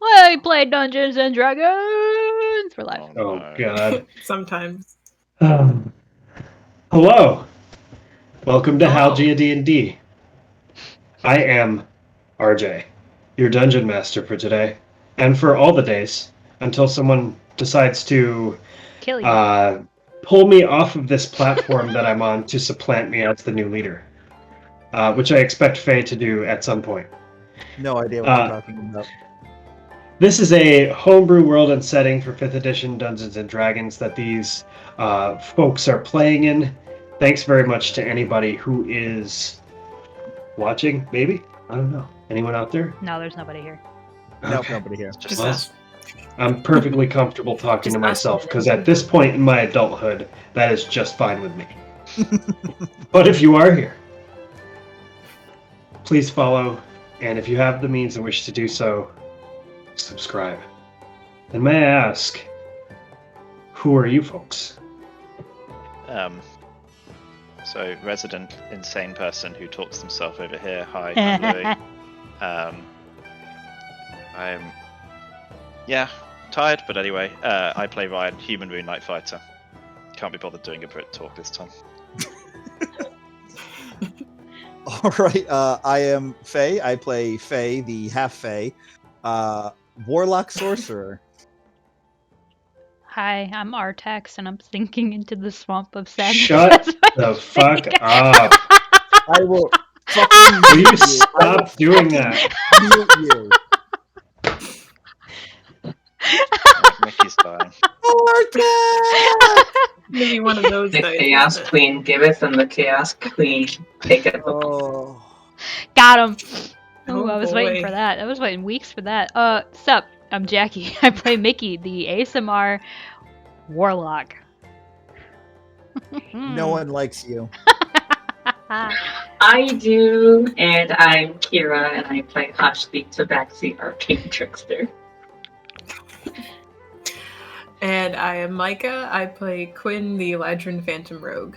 I play Dungeons and Dragons for life. Oh, Oh, no. God. Sometimes. Hello. Welcome to Hello. Halgia D&D. I am RJ, your dungeon master for today, and for all the days, until someone decides to Kill you. pull me off of this platform that I'm on to supplant me as the new leader, which I expect Faye to do at some point. No idea what you're talking about. This is a homebrew world and setting for 5th edition Dungeons and Dragons that these folks are playing in. Thanks very much to anybody who is watching, maybe? I don't know. Anyone out there? No, there's nobody here. Nope, Okay. nobody here. Just Well, us. I'm perfectly comfortable talking Just to us. myself because at this point in my adulthood, that is just fine with me. But if you are here, please follow, and if you have the means and wish to do so, subscribe. And may I ask, who are you folks? So resident insane person who talks himself over here. Hi, I'm Louis. I'm tired, but anyway, I play Ryan, human Moonlight Fighter. Can't be bothered doing a Brit talk this time. All right, I am Faye. I play Faye, the half Faye, warlock sorcerer. Hi, I'm Artax, and I'm sinking into the swamp of sadness. Shut That's what the I'm fuck thinking. up. I will fucking Will you mute you. I will stop doing that? mute you. Mickey's dying. Maybe one of those The days. Chaos Queen giveth, and the Chaos Queen taketh. Oh, Got him. Oh, Ooh, I was waiting boy. for that. I was waiting weeks for that. Sup? I'm Jackie. I play Mickey, the ASMR warlock. no one likes you. I do, and I'm Kira, and I play Hush, the Tabaxi Arcane Trickster. And I am Micah. I play Quinn, the Eladrin Phantom Rogue.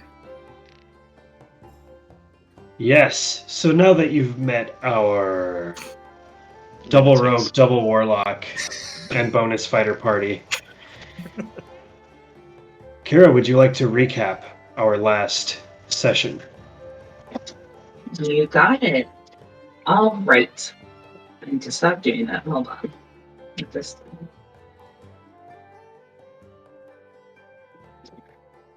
Yes, so now that you've met our double rogue, double warlock, and bonus fighter party, Kira, would you like to recap our last session? You got it. All right. I need to stop doing that. Hold on. Just...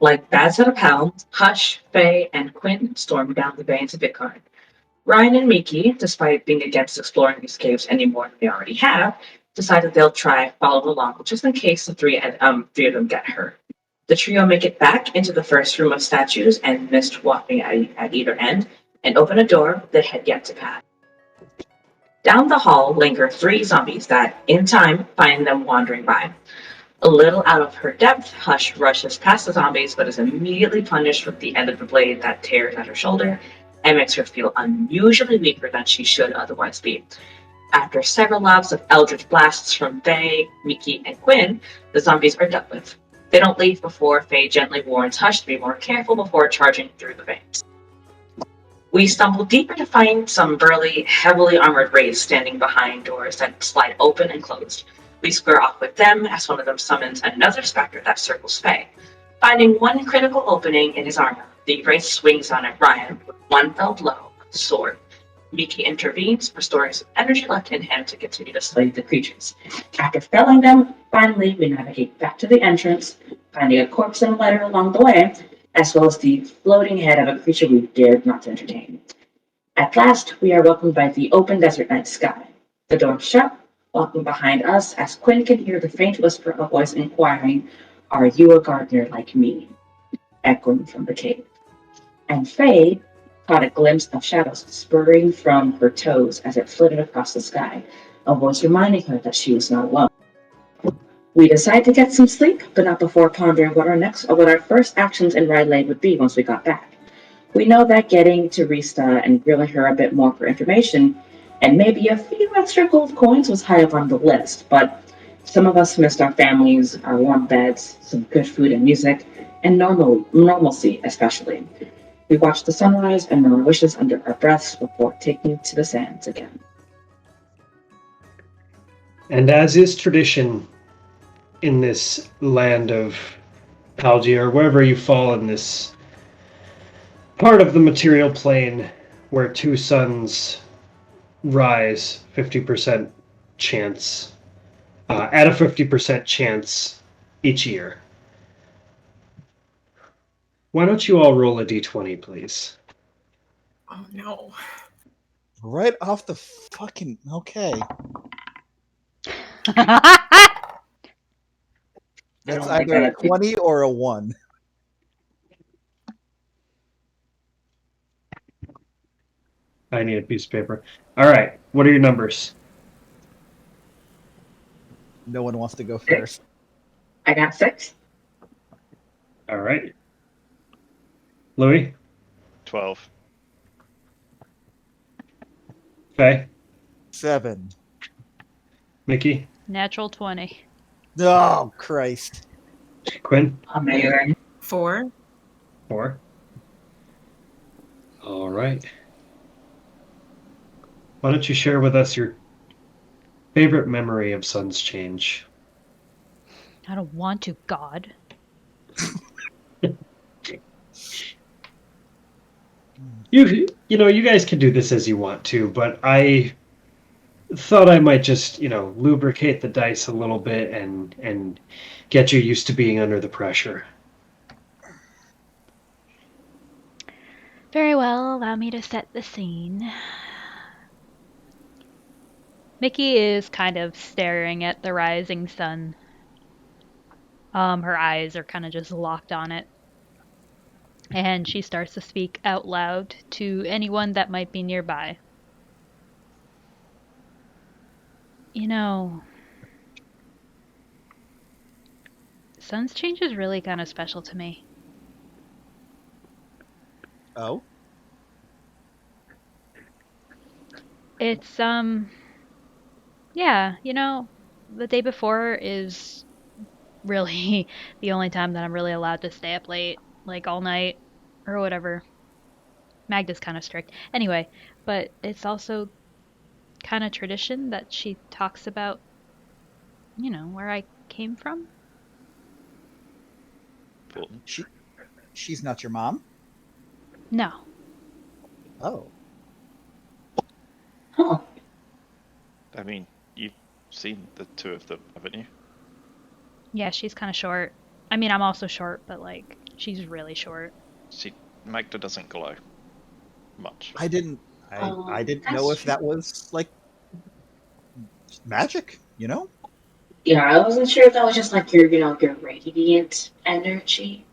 Like bats at a pound, Hush, Faye, and Quinn stormed down the bay into Bitcoin. Ryan and Miki, despite being against exploring these caves any more than they already have, decided they'll try following along, just in case the three of them get hurt. The trio make it back into the first room of statues and Mist walking at either end, and open a door that had yet to pass. Down the hall linger three zombies that, in time, find them wandering by. A little out of her depth, Hush rushes past the zombies but is immediately punished with the end of the blade that tears at her shoulder and makes her feel unusually weaker than she should otherwise be. After several lobs of eldritch blasts from Faye, Miki, and Quinn, the zombies are dealt with. They don't leave before Faye gently warns Hush to be more careful before charging through the veins. We stumble deeper to find some burly, heavily armored wraiths standing behind doors that slide open and closed. We square off with them as one of them summons another specter that circles Faye. Finding one critical opening in his armor, the wraith swings on at Ryan with one fell blow, a sword. Miki intervenes, restoring some energy left in him to continue to slay the creatures. After felling them, finally we navigate back to the entrance, finding a corpse and a letter along the way, as well as the floating head of a creature we dared not to entertain. At last, we are welcomed by the open desert night sky. The door shut, walking behind us as Quinn can hear the faint whisper of a voice inquiring, "Are you a gardener like me?" echoing from the cave. And Faye caught a glimpse of shadows spurring from her toes as it flitted across the sky, a voice reminding her that she was not alone. We decided to get some sleep, but not before pondering what our first actions in Rylay would be once we got back. We know that getting to Rista and grilling her a bit more for information, and maybe a few extra gold coins was high up on the list, but some of us missed our families, our warm beds, some good food and music, and normalcy especially. We watched the sunrise and murmured wishes under our breaths before taking to the sands again. And as is tradition in this land of Algae, or wherever you fall in this part of the material plane where two suns rise 50% chance, at a 50% chance each year. Why don't you all roll a d20, please? Oh no. Right off the fucking okay. That's don't think either a I'd be- 20 or a 1. I need a piece of paper. All right, what are your numbers? No one wants to go first. I got 6. All right. Louis? 12. Faye? 7. Mickey? Natural 20. Oh, Christ. Quinn? Amazing. 4. 4. All right. Why don't you share with us your favorite memory of Sunschange? I don't want to, God. You guys can do this as you want to, but I thought I might just, lubricate the dice a little bit and get you used to being under the pressure. Very well, allow me to set the scene. Mickey is kind of staring at the rising sun. Her eyes are kind of just locked on it. And she starts to speak out loud to anyone that might be nearby. You know, Sunschange is really kind of special to me. Oh? It's, yeah, the day before is really the only time that I'm really allowed to stay up late, like all night or whatever. Magda's kind of strict. Anyway, but it's also kind of tradition that she talks about, where I came from. Important. She's not your mom? No. Oh. Huh. I mean, you've seen the two of them, haven't you? Yeah, she's kind of short. I mean, I'm also short, but she's really short. Magda doesn't glow much. I didn't know if that was like magic, Yeah, I wasn't sure if that was just like your radiant energy,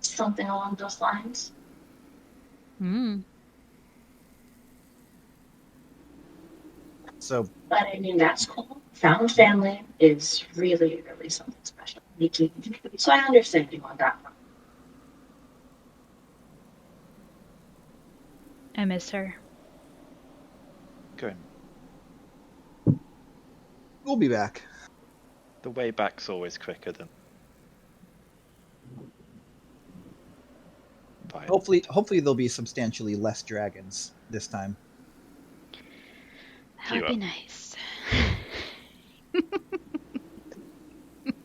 something along those lines. Hmm. So But I mean, that's cool. Found family is really, really something special. So I understand you on that one. I miss her. Going. we'll be back. The way back's always quicker than. Bye. Hopefully there'll be substantially less dragons this time. That would be nice.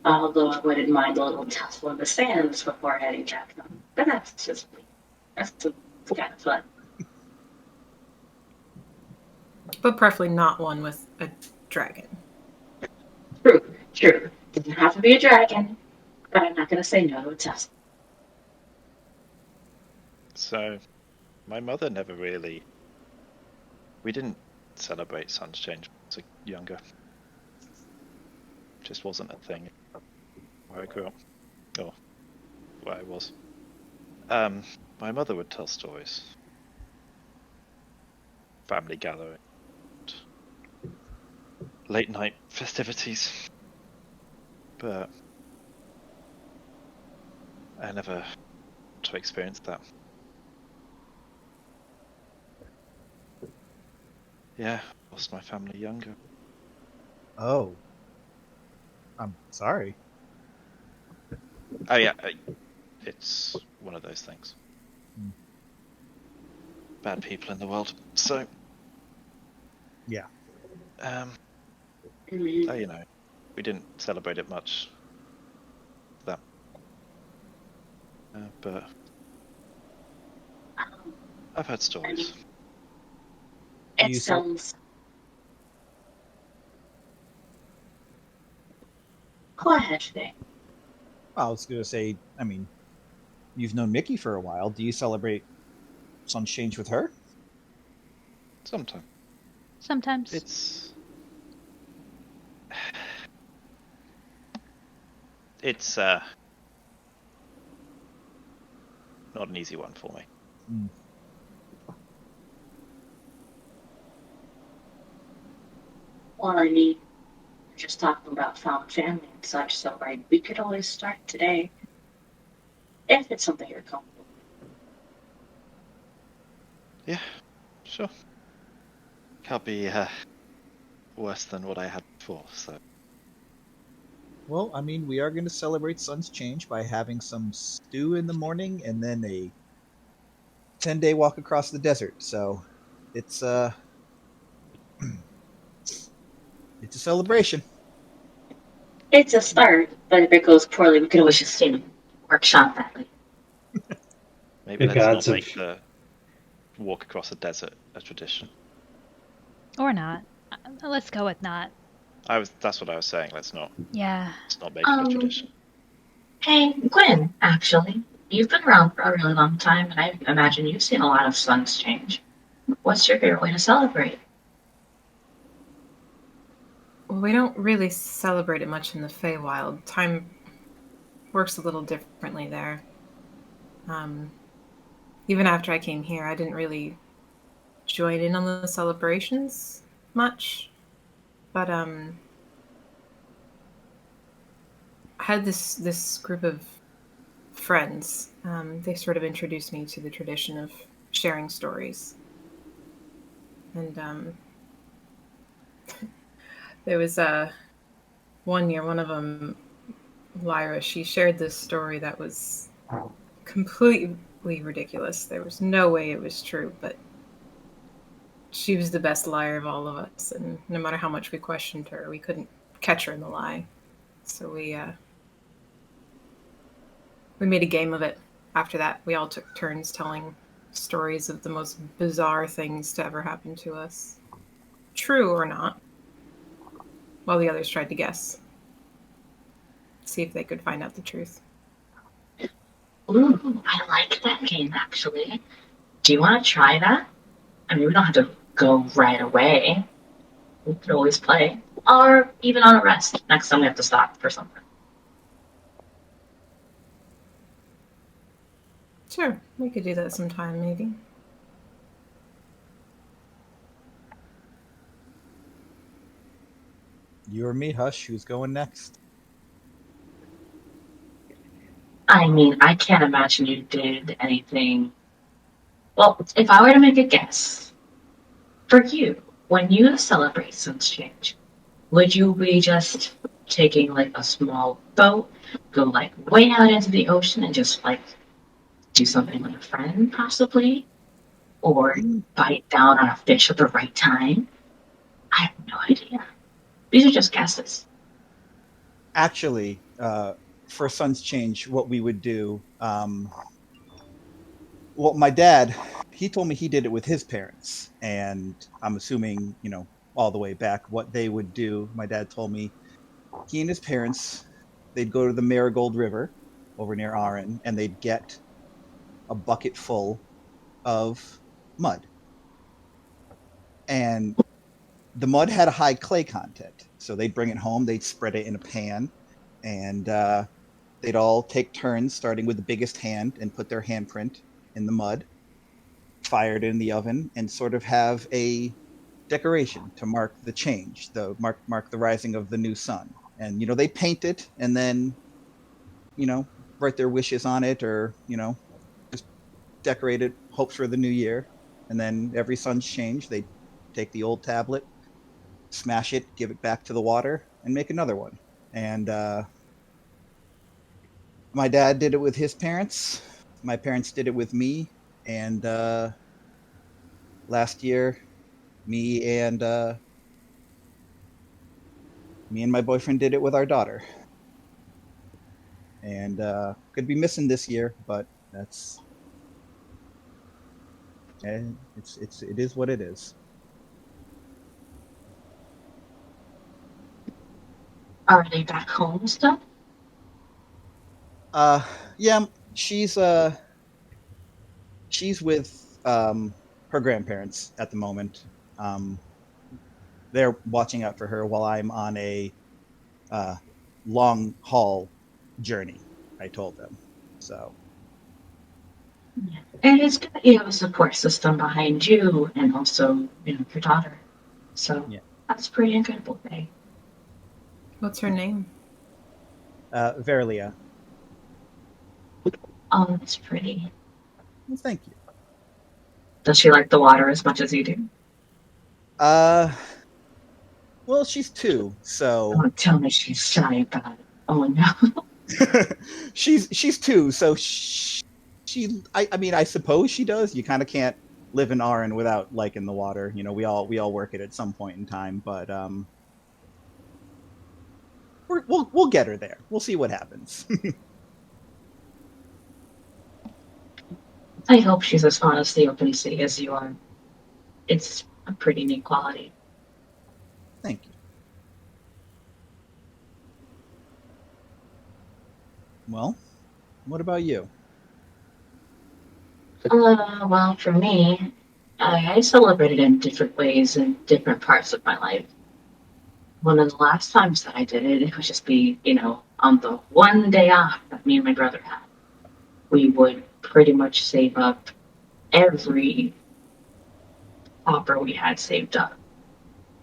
Although I wouldn't mind a little tussle in the sands before heading back home. But that's just me. That's kind of fun. But preferably not one with a dragon. True. Doesn't have to be a dragon, but I'm not going to say no to a tussle. So, my mother never really. We didn't celebrate Sunschange when I was younger. Just wasn't a thing where I grew up, or where I was. My mother would tell stories, family gathering, late night festivities, but I never got to experience that. Yeah, lost my family younger. Oh. I'm sorry. Oh yeah, it's one of those things. Bad people in the world, so Yeah. We didn't celebrate it much. That, but I've heard stories. It sounds. Go ahead, Faye. I was going to say, I mean, you've known Mickey for a while. Do you celebrate Sunschange with her? Sometimes Sometimes. it's not an easy one for me. Mm. Well, I mean, we're just talking about found family and such, so right, we could always start today if it's something you're comfortable with. Yeah, sure. Can't be worse than what I had before. So Well, I mean, we are going to celebrate Sunschange by having some stew in the morning and then a 10-day walk across the desert. So it's it's a celebration. It's a start, but if it goes poorly, we could always just, workshop that later. maybe The let's not gods of make the walk across the desert a tradition. Or not. Let's go with not. That's what I was saying. Let's not Yeah. make it a tradition. Hey, Gwen, actually, you've been around for a really long time, and I imagine you've seen a lot of suns change. What's your favorite way to celebrate? Well, we don't really celebrate it much in the Feywild. Time works a little differently there. Even after I came here, I didn't really join in on the celebrations much. But I had this group of friends. They sort of introduced me to the tradition of sharing stories. And there was one year, one of them, Lyra, she shared this story that was completely ridiculous. There was no way it was true, but she was the best liar of all of us, and no matter how much we questioned her, we couldn't catch her in the lie. So we made a game of it. After that, we all took turns telling stories of the most bizarre things to ever happen to us, true or not, while the others tried to guess, see if they could find out the truth. Ooh, I like that game, actually. Do you want to try that? I mean, we don't have to go right away. We could always play. Or even on a rest, next time we have to stop for something. Sure, we could do that sometime, maybe. You or me, Hush? Who's going next? I mean, I can't imagine you did anything. Well, if I were to make a guess, for you, when you celebrate Sunschange, would you be just taking like a small boat, go like way out into the ocean and just like do something with a friend, possibly? Or bite down on a fish at the right time? I have no idea. These are just guesses. Actually, for Sunschange, what we would do. Well, my dad, he told me he did it with his parents, and I'm assuming, all the way back what they would do. My dad told me he and his parents, they'd go to the Marigold River over near Aran, and they'd get a bucket full of mud. And the mud had a high clay content. So they'd bring it home, they'd spread it in a pan, and they'd all take turns, starting with the biggest hand, and put their handprint in the mud, fire it in the oven, and sort of have a decoration to mark the change, the mark the rising of the new sun. And they paint it, and then write their wishes on it, or just decorate it, hopes for the new year. And then every sun's change, they take the old tablet, smash it, give it back to the water, and make another one. And my dad did it with his parents. My parents did it with me. And last year, me and Me and my boyfriend did it with our daughter. And could be missing this year, but that's it is what it is. Are they back home still? Yeah, she's with her grandparents at the moment. Um, they're watching out for her while I'm on a uh, long haul journey. I told them so. Yeah. And it's good that you have a support system behind you and also, your daughter. So Yeah. that's pretty incredible, Faye. What's her name? Verilia. Oh, that's pretty. Well, thank you. Does she like the water as much as you do? Uh, well, she's 2, so Don't tell me she's shy about it. Oh no. she's 2, so I mean, I suppose she does. You kind of can't live in Aran without liking the water. We all work it at some point in time, but we'll get her there. We'll see what happens. I hope she's as fond of the open sea as you are. It's a pretty neat quality. Thank you. Well, what about you? Well, for me, I celebrated in different ways in different parts of my life. One of the last times that I did it, it would just be, on the one day off that me and my brother had. We would pretty much save up every copper we had saved up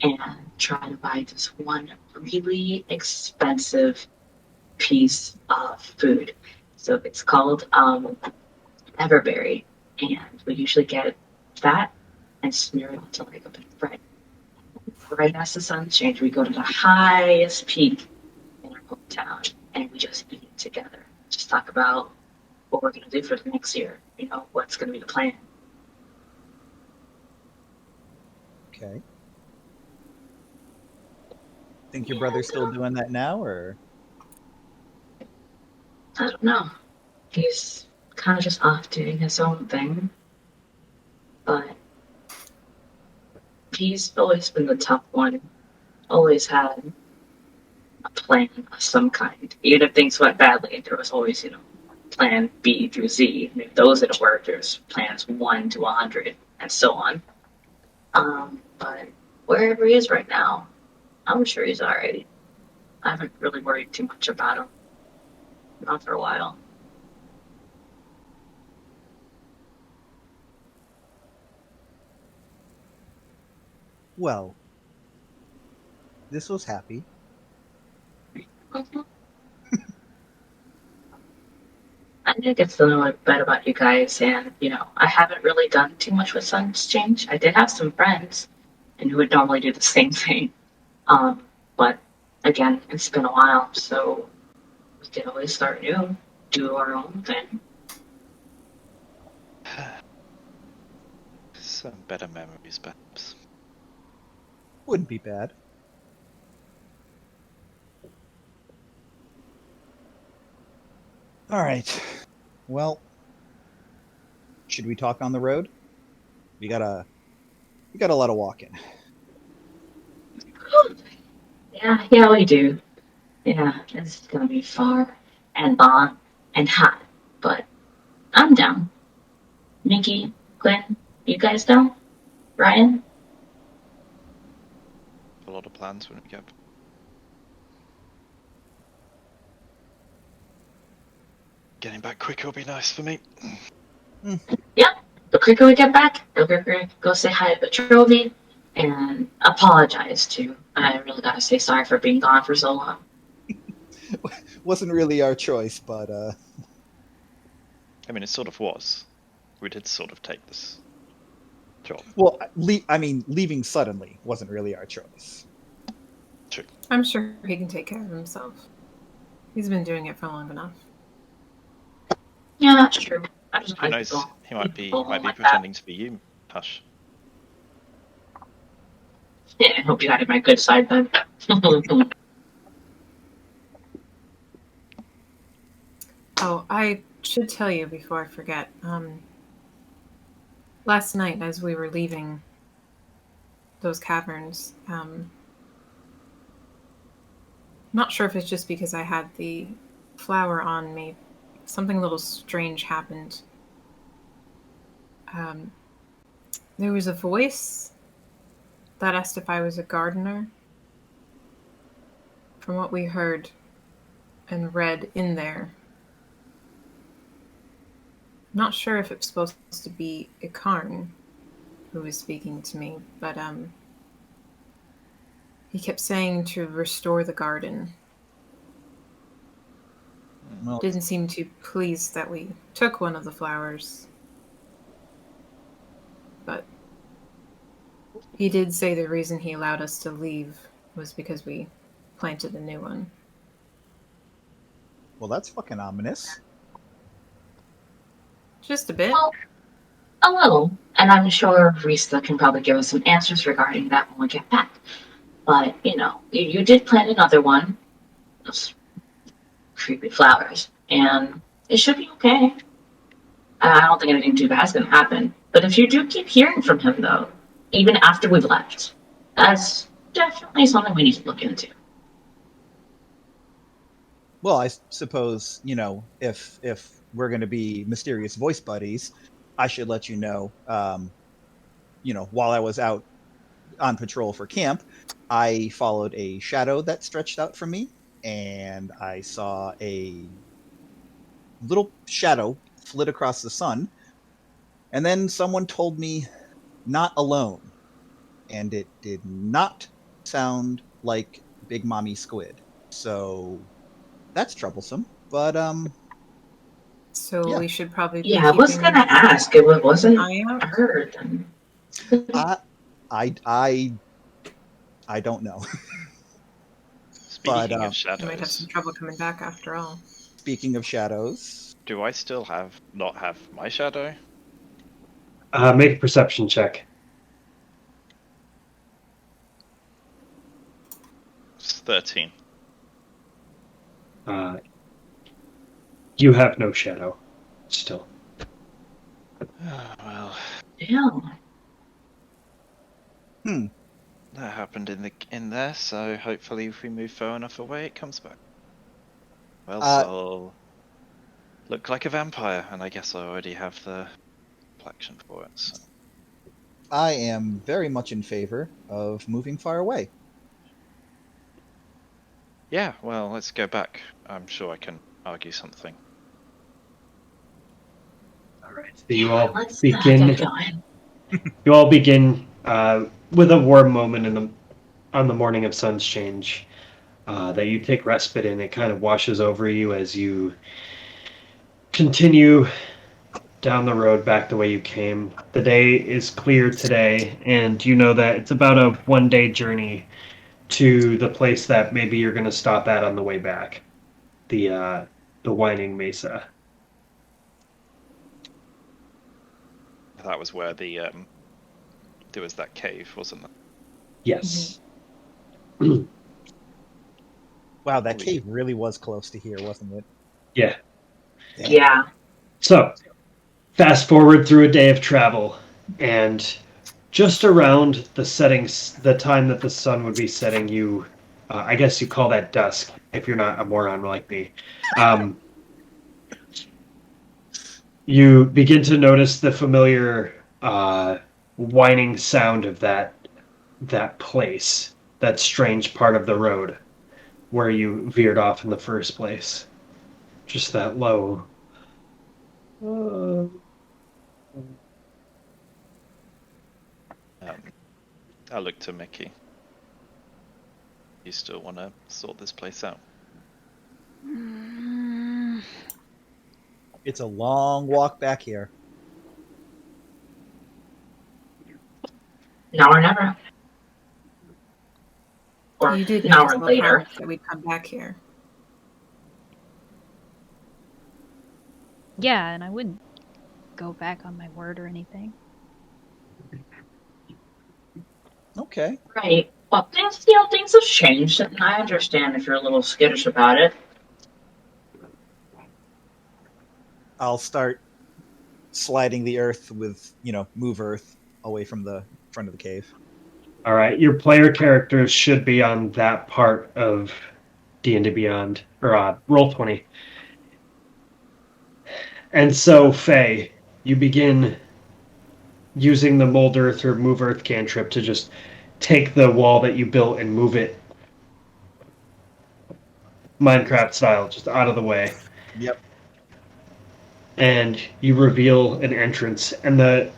and try to buy this one really expensive piece of food. So it's called everberry, and we usually get that and smear it onto like a bit of bread. Right as the sun change, we go to the highest peak in our hometown, and we just eat together. Just talk about what we're gonna do for the next year. What's gonna be the plan. Okay. Think your Yeah, brother's still doing that now, or? I don't know. He's kind of just off doing his own thing, but he's always been the tough one. Always had a plan of some kind. Even if things went badly, there was always, plan B through Z. And if those didn't work, there's plans 1 to 100 and so on. But wherever he is right now, I'm sure he's alright. I haven't really worried too much about him. Not for a while. Well, this was happy. Mhm. I did get to know a bit about you guys, and I haven't really done too much with Sunschange. I did have some friends, and who would normally do the same thing. But again, it's been a while, so we could always start new, do our own thing. Some better memories, perhaps. Wouldn't be bad. All right. Well, should we talk on the road? We got a lot of walking. Yeah, we do. Yeah, it's gonna be far and long and hot, but I'm down. Nikki, Glenn, you guys down? Ryan? A lot of plans when we get. Getting back quicker will be nice for me. Yep. The quicker we get back, the quicker go say hi to Trophy and apologize to. I really gotta say sorry for being gone for so long. Wasn't really our choice, but I mean, it sort of was. We did sort of take this job. well, leaving suddenly wasn't really our choice. True. I'm sure he can take care of himself. He's been doing it for long enough. Yeah, that's true. I just Who like knows? people. He might be People might be like that. pretending to be you, Hush. Yeah, I hope you got my good side then. Oh, I should tell you before I forget. Last night, as we were leaving those caverns, not sure if it's just because I had the flower on me, something a little strange happened. Um, there was a voice that asked if I was a gardener. From what we heard and read in there, not sure if it was supposed to be Ikarn who was speaking to me, but he kept saying to restore the garden. Well, Didn't seem too pleased that we took one of the flowers. But he did say the reason he allowed us to leave was because we planted a new one. well, that's fucking ominous. Just a bit. Well, a little, and I'm sure Rista can probably give us some answers regarding that when we get back. But, you did plant another one, those creepy flowers, and it should be okay. I don't think anything too bad's gonna happen. But if you do keep hearing from him, though, even after we've left, that's definitely something we need to look into. Well, I suppose, if we're going to be mysterious voice buddies, I should let you know, while I was out on patrol for camp, I followed a shadow that stretched out from me, and I saw a little shadow flit across the sun. And then someone told me not alone, and it did not sound like Big Mommy Squid. So that's troublesome. But So yeah, we should probably be Yeah, I was keeping gonna ask if it an wasn't eye out. her. Then. I I I don't know. But Speaking of We might have some shadows, trouble coming back after all. speaking of shadows, do I still not have my shadow? Make a perception check. It's 13. You have no shadow still. Oh, well, Yeah. that happened in there, so hopefully if we move far enough away, it comes back. Well, so I'll look like a vampire, and I guess I already have the complexion for it. So. I am very much in favor of moving far away. Yeah, well, let's go back. I'm sure I can argue something. All right. So you all Let's begin. get going. You all begin with a warm moment on the morning of Sunschange that you take respite in. It kind of washes over you as you continue down the road back the way you came. The day is clear today, and you know that it's about a one-day journey to the place that maybe you're going to stop at on the way back, the Whining Mesa. That was where there was that cave, wasn't it? Yes. Wow, that cave really was close to here, wasn't it? Yeah. Damn. Yeah. So, fast forward through a day of travel, and just around the time that the sun would be setting, I guess you call that dusk if you're not a moron like me. You begin to notice the familiar whining sound of that place, that strange part of the road where you veered off in the first place. Just that low. I look to Mickey. You still want to sort this place out? It's a long walk back here. Now or never. Or You did an make hour us all later. promise that we'd come back here. Yeah, and I wouldn't go back on my word or anything. Okay. Right. Well, things have changed, and I understand if you're a little skittish about it. I'll start sliding the earth with, move earth away from the front of the cave. All right, your player characters should be on that part of D&D Beyond, or Roll20. And so, Faye, you begin using the mold earth or move earth cantrip to just take the wall that you built and move it Minecraft style, just out of the way. Yep. And you reveal an entrance, and the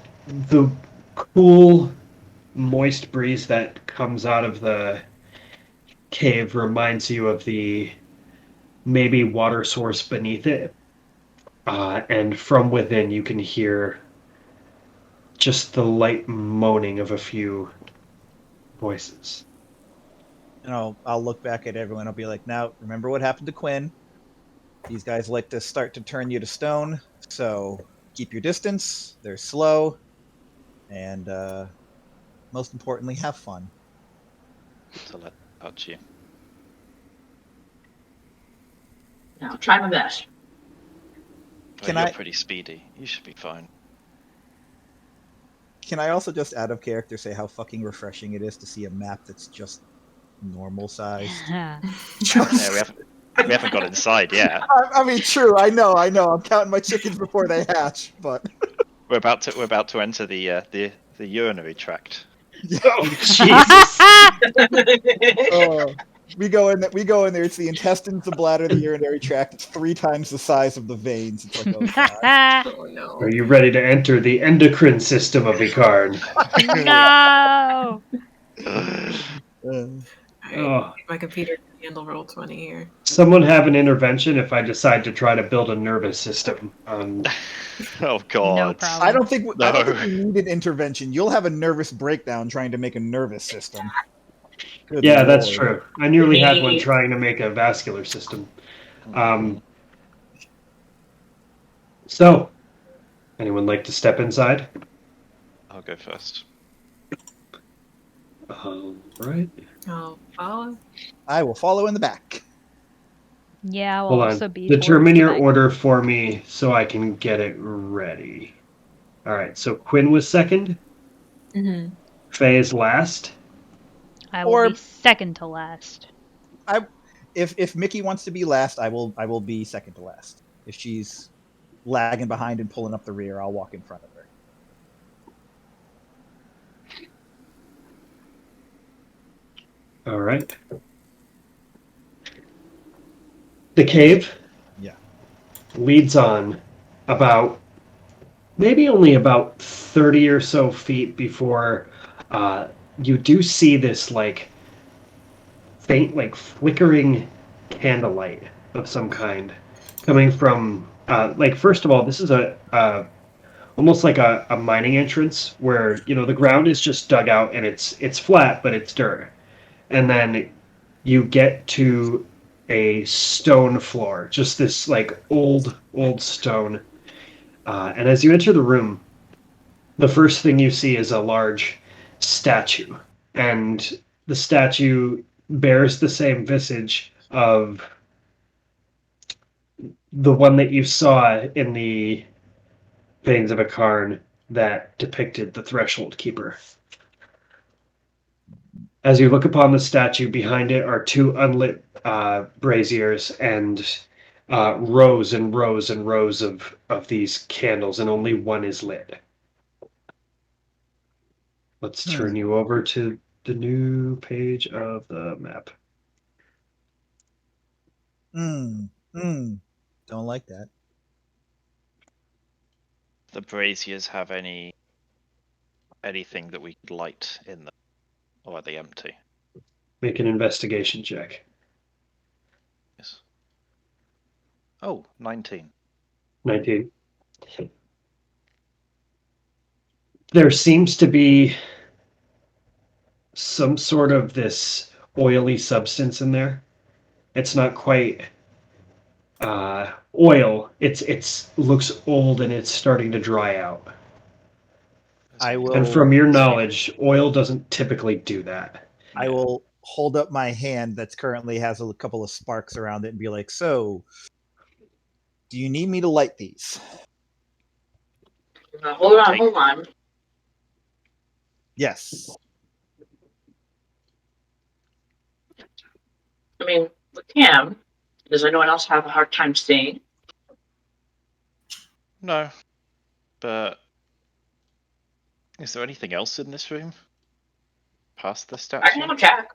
cool, moist breeze that comes out of the cave reminds you of the maybe water source beneath it. And from within, you can hear just the light moaning of a few voices. And I'll look back at everyone. I'll be like, now, remember what happened to Quinn? These guys like to start to turn you to stone, so keep your distance. They're slow, and most importantly, have fun. To let touch you. Now, try my best. Can You're I- pretty speedy. You should be fine. Can I also just out of character say how fucking refreshing it is to see a map that's just normal sized? Yeah, we haven't got inside yet. I mean, true. I know. I'm counting my chickens before they hatch, but We're about to enter the urinary tract. Oh, Jesus! we go in there. It's the intestines, the bladder, the urinary tract. It's 3 times the size of the veins. It's like, oh god. Oh no. Are you ready to enter the endocrine system of Icarn? No. Alright, Oh. my computer can handle Roll20 here. Someone have an intervention if I decide to try to build a nervous system. Oh god. No problem. I don't think we need an intervention. You'll have a nervous breakdown trying to make a nervous system. Good Yeah, that's lord. true. I nearly had one trying to make a vascular system. So, anyone like to step inside? I'll go first. Right. I'll follow. I will follow in the back. Yeah, I will Hold also on. be. Determine towards your the back. order for me so I can get it ready. All right. So Quinn was second. Mm-hmm. Faye is last. I will Or- be second to last. If Mickey wants to be last, I will be second to last. If she's lagging behind and pulling up the rear, I'll walk in front of her. All right. The cave. Yeah. Leads on about maybe only about 30 or so feet before you do see this like faint, like flickering candlelight of some kind coming from like first of all, this is a almost like a mining entrance where the ground is just dug out and it's flat but it's dirt, and then you get to a stone floor, just this like old stone. And as you enter the room, the first thing you see is a large statue, and the statue bears the same visage of the one that you saw in the Veins of Icarn that depicted the Threshold Keeper. As you look upon the statue, behind it are 2 unlit braziers and rows and rows and rows of these candles, and only one is lit. Let's turn you over to the new page of the map. Don't like that. The braziers have anything that we could light in them, or are they empty? Make an investigation check. Yes. Oh, 19. 19. There seems to be some sort of this oily substance in there. It's not quite oil. It's looks old and it's starting to dry out. I will. And from your knowledge, oil doesn't typically do that. I will hold up my hand that's currently has a couple of sparks around it and be like, so Do you need me to light these? Hold on. Yes. I mean, we can. Does anyone else have a hard time staying? No, but is there anything else in this room past the I can statue? have a check.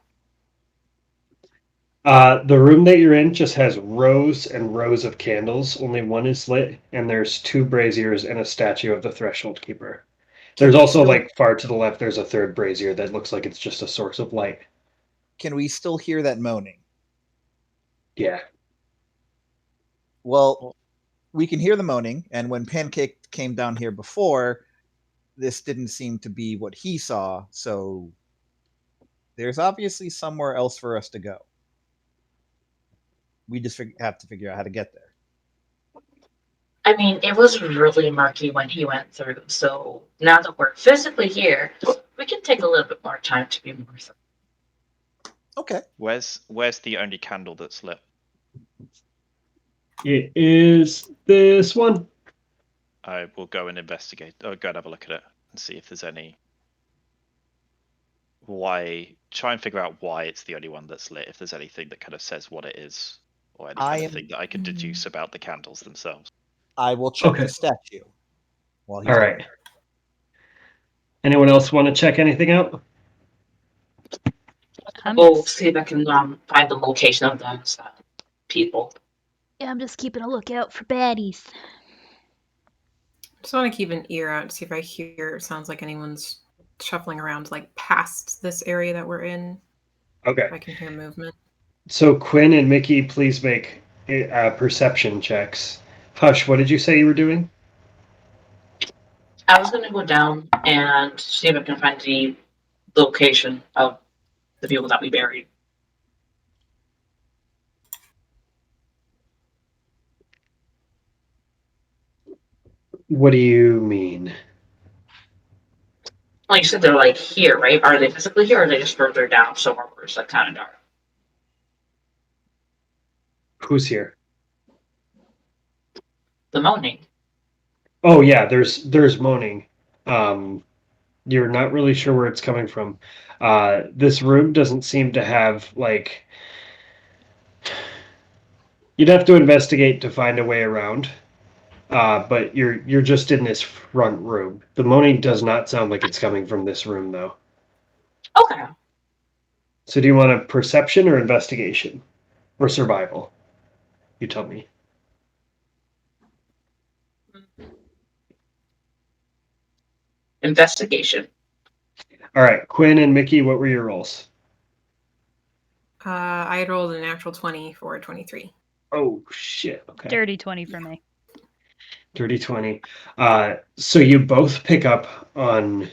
The room that you're in just has rows and rows of candles. Only one is lit, and there's 2 braziers and a statue of the Threshold Keeper. Can There's we also, still, like, far to the left, there's a 3rd brazier that looks like it's just a source of light. can we still hear that moaning? Yeah. Well, we can hear the moaning, and when Pancake came down here before, this didn't seem to be what he saw, so there's obviously somewhere else for us to go. We just have to figure out how to get there. I mean, it was really murky when he went through, so now that we're physically here, we can take a little bit more time to be more thorough. Okay. Where's the only candle that's lit? It is this one. I will go and investigate. Go and have a look at it and see if there's any. Try and figure out why it's the only one that's lit. If there's anything that kind of says what it is, or any kind of thing that I could deduce about the candles themselves. I will check Okay. the statue while he's All right. Anyone else want to check anything out? We'll see if I can find the location of those people. Yeah, I'm just keeping a lookout for baddies. Just want to keep an ear out to see if I hear. It sounds like anyone's shuffling around, like past this area that we're in. Okay. If I can hear movement. So Quinn and Mickey, please make perception checks. Hush, what did you say you were doing? I was going to go down and see if I can find the location of the people that we buried. What do you mean? Like you said, they're like here, right? Are they physically here, or are they just further down somewhere where it's like kind of dark? Who's here? The moaning. Oh yeah, there's moaning. You're not really sure where it's coming from. This room doesn't seem to have like. You'd have to investigate to find a way around. But you're just in this front room. The moaning does not sound like it's coming from this room though. Okay. So do you want a perception or investigation? Or survival? You tell me. Investigation. All right, Quinn and Mickey, what were your rolls? I had rolled a natural 20 for a 23. Oh shit! Okay. Dirty 20 for me. Dirty 20. So you both pick up on,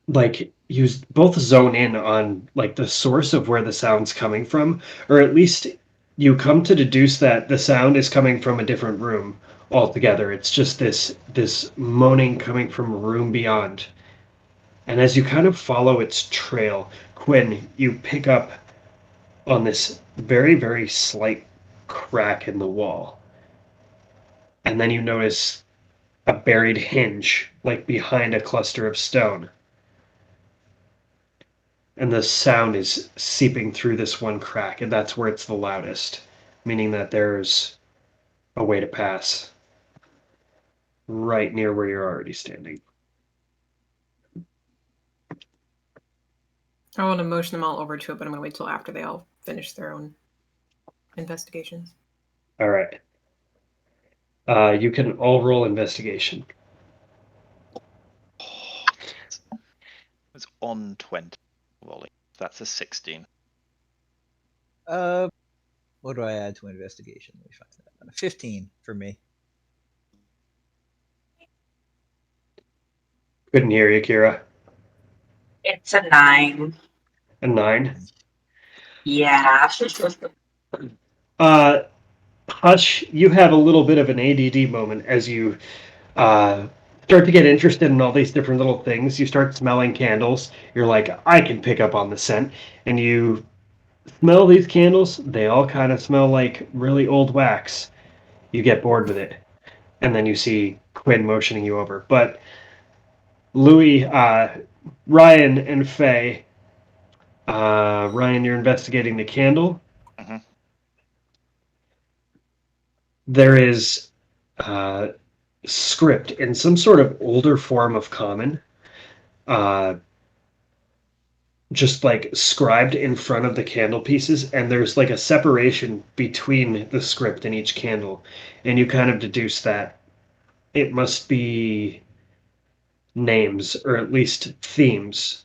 like, you both zone in on, like, the source of where the sound's coming from, or at least you come to deduce that the sound is coming from a different room altogether. It's just this moaning coming from a room beyond. And as you kind of follow its trail, Quinn, you pick up on this very, very slight crack in the wall. And then you notice a buried hinge, like behind a cluster of stone. And the sound is seeping through this one crack, and that's where it's the loudest, meaning that there's a way to pass right near where you're already standing. I want to motion them all over to it, but I'm going to wait till after they all finish their own investigations. All right. You can all roll investigation. It's on 20, Wally. That's a 16. What do I add to investigation? Let me find that. 15 for me. Couldn't hear you, Kira. It's a 9. A 9. Yeah. Hush, you have a little bit of an ADD moment as you start to get interested in all these different little things. You start smelling candles. You're like, I can pick up on the scent. And you smell these candles. They all kind of smell like really old wax. You get bored with it, and then you see Quinn motioning you over. But Louis, Ryan, and Faye. Ryan, you're investigating the candle. Mm-hmm. There is script in some sort of older form of common, uh, just like scribed in front of the candle pieces, and there's like a separation between the script in each candle, and you kind of deduce that it must be names or at least themes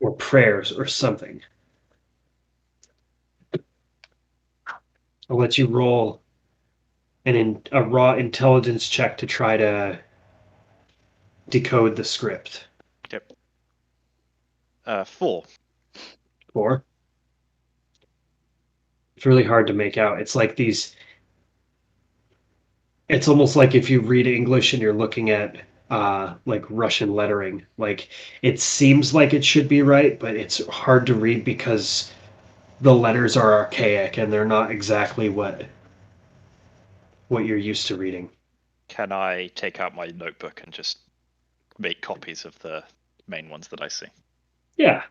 or prayers or something. I'll let you roll a raw intelligence check to try to decode the script. Yep. 4. 4. It's really hard to make out. It's like these. It's almost like if you read English and you're looking at like Russian lettering. Like it seems like it should be right, but it's hard to read because the letters are archaic and they're not exactly what you're used to reading. Can I take out my notebook and just make copies of the main ones that I see? Yeah.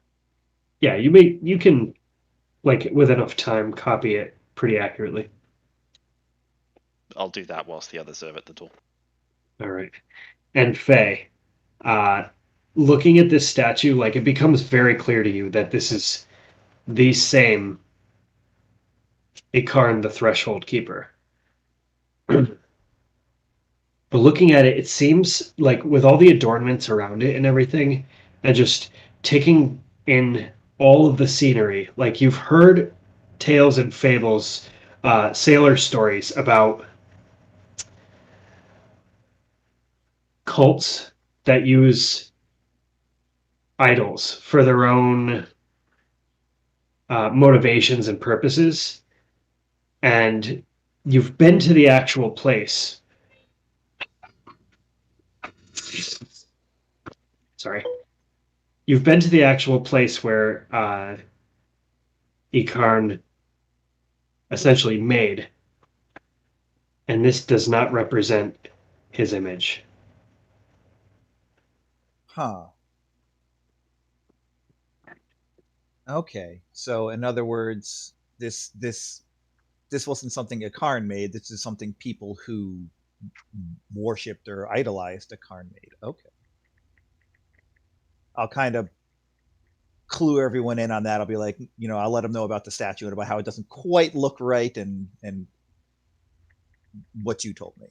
Yeah, you can like with enough time copy it pretty accurately. I'll do that whilst the others are at the door. All right. And Faye, looking at this statue, like it becomes very clear to you that this is the same Ikarn, the Threshold Keeper. But looking at it, it seems like with all the adornments around it and everything, and just taking in all of the scenery, like you've heard tales and fables, sailor stories about cults that use idols for their own motivations and purposes. And you've been to the actual place. Sorry. You've been to the actual place where Ikarn essentially made, and this does not represent his image. Huh. Okay. So in other words, this wasn't something Akarn made. This is something people who worshipped or idolized Akarn made. Okay. I'll kind of clue everyone in on that. I'll be like, I'll let them know about the statue and about how it doesn't quite look right and what you told me.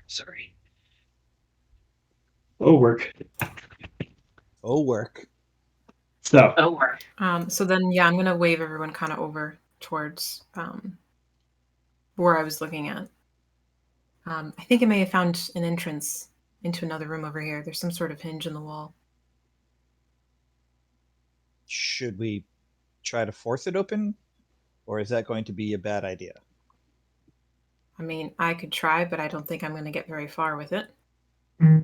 Sorry. Oh, work. Oh, work. So, So then, yeah, I'm gonna wave everyone kind of over towards where I was looking at. I think I may have found an entrance into another room over here. There's some sort of hinge in the wall. Should we try to force it open, or is that going to be a bad idea? I mean, I could try, but I don't think I'm going to get very far with it. I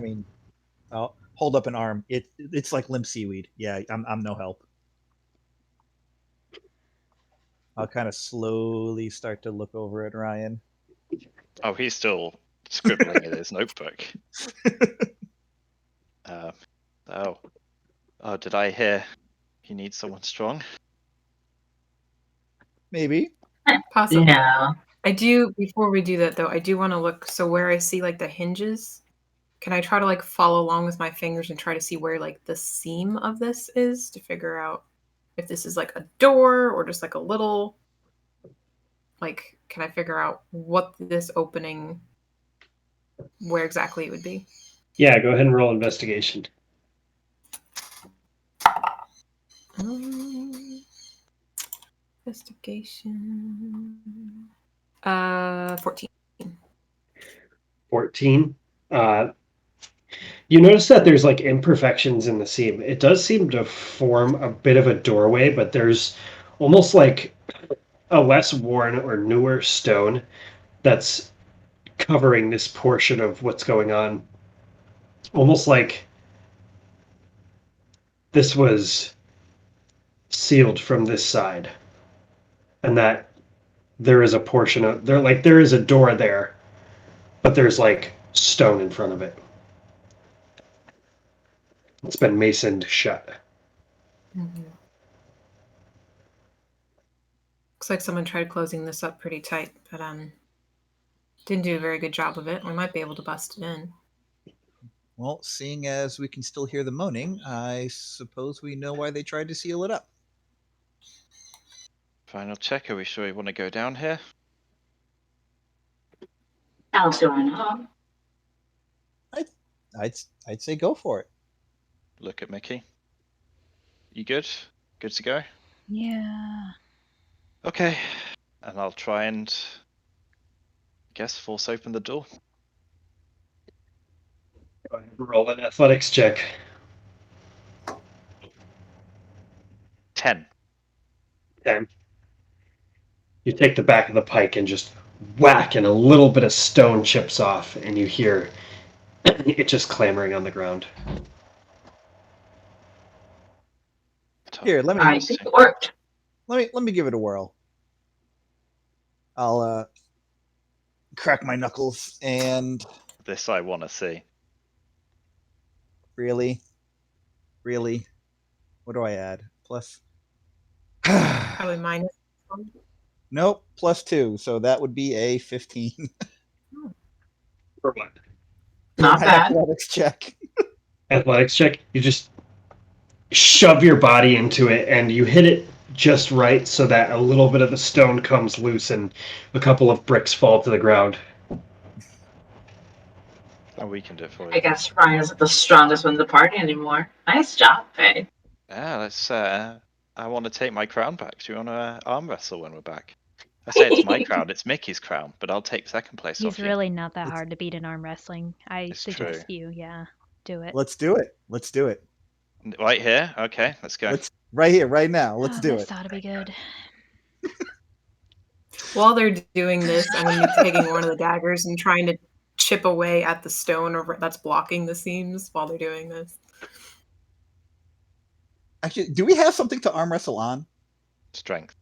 mean, I'll hold up an arm. It's like limp seaweed. Yeah, I'm no help. I'll kind of slowly start to look over at Ryan. Oh, he's still scribbling in his notebook. Oh, did I hear he needs someone strong? Maybe. Possibly. No. I do, before we do that though, I do want to look, so where I see like the hinges, can I try to like follow along with my fingers and try to see where like the seam of this is to figure out if this is like a door or just like a little, like, can I figure out what this opening, where exactly it would be? yeah, go ahead and roll investigation. Investigation. 14. 14. You notice that there's like imperfections in the seam. It does seem to form a bit of a doorway, but there's almost like a less worn or newer stone that's covering this portion of what's going on. Almost like this was sealed from this side. And that there is a portion of there is a door there, but there's like stone in front of it. It's been masoned shut. Mm-hmm. Looks like someone tried closing this up pretty tight, but didn't do a very good job of it. We might be able to bust it in. Well, seeing as we can still hear the moaning, I suppose we know why they tried to seal it up. Final check. Are we sure we want to go down here? I'll do I know. I'd say go for it. Look at Mickey. You good? Good to go? Yeah. Okay. And I'll try and, force open the door. Go ahead and roll an athletics check. 10. 10. You take the back of the pike and just whack, and a little bit of stone chips off, and you hear it just clamoring on the ground. Here, let I think it worked. me give it a whirl. I'll crack my knuckles and This I want to see. really, what do I add? Plus. Probably minus one. Nope, +2. So that would be a 15 For what? for Not my bad. athletics check. Athletics check. You just shove your body into it, and you hit it just right so that a little bit of the stone comes loose, and a couple of bricks fall to the ground. Oh, we can do it for I you. guess Ryan isn't the strongest one in the party anymore. Nice job, Faye. Yeah, let's. I want to take my crown back. Do you want to arm wrestle when we're back? I say it's my crown. It's Mickey's crown, but I'll take second place He's off you. really not that hard to beat in arm wrestling. I It's suggest true. you, do it. Let's do it. Let's do it. Right here. Okay, let's go. Let's right here, right now. Let's do this it. ought to be good. While they're doing this, I'm going to be taking one of the daggers and trying to chip away at the stone that's blocking the seams while they're doing this. Actually, do we have something to arm wrestle on? Strength.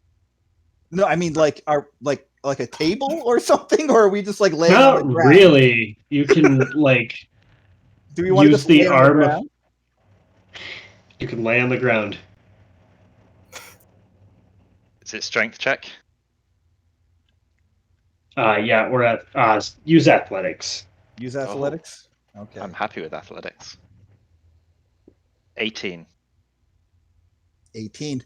No, I mean like a table or something, or are we just like laying on the Not ground? really. You can Do we want to use just the lay on the arm of. ground? You can lay on the ground. Is it strength check? Yeah, we're at use athletics. Use athletics? Okay. I'm happy with athletics. 18. 18.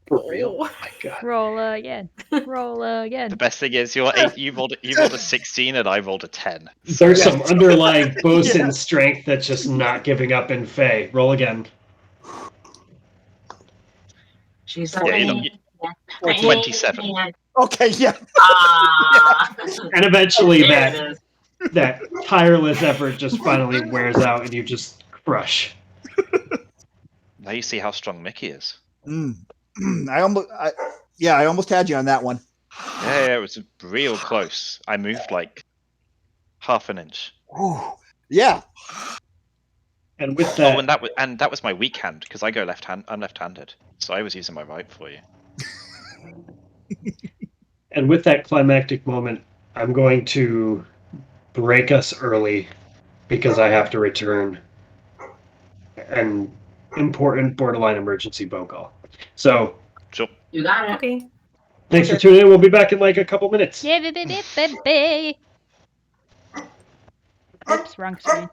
For real? Oh. My God. Roll again. Roll again. The best thing is you're 8. You rolled a 16 and I rolled a 10. There's some underlying bosun Yeah. strength that's just not giving up in Faye. Roll again. She's Yeah, you're not- like, 27. Okay, yeah. Ah. And eventually There it is. that tireless effort just finally wears out, and you just crush. Now you see how strong Mickey is. I almost had you on that one. Yeah, it was real close. I moved like half an inch. Ooh, yeah. And with that, Oh, and that was my weak hand because I go I'm left-handed, so I was using my right for you. and with that climactic moment, I'm going to break us early because I have to return an important borderline emergency phone call. So Sure. You got it. Okay. thanks for tuning in. We'll be back in like a couple minutes. Yeah, baby. Oops, wrong screen.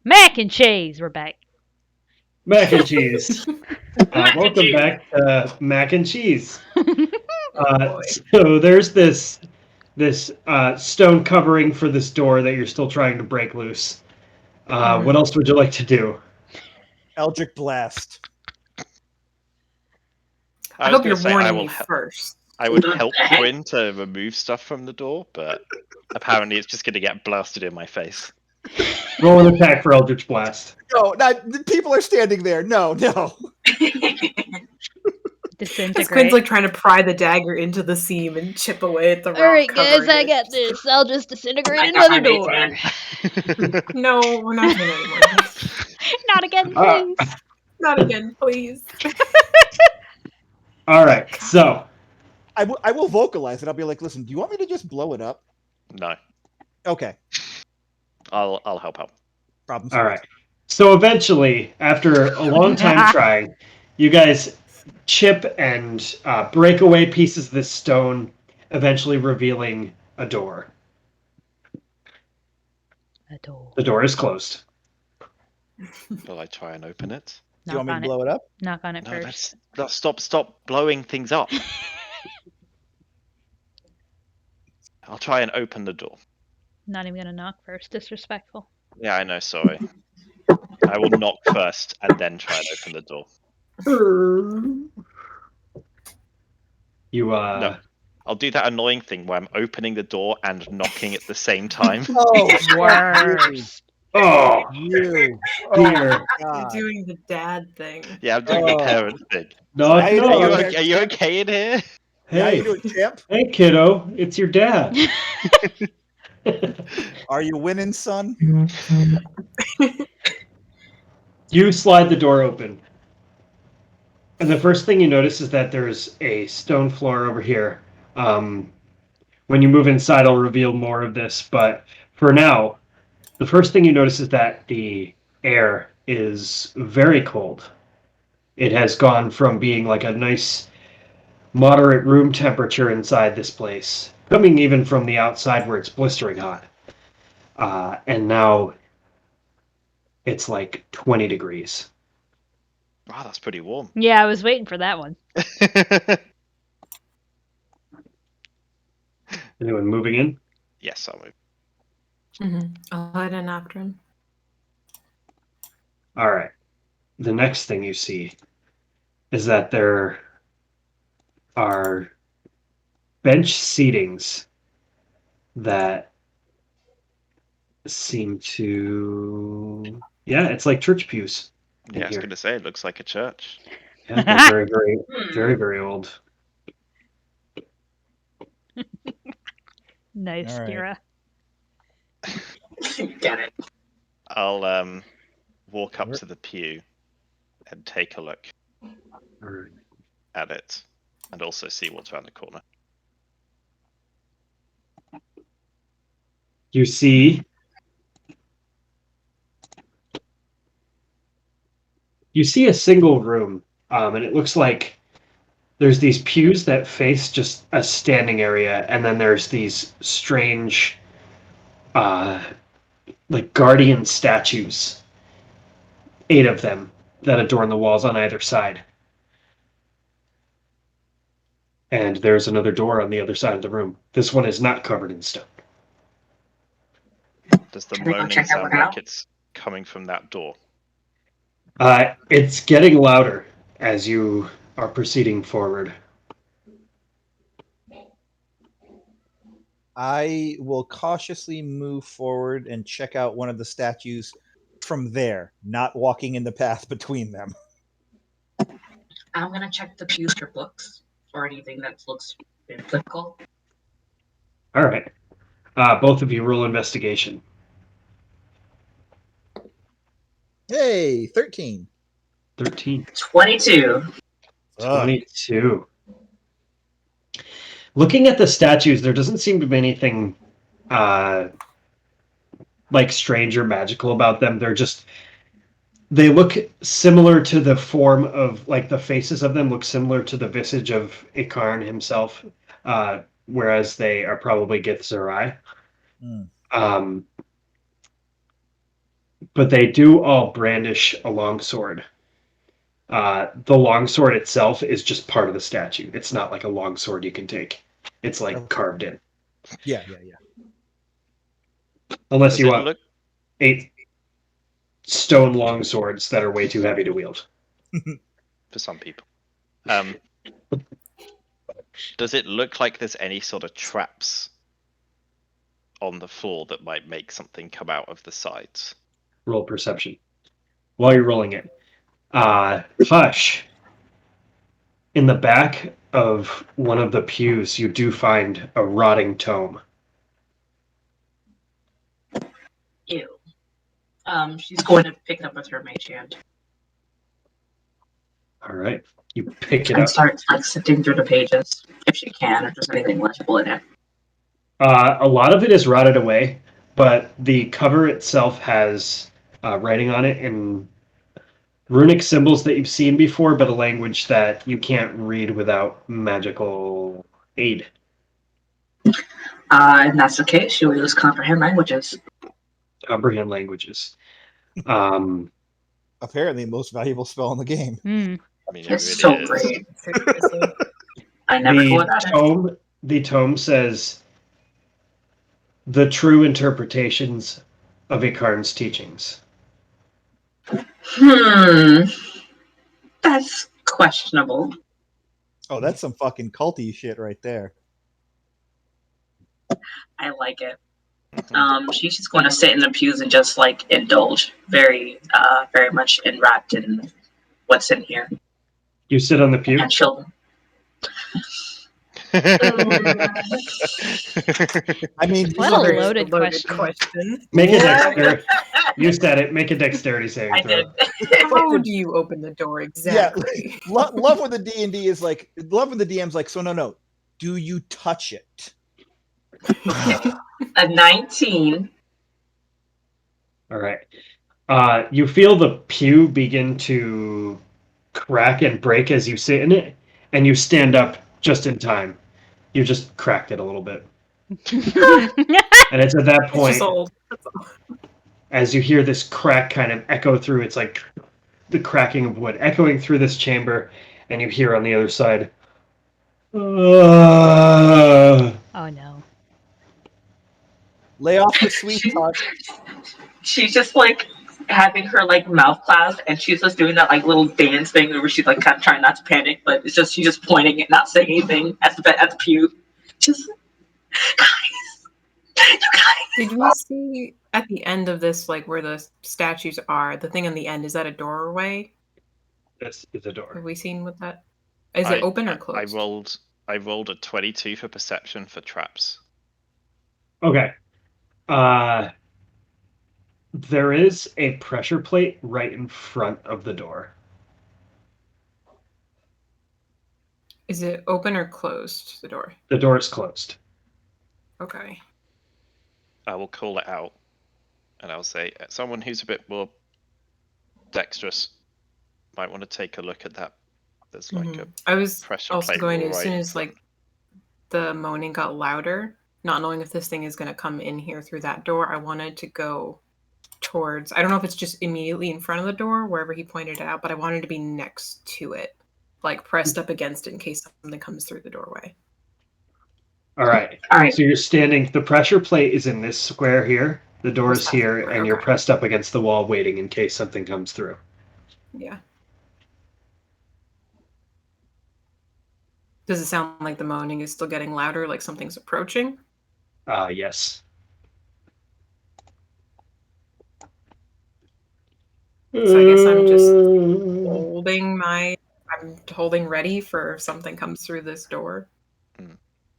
Mac and cheese. We're back. Mac and cheese. Mac and Welcome cheese. back to Mac and Cheese. Oh boy. So there's this stone covering for this door that you're still trying to break loose. What else would you like to do? Eldritch Blast. I was hope you're gonna say, warning me first. I would help Quinn to remove stuff from the door, but apparently it's just going to get blasted in my face. Roll an attack for Eldritch Blast. No, the people are standing there. No. Disintegrate. Quinn's like trying to pry the dagger into the seam and chip away at the rock. All right, guys, covering I it. got this. I'll just disintegrate I got another my door. man. No, we're not doing it anymore. Not again, please. Not again, please. All right, so I will vocalize it. I'll be like, listen, do you want me to just blow it up? No, Okay. I'll help out. Problem all solved. right. So eventually, after a long time trying, you guys chip and break away pieces of this stone, eventually revealing a door. A door. The door is closed. Will I try and open it? Do you want me to Knock on it. blow it up? Knock on it No, first. let's stop blowing things up. I'll try and open the door. Not even gonna knock first. Disrespectful. Yeah, I know, sorry. I will knock first and then try and open the door. You No. I'll do that annoying thing where I'm opening the door and knocking at the same time. Oh, Worse. Oh, you. dear. You're doing the dad thing. Yeah, I'm doing the parent thing. Knock, How you knock. doing? Are you okay in here? Yeah, how you Hey, doing, champ? hey, kiddo, it's your dad. Are you winning, son? You slide the door open. And the first thing you notice is that there's a stone floor over here. When you move inside, I'll reveal more of this. But for now, the first thing you notice is that the air is very cold. It has gone from being like a nice, moderate room temperature inside this place, coming even from the outside where it's blistering hot. And now it's like 20 degrees. Wow, that's pretty warm. Yeah, I was waiting for that one. Anyone moving in? Yes, I'll move. I'll head in after him. All right. The next thing you see is that there are bench seatings that seem to, yeah, it's like church pews. Yeah, I was here. going to say, it looks like a church. Yeah, they're very, very, very, very old. Nice, All right. Kira. Get it. I'll walk up to the pew and take a look All right. at it and also see what's around the corner. You see a single room, and it looks like there's these pews that face just a standing area, and then there's these strange, like guardian statues, 8 of them, that adorn the walls on either side. And there's another door on the other side of the room. This one is not covered in stone. Does the Can we go moaning check that sound one like out? it's coming from that door? It's getting louder as you are proceeding forward. I will cautiously move forward and check out one of the statues from there, not walking in the path between them. I'm gonna check the pews for books or anything that looks biblical. All right. Both of you roll investigation. Hey, 13. 13. 22. 22. Looking at the statues, there doesn't seem to be anything like strange or magical about them. They look similar to the form of, like, the faces of them look similar to the visage of Ikarn himself, whereas they are probably Githzerai. Mm. but they do all brandish a longsword. The longsword itself is just part of the statue. It's not like a longsword you can take. It's like Okay. carved in. Yeah. Unless Does you it want look 8 stone longswords that are way too heavy to wield. for some people? Does it look like there's any sort of traps on the floor that might make something come out of the sides? Roll perception. While you're rolling it, Hush. In the back of one of the pews, you do find a rotting tome. Ew. She's going to pick it up with her mage hand All right, you pick it and up. start like sifting through the pages if she can, if there's anything legible in it. A lot of it is rotted away, but the cover itself has writing on it in runic symbols that you've seen before, but a language that you can't read without magical aid. If that's the case, she will use comprehend languages. Comprehend languages. Apparently, the most valuable spell in the game. Hmm. I mean, it It's really so is. great. Seriously. I never go without it. The tome says the true interpretations of Ikarn's teachings. That's questionable. Oh, that's some fucking culty shit right there. I like it. Mhm. She's just going to sit in the pews and just like indulge, very much enwrapped in what's in here, You sit on the pew. and she'll. I mean, What a Very loaded question. Make a Yeah. dexterity. You said it. Make a dexterity saving I throw. did. How do you open the door exactly? love when the D&D is like, love when the DM's like, so no, do you touch it? A 19. All right. You feel the pew begin to crack and break as you sit in it, and you stand up just in time. You just cracked it a little bit. And it's at that It's point, just old. as you hear this crack kind of echo through, it's like the cracking of wood echoing through this chamber, and you hear on the other side, Oh no. Lay off the sweet talk. She's just like having her like mouth clasped, and she's just doing that like little dance thing where she's like kind of trying not to panic, but it's just she's just pointing and not saying anything at the pew. Just guys, you guys. Did we see at the end of this, like where the statues are, the thing on the end, is that a doorway? this is a Have door. we seen what that is? It open or closed? I rolled a 22 for perception for traps. Okay. There is a pressure plate right in front of the door. Is it open or closed, the door? The door is closed. Okay. I will call it out, and I'll say, someone who's a bit more dexterous might want to take a look at that. There's like a I was pressure also plate going to, right as soon in as front. like the moaning got louder, not knowing if this thing is going to come in here through that door, I wanted to go towards, I don't know if it's just immediately in front of the door, wherever he pointed it out, but I wanted to be next to it, like pressed up against it in case something comes through the doorway. All right. All right. So you're standing, the pressure plate is in this square here, the door's This here, square, and you're okay. pressed up against the wall waiting in case something comes through. Yeah. Does it sound like the moaning is still getting louder, like something's approaching? Yes. So I guess I'm just I'm holding ready for if something comes through this door.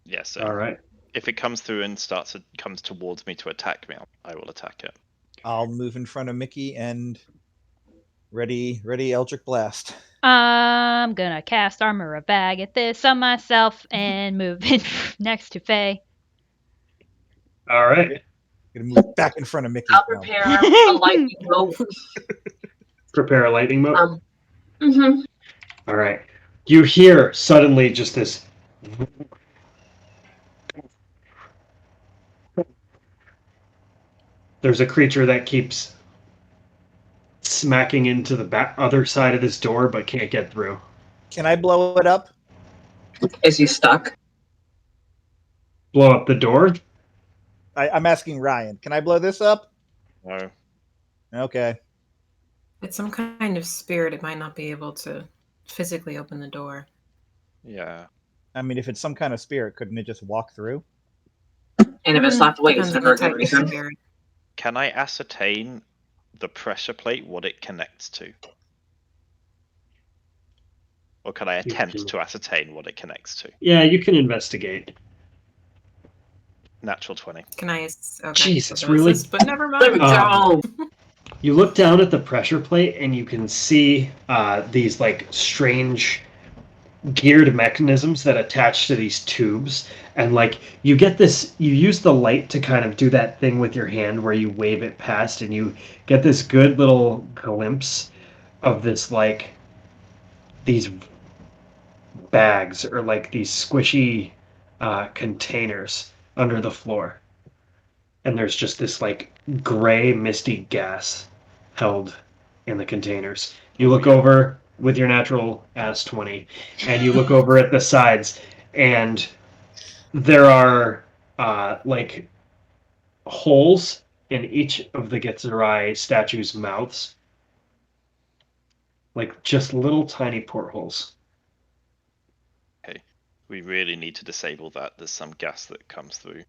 Yeah, so All right. if it comes through and comes towards me to attack me, I will attack it. I'll move in front of Mickey and ready Eldritch Blast. I'm gonna cast Armor of Bag at this on myself and move in next to Faye. All right. Gonna move back in front of Mickey. I'll prepare a lightning bolt. Prepare a lightning bolt. Mm-hmm. All right. You hear suddenly just this. There's a creature that keeps smacking into the other side of this door, but can't get through. Can I blow it up? Is he stuck? Blow up the door? I'm asking Ryan. Can I blow this up? No. Okay. It's some kind of spirit. It might not be able to physically open the door. Yeah. I mean, if it's some kind of spirit, couldn't it just walk through? And if it's not the way it's Depends on never the a type good of reason. spirit. Can I ascertain the pressure plate, what it connects to? Or can I attempt to ascertain what it connects to? Yeah, you can investigate. Natural 20. Can I? Okay. Jesus, so really? this, but never There we mind. go. You look down at the pressure plate and you can see these like strange geared mechanisms that attach to these tubes, and like you get this, you use the light to kind of do that thing with your hand where you wave it past, and you get this good little glimpse of this like these bags or like these squishy containers under the floor, and there's just this like gray misty gas held in the containers. You look over with your natural as 20, and you look over at the sides, and there are like holes in each of the Getsurai statues' mouths, like just little tiny portholes. Okay. We really need to disable that. There's some gas that comes through.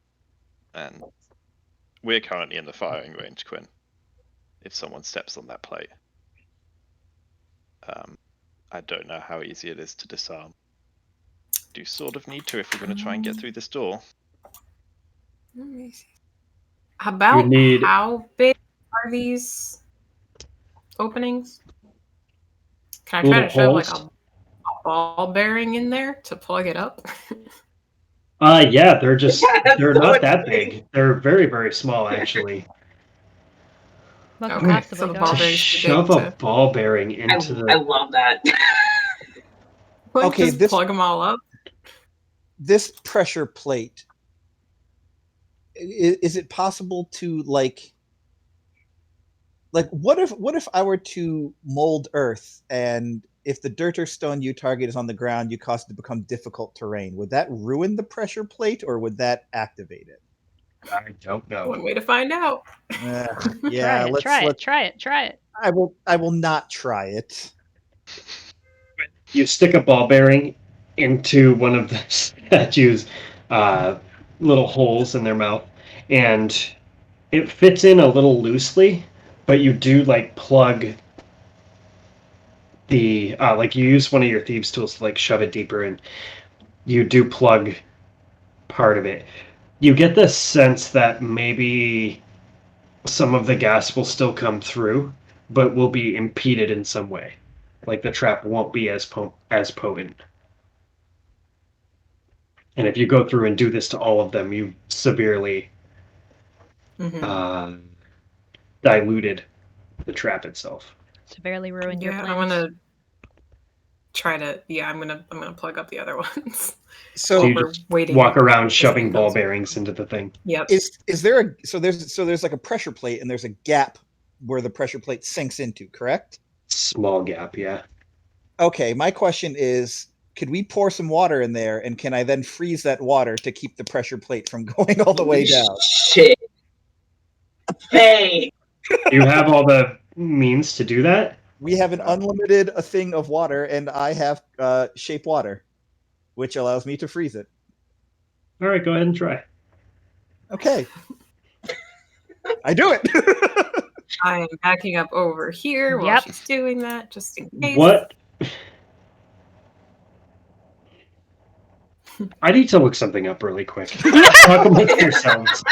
And we're currently in the firing range, Quinn. If someone steps on that plate. I don't know how easy it is to disarm. Do sort of need to if we're going to try and get through this door. Let me see. You About need how big are these openings? Can I try little to shove like holes. a ball bearing in there to plug it up? Yeah, they're just Yeah, they're so not that annoying. big. They're very, very small actually. What could Okay, possibly so the go ball To on? bearing's too big shove a to ball bearing I, into I the love that. like Okay, just this- plug them all up. This pressure plate, is it possible to like what if I were to mold Earth, and if the dirt or stone you target is on the ground, you cause it to become difficult terrain? Would that ruin the pressure plate, or would that activate it? I don't know. One way to find out. Yeah, Try it. I will not try it. You stick a ball bearing into one of the statues' uh, little holes in their mouth, and it fits in a little loosely, but you do like plug the like you use one of your thieves' tools to like shove it deeper, and you do plug part of it. You get the sense that maybe some of the gas will still come through, but will be impeded in some way. Like the trap won't be as potent. And if you go through and do this to all of them, you severely uh, diluted the trap itself. Severely ruined your Yeah, plans. I'm gonna try to. Yeah, I'm gonna plug up the other ones. So So you we're just waiting. walk around This shoving thing ball comes. bearings into the thing. Yep. is there a there's like a pressure plate, and there's a gap where the pressure plate sinks into, correct? Small gap, yeah. Okay, my question is, could we pour some water in there, and can I then freeze that water to keep the pressure plate from going all the way down? Shit. Hey. You have all the means to do that? We have an unlimited a thing of water, and I have shape water, which allows me to freeze it. All right, go ahead and try. Okay. I do it. I am backing up over here while Yep. she's doing that, just in case. What? I need to look something up really quick. Talk amongst yourselves.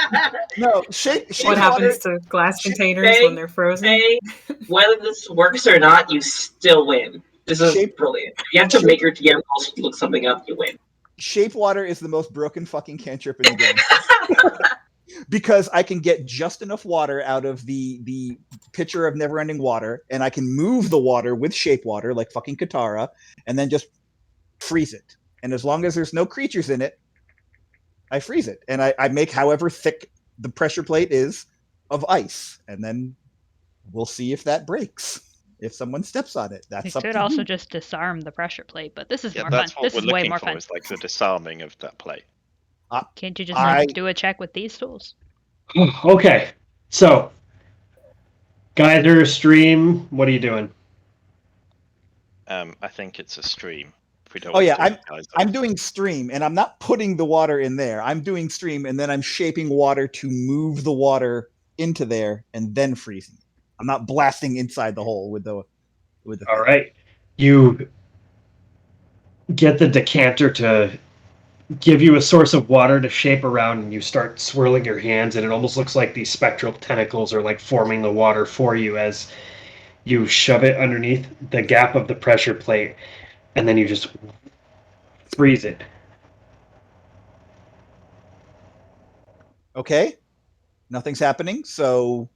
No, shape What water. happens to glass Shape- containers when they're frozen? Hey, whether this works or not, you still win. This is Shape- brilliant. You have to shape- make your DM also look something up, you win. Shape water is the most broken fucking cantrip in the game. Because I can get just enough water out of the pitcher of never-ending water, and I can move the water with shape water, like fucking Katara, and then just freeze it. And as long as there's no creatures in it, I freeze it. And I make however thick the pressure plate is of ice, and then we'll see if that breaks. If someone steps on it, that's We up could to also you. just disarm the pressure plate, but this is Yeah, more that's fun. what This we're is way looking more for, fun. is like the disarming of that plate. Can't you just I do a check with these tools? Okay, so geyser stream. What are you doing? I think it's a stream. If we don't Oh want yeah, to do it, I'm doing stream, and I'm not putting the water in there. I'm doing stream, and then I'm shaping water to move the water into there, and then freezing. I'm not blasting inside the hole with the All thing. right, you get the decanter to give you a source of water to shape around, and you start swirling your hands, and it almost looks like these spectral tentacles are like forming the water for you as you shove it underneath the gap of the pressure plate, and then you just freeze it. Okay, nothing's happening, so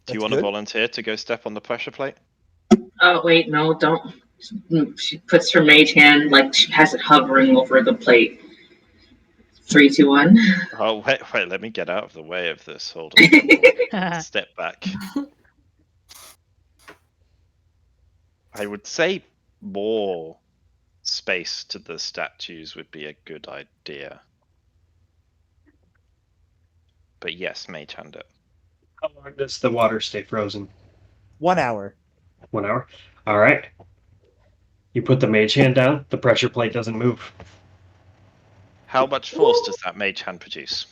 Do you that's want to good. volunteer to go step on the pressure plate? Oh, wait, no, don't. She puts her mage hand, like she has it hovering over the plate. 3, 2, 1. Oh, wait, let me get out of the way of this. Hold on. Step back. I would say more space to the statues would be a good idea. But yes, mage hand it. How long does the water stay frozen? 1 hour. 1 hour. All right. You put the mage hand down. The pressure plate doesn't move. How much force does that mage hand produce?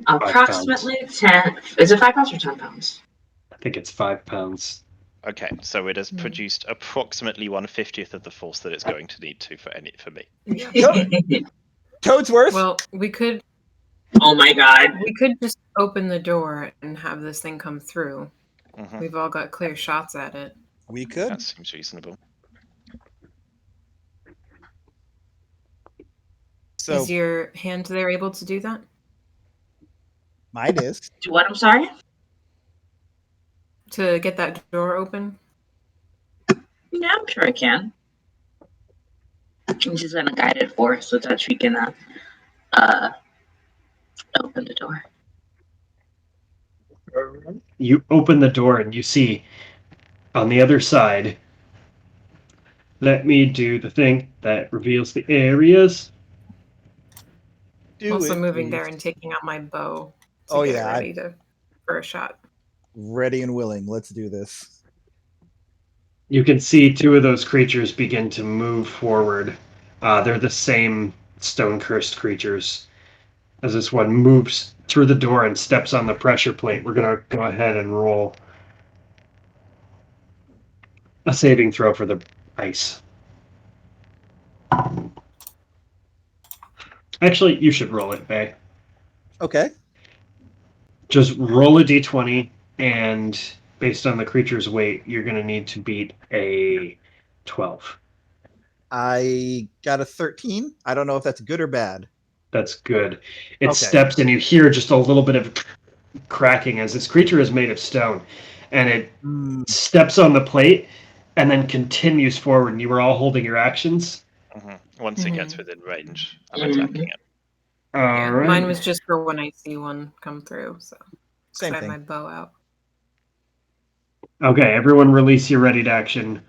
Approximately 10. Is it 5 pounds or 10 pounds? I think it's 5 pounds. Okay, so it has produced approximately 1/50th of the force that it's going to need to for me. Yeah. Toadsworth. Well, we could Oh my god. just open the door and have this thing come through. Mhm. We've all got clear shots at it. We could. That seems reasonable. So Is your hand there able to do that? mine is. Do what? I'm sorry? To get that door open? Yeah, I'm sure I can. I'm just gonna guide it for us so that she can open the door. You open the door and you see on the other side. Let me do the thing that reveals the areas. Do Also it, moving please. there and taking out my bow to Oh, get yeah, it ready for a shot. Ready and willing. Let's do this. You can see two of those creatures begin to move forward. They're the same stone cursed creatures. As this one moves through the door and steps on the pressure plate, we're going to go ahead and roll a saving throw for the ice. Actually, you should roll it, Bay. Okay. Just roll a d20, and based on the creature's weight, you're going to need to beat a 12. I got a 13. I don't know if that's good or bad. That's good. It Okay. steps, and you hear just a little bit of cracking as this creature is made of stone, and it steps on the plate and then continues forward. And you were all holding your actions. Once it gets within range, I'm Mhm. attacking it. All right. Mine was just for when I see one come through, so Same I had thing. my bow out. Okay, everyone release your ready to action.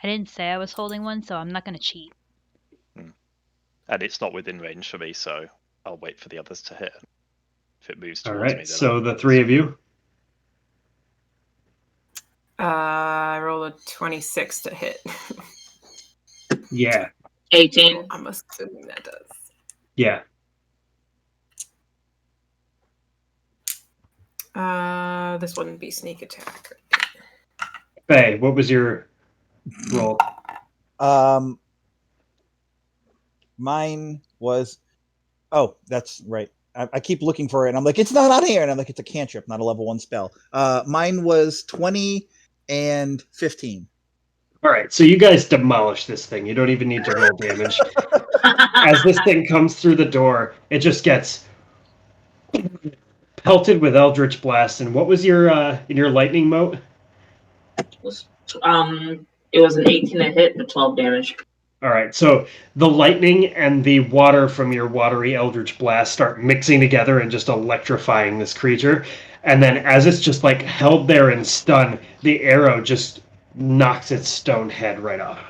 I didn't say I was holding one, so I'm not going to cheat. And it's not within range for me, so I'll wait for the others to hit. If it moves All towards right, me, then so the three of you. I rolled a 26 to hit. Yeah. 18. I'm assuming that does. Yeah. This wouldn't be sneak attack. Faye, what was your roll? Mine was. Oh, that's right. I keep looking for it, and I'm like, it's not on here, and I'm like, it's a cantrip, not a level 1 spell. Mine was 20 and 15. All right, so you guys demolish this thing. You don't even need to roll damage. As this thing comes through the door, it just gets pelted with Eldritch Blast. And what was your in your lightning mote? It was an 18 to hit and 12 damage. All right, so the lightning and the water from your watery eldritch blast start mixing together and just electrifying this creature. And then, as it's just like held there in stun, the arrow just knocks its stone head right off.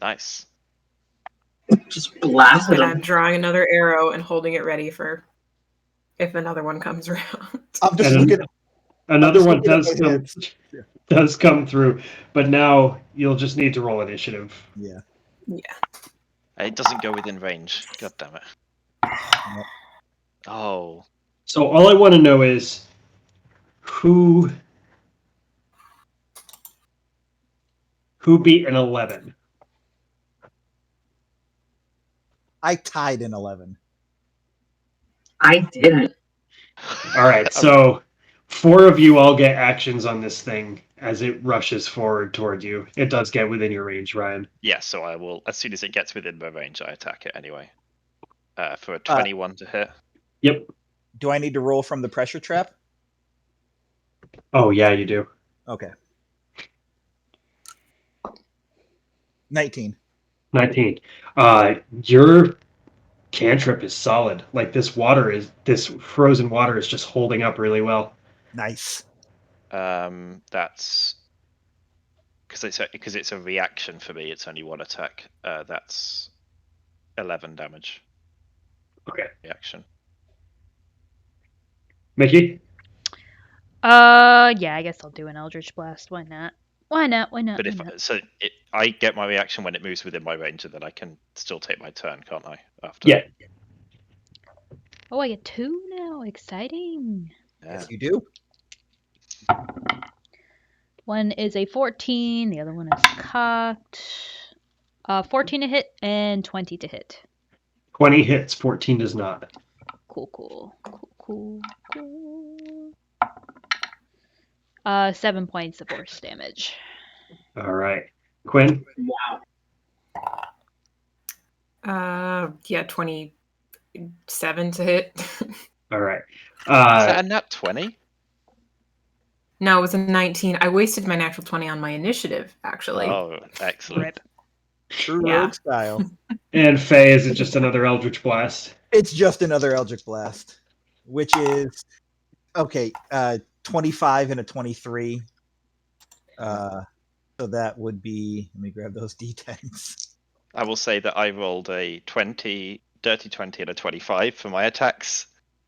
Nice. Just blasted And I'm him. drawing another arrow and holding it ready for if another one comes around. I'm just And looking. Another just one looking at does my come hands. Yeah. does come through, but now you'll just need to roll initiative. Yeah. It doesn't go within range. God damn it. Yep. Oh. So all I want to know is who beat an 11. I tied in 11. I didn't. All right, so 4 of you all get actions on this thing as it rushes forward toward you. It does get within your range, Ryan. Yeah, so I will, as soon as it gets within my range, I attack it anyway. For a 21 to hit. Yep. Do I need to roll from the pressure trap? Oh, yeah, you do. Okay. 19. 19. Your cantrip is solid. Like this frozen water is just holding up really well. Nice. That's because it's a reaction for me. It's only one attack. That's 11 damage. Okay. Reaction. Mickey? Yeah, I guess I'll do an Eldritch Blast. Why not? Why not? But I get my reaction when it moves within my range, and then I can still take my turn, can't I? After. Yeah. Oh, I get 2 now. Exciting. Yeah. Yes, you do. One is a 14. The other one is cocked. 14 to hit and 20 to hit. 20 hits, 14 does not. Cool. 7 points of force damage. All right. Quinn? Wow. Yeah, 27 to hit. All right. Is that a nat 20? No, it was a 19. I wasted my natural 20 on my initiative, actually. Oh, excellent. Rip. True Yeah. rogue style. And Faye, is it just another Eldritch Blast? It's just another Eldritch Blast, which is okay. 25 and a 23. So that would be. Let me grab those d10s. I will say that I rolled a 20, dirty 20, and a 25 for my attacks.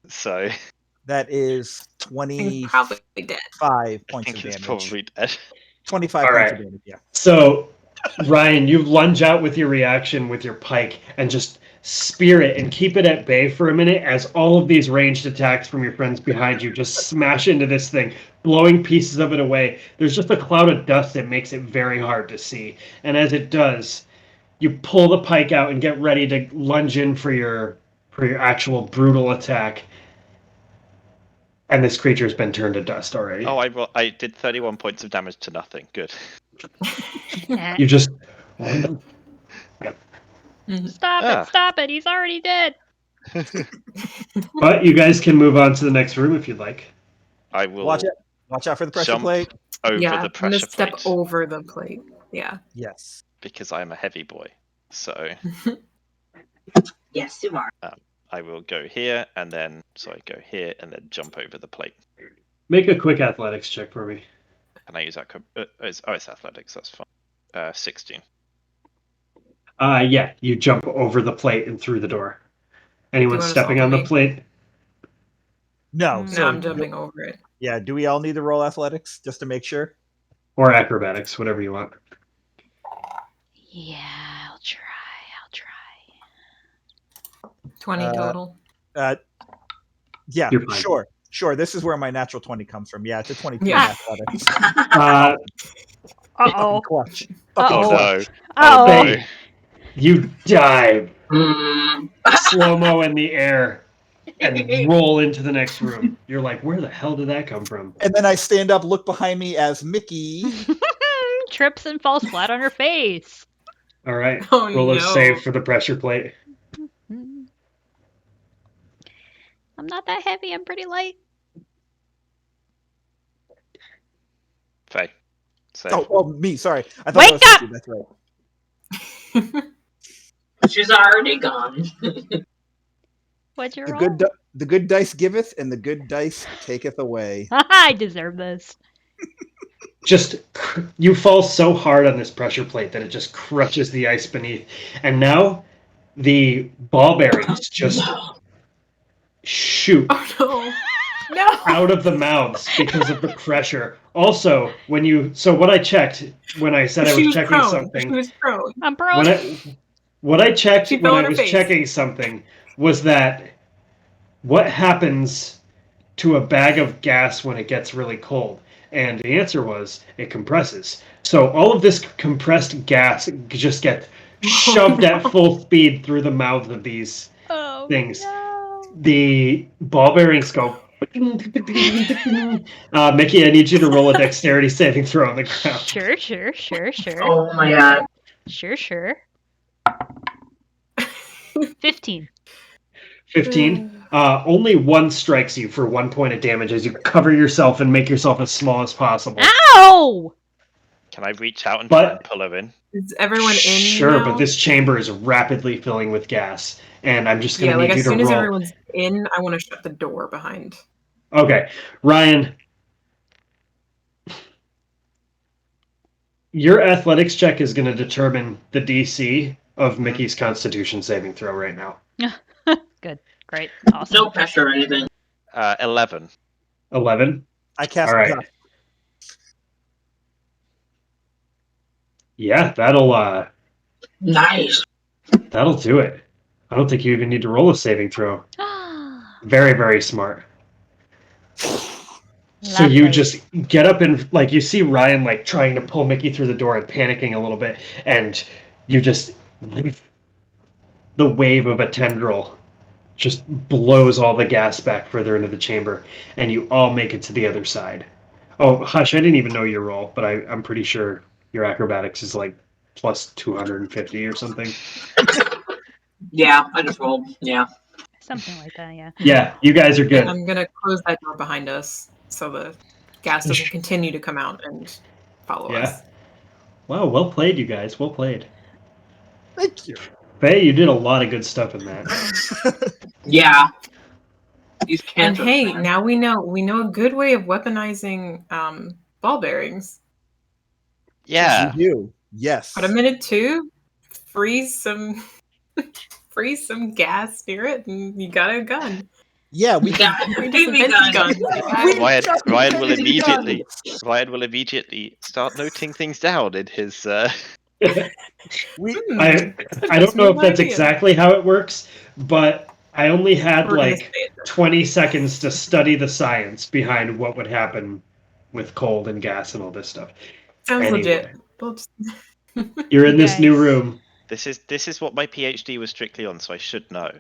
So That is I'm 25 probably dead. I points think of it's damage. probably dead. 25 All points right. of damage. Yeah. So, Ryan, you lunge out with your reaction with your pike and just spear it and keep it at bay for a minute as all of these ranged attacks from your friends behind you just smash into this thing, blowing pieces of it away. There's just a cloud of dust that makes it very hard to see. And as it does, you pull the pike out and get ready to lunge in for your actual brutal attack. And this creature's been turned to dust already. Oh, I did 31 points of damage to nothing. Good. You just Stop it, he's already dead. But you guys can move on to the next room if you'd like. I will Watch out for the pressure jump plate. over Yeah, the I'm pressure gonna step plate over the plate. Yeah. Yes. because I am a heavy boy. So Yes, you are. I will go here and then go here and then jump over the plate. Make a quick athletics check for me. Can I use that? It's athletics. That's fine. 16. Yeah, you jump over the plate and through the door. Anyone wanna stepping follow on the me? plate? No. No, So I'm jumping over it. yeah. Do we all need to roll athletics just to make sure? Or acrobatics, whatever you want. Yeah, I'll try. 20 total. Yeah. You're fine. Sure. This is where my natural 20 comes from. Yeah, it's a 22 Yeah. in athletics. Uh-oh. Clutch. Uh-oh. no. Oh, Faye, you dive Mm. slow-mo in the air and roll into the next room. You're like, where the hell did that come from? And then I stand up, look behind me as Mickey. trips and falls flat on her face. All right. Oh, Roll a no. save for the pressure plate. I'm not that heavy. I'm pretty light. Faye. Save. Oh, me. Sorry. I thought Wake that was up! Mickey. That's right. She's already gone. What'd you The roll? the good dice giveth, and the good dice taketh away. I deserve this. Just you fall so hard on this pressure plate that it just crushes the ice beneath, and now the ball bearings just shoot Oh no! No! out of the mouths because of the pressure. Also, what I checked when I said I She was was checking prone. something, She was prone. I'm when prone. what I checked She when fell I on her was face. checking something was that what happens to a bag of gas when it gets really cold? And the answer was it compresses. So all of this compressed gas just gets shoved Oh, at full speed through the mouths of these Oh things. no. The ball bearings go. Mickey, I need you to roll a dexterity saving throw on the ground. Sure. Oh my god. Sure. 15. 15. Only one strikes you for 1 point of damage as you cover yourself and make yourself as small as possible. Ow! Can I reach out and But- try and pull her in? Is everyone in Sure, now? but this chamber is rapidly filling with gas, and I'm just going Yeah, to like need you as to soon as roll. everyone's in, I want to shut the door behind. Okay, Ryan, your athletics check is going to determine the DC of Mickey's Constitution saving throw right now. Good. Great. Awesome. No pressure or anything. 11. 11. I cast All right. Gust. Yeah, that'll Nice. do it. I don't think you even need to roll a saving throw. Very, very smart. So you Lovely. just get up and like you see Ryan like trying to pull Mickey through the door and panicking a little bit, and you just the wave of a tendril just blows all the gas back further into the chamber, and you all make it to the other side. Oh, Hush, I didn't even know your roll, but I'm pretty sure your acrobatics is like plus 250 or something. Yeah, I just rolled. Yeah. Something like that, yeah. Yeah, you guys are good. I'm gonna close that door behind us so the gas doesn't continue to come out and follow Yeah. us. Wow, well played, you guys. Well played. Thank you. Faye, you did a lot of good stuff in that. Yeah. These And cantrips, hey, man. now we know a good way of weaponizing ball bearings. Yeah. You do. Yes. Put them in a tube, freeze some gas near it, and you got a gun. Yeah, we Yeah, We give just me invented guns. guns. Ryan will invented immediately start noting things down in his. We I don't know if that's exactly how it works, but I only had We're gonna like say it. 20 seconds to study the science behind what would happen with cold and gas and all this stuff. Sounds Anyway. legit. We'll just... You're in this new Guys. room. This is what my PhD was strictly on, so I should know.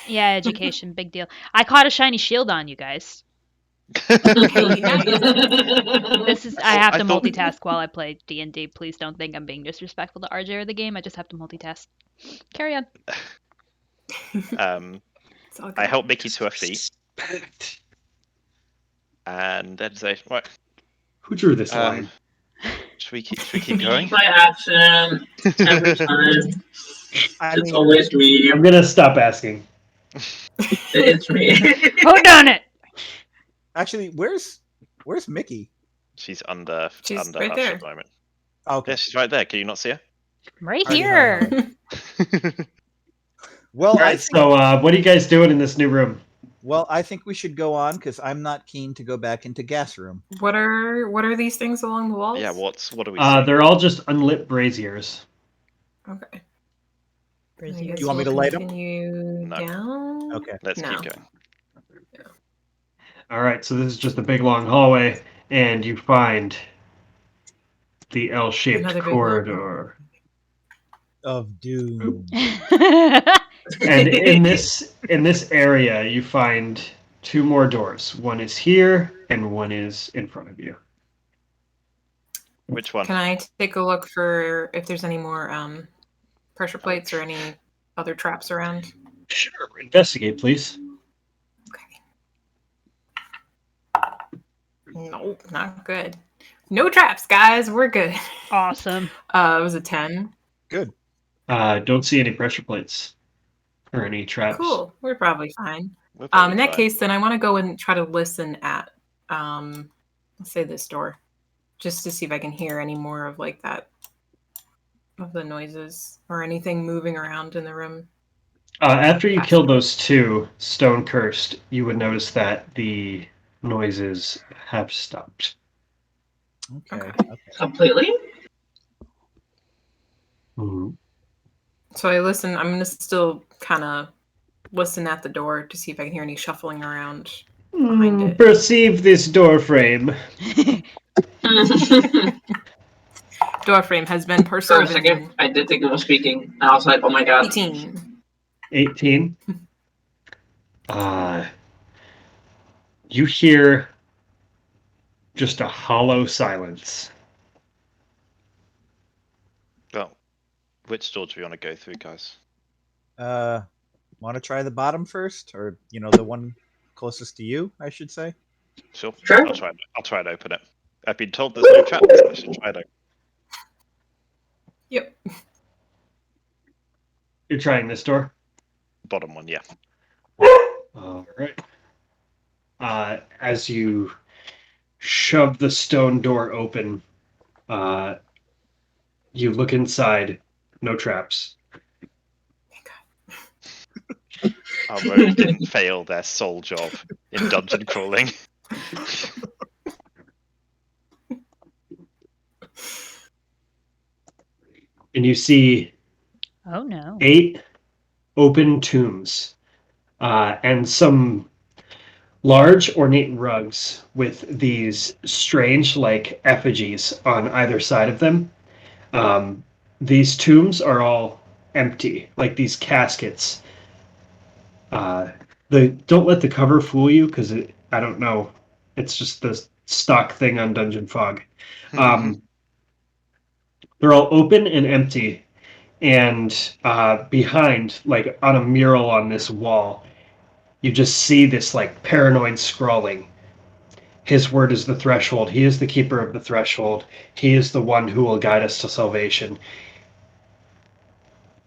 Yeah, education, big deal. I caught a shiny shield on you guys. Hey, nice. This is I have I to thought- multitask while I play D&D. Please don't think I'm being disrespectful to RJ or the game. I just have to multitask. Carry on. It's all good. I helped Mickey to her feet, and then say, "Right, Who drew this line? should we keep going?" By accident. Every time. I It's mean, always me. I'm gonna stop asking. It's me. Who done it? actually, where's Mickey? She's under She's under right Hush there. at the moment. Okay. Yeah, she's right there. Can you not see her? Right Already here. Well, Right, So, what are you guys doing in this new room? I think we should go on because I'm not keen to go back into gas room. What are these things along the walls? Yeah, what do we see? They're all just unlit braziers. Okay. I Brazier. guess You want me we'll to light 'em? continue No. down. Okay. Let's No. keep going. All right, so this is just a big long hallway, and you find the L-shaped Another big corridor. Of doom. And in this area, you find two more doors. One is here, and one is in front of you. Which one? Can I take a look for if there's any more pressure plates or any other traps around? Sure, investigate, please. Okay. Nope, not good. No traps, guys. We're good. Awesome. It was a 10. Good. Don't see any pressure plates or any traps. Cool. We're probably fine. We're probably In that fine. case, then I want to go and try to listen at, let's say this door, just to see if I can hear any more of like that, of the noises or anything moving around in the room. After you Past killed door. those two stone cursed, you would notice that the noises have stopped. Okay. Completely? Mm-hmm. So I listen. I'm gonna still kind of listen at the door to see if I can hear any shuffling around behind it. Perceive this door frame. Door frame has been For a perceived. second, I did think it was speaking. And I was like, oh my god. 18. 18. You hear just a hollow silence. Well, which door do we want to go through, guys? Want to try the bottom first, or the one closest to you, I should say. Sure. Sure. I'll try and open it. I've been told there's no traps, so I should try it. Yep. You're trying this door? Bottom one, yeah. All right. As you shove the stone door open, you look inside. No traps. Our rogue didn't fail their sole job in dungeon crawling. And you see Oh no. 8 open tombs and some large ornate rugs with these strange like effigies on either side of them. These tombs are all empty, like these caskets. Don't let the cover fool you, because I don't know. It's just the stock thing on Dungeon Fog. They're all open and empty, and behind, like on a mural on this wall, you just see this like paranoid scrawling. His word is the threshold. He is the keeper of the threshold. He is the one who will guide us to salvation.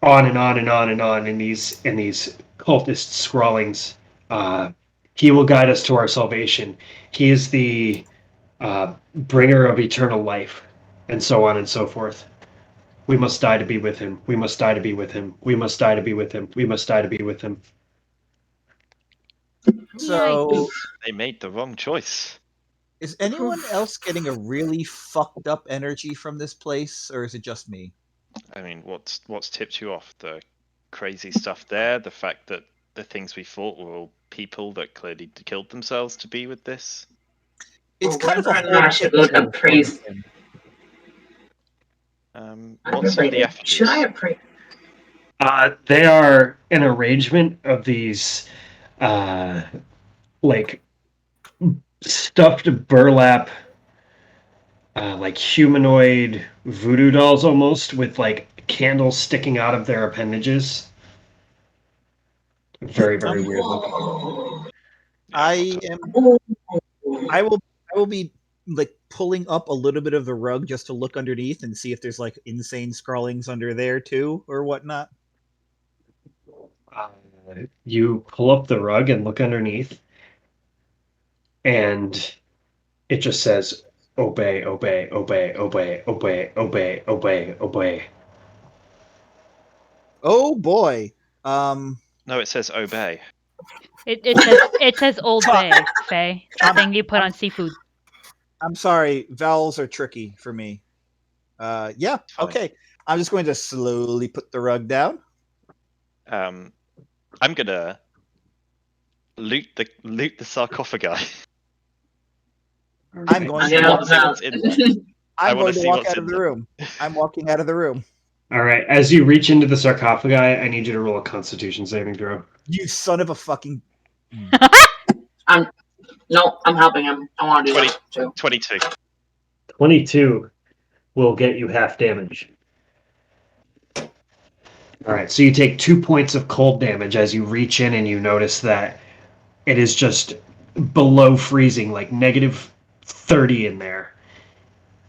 On and on and on and on in these cultist scrawlings. He will guide us to our salvation. He is the bringer of eternal life, and so on and so forth. We must die to be with him. We must die to be with him. We must die to be with him. We must die to be with him. So, They made the wrong choice. is anyone else getting a really fucked up energy from this place, or is it just me? I mean, what's tipped you off? The crazy stuff there, the fact that the things we fought were all people that clearly killed themselves to be with this. It's Well, kind of a whether or whole not I should look picture up praise. sort of thing. What's some of the effigies? Should I have prayed? They are an arrangement of these, like stuffed burlap, like humanoid voodoo dolls almost, with like candles sticking out of their appendages. Very, very weird looking. I will be like pulling up a little bit of the rug just to look underneath and see if there's like insane scrawlings under there too or whatnot. You pull up the rug and look underneath, and it just says obey, obey, obey, obey, obey, obey, obey, obey. Oh boy. No, it says obey. It says Old Bay, Faye. The thing you put on seafood. I'm sorry, vowels are tricky for me. Yeah, Fine. okay. I'm just going to slowly put the rug down. I'm gonna loot the sarcophagi. I'm going Yeah, to walk, no. I'm going to see walk what's out in of the them. room. I'm walking out of the room. All right, as you reach into the sarcophagi, I need you to roll a Constitution saving throw. You son of a fucking. No, I'm helping him. I want to do that too. 22. 22 will get you half damage. All right, so you take 2 points of cold damage as you reach in and you notice that it is just below freezing, like negative 30 in there.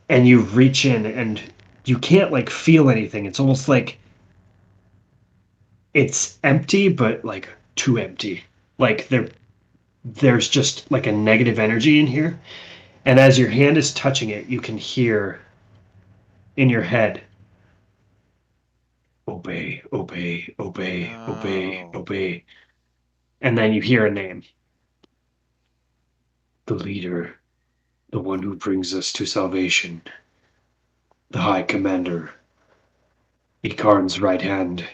And you reach in and you can't like feel anything. It's almost like it's empty, but like too empty. Like there's just like a negative energy in here. And as your hand is touching it, you can hear in your head, obey, obey, obey, obey, No. obey. And then you hear a name. The leader, the one who brings us to salvation, the High Commander, Ikarn's right hand,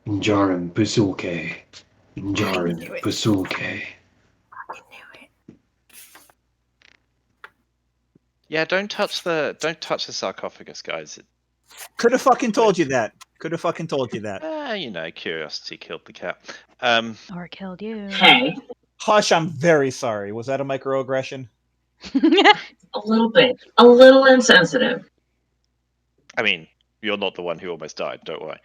Njarin Basulke, I Njarin knew it. Basulke. I knew it. Yeah, don't touch the sarcophagus, guys. Could have fucking told you that. Could have fucking told you that. Curiosity killed the cat. Or killed you. Hey, Hush, I'm very sorry. Was that a microaggression? a little bit. A little insensitive. I mean, you're not the one who almost died. Don't worry.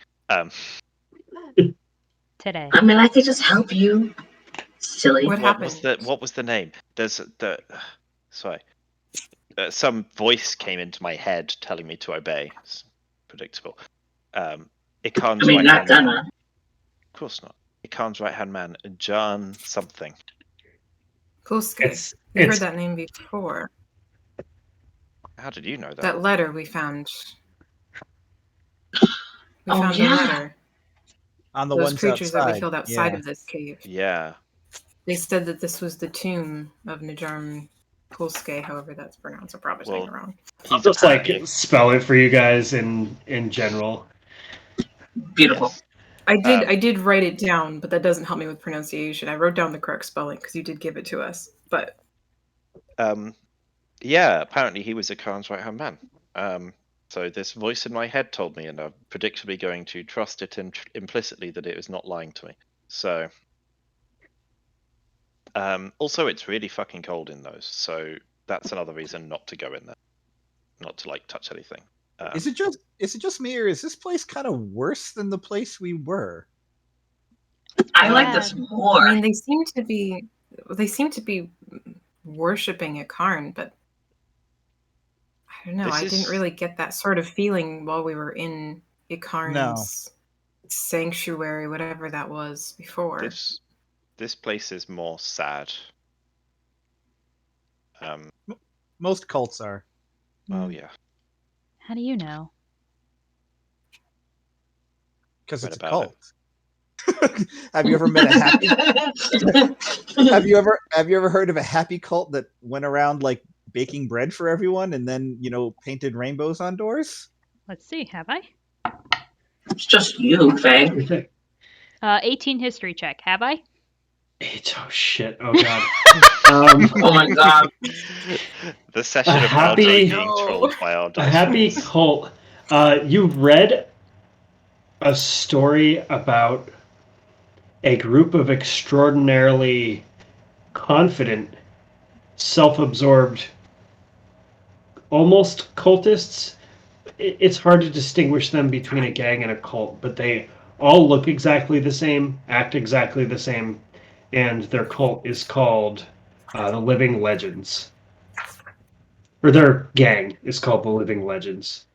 Today. I mean, I could just help you. Silly. What happened? What was the name? Sorry. Some voice came into my head telling me to obey. It's predictable. Ikan's I mean, right not hand man. gonna. Of course not. Ikan's right hand man, John something. Pulske. We heard that name before. How did you know that? That letter we found. We Oh, found yeah. a letter. On the Those ones creatures that we outside. killed outside Yeah. of this cave. Yeah. They said that this was the tomb of Najarm Pulske, however that's pronounced. I'm probably saying it wrong. I'll just like spell it for you guys in general. Beautiful. Yes. I did write it down, but that doesn't help me with pronunciation. I wrote down the correct spelling because you did give it to us. But Yeah, apparently he was Ikan's right hand man. So this voice in my head told me, and I'm predictably going to trust it implicitly that it was not lying to me. So, also it's really fucking cold in those, so that's another reason not to go in there, not to like touch anything. Is it just me, or is this place kind of worse than the place we were? I like this more. I mean, they seem to be worshiping Ikarn, but I don't know. I didn't really get that sort of feeling while we were in Ikarn's sanctuary, whatever that was before. This place is more sad. Most cults are. Oh yeah. How do you know? Because Read it's a about cult. Have you ever met a happy? have you ever heard of a happy cult that went around like baking bread for everyone and then painted rainbows on doors? Let's see. Have I? It's just you, Faye. 18 history check. Have I? Oh shit! Oh god. Oh my god. The session of happy- RJ being trolled by our A happy dice. cult. You read a story about a group of extraordinarily confident, self-absorbed, almost cultists. It's hard to distinguish them between a gang and a cult, but they all look exactly the same, act exactly the same, and their cult is called the Living Legends. Or their gang is called the Living Legends.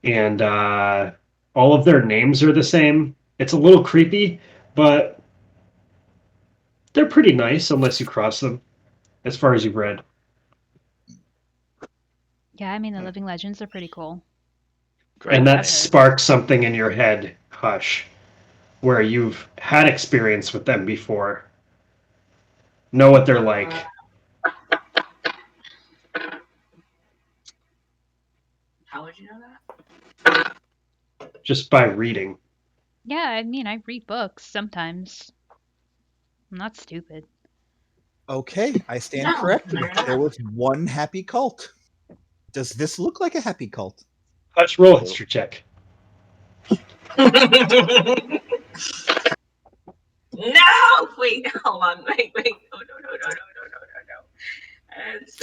And all of their names are the same. It's a little creepy, but they're pretty nice unless you cross them, as far as you've read. Yeah, I mean, the Living Legends are pretty cool. Great. And that sparks something in your head, Hush, where you've had experience with them before. Know what they're like. How would you know that? Just by reading. Yeah, I mean, I read books sometimes. I'm not stupid. Okay, I stand corrected. There was one happy cult. Does this look like a happy cult? Hush, roll a history check. No! Wait, hold on. Wait. Oh, no. It's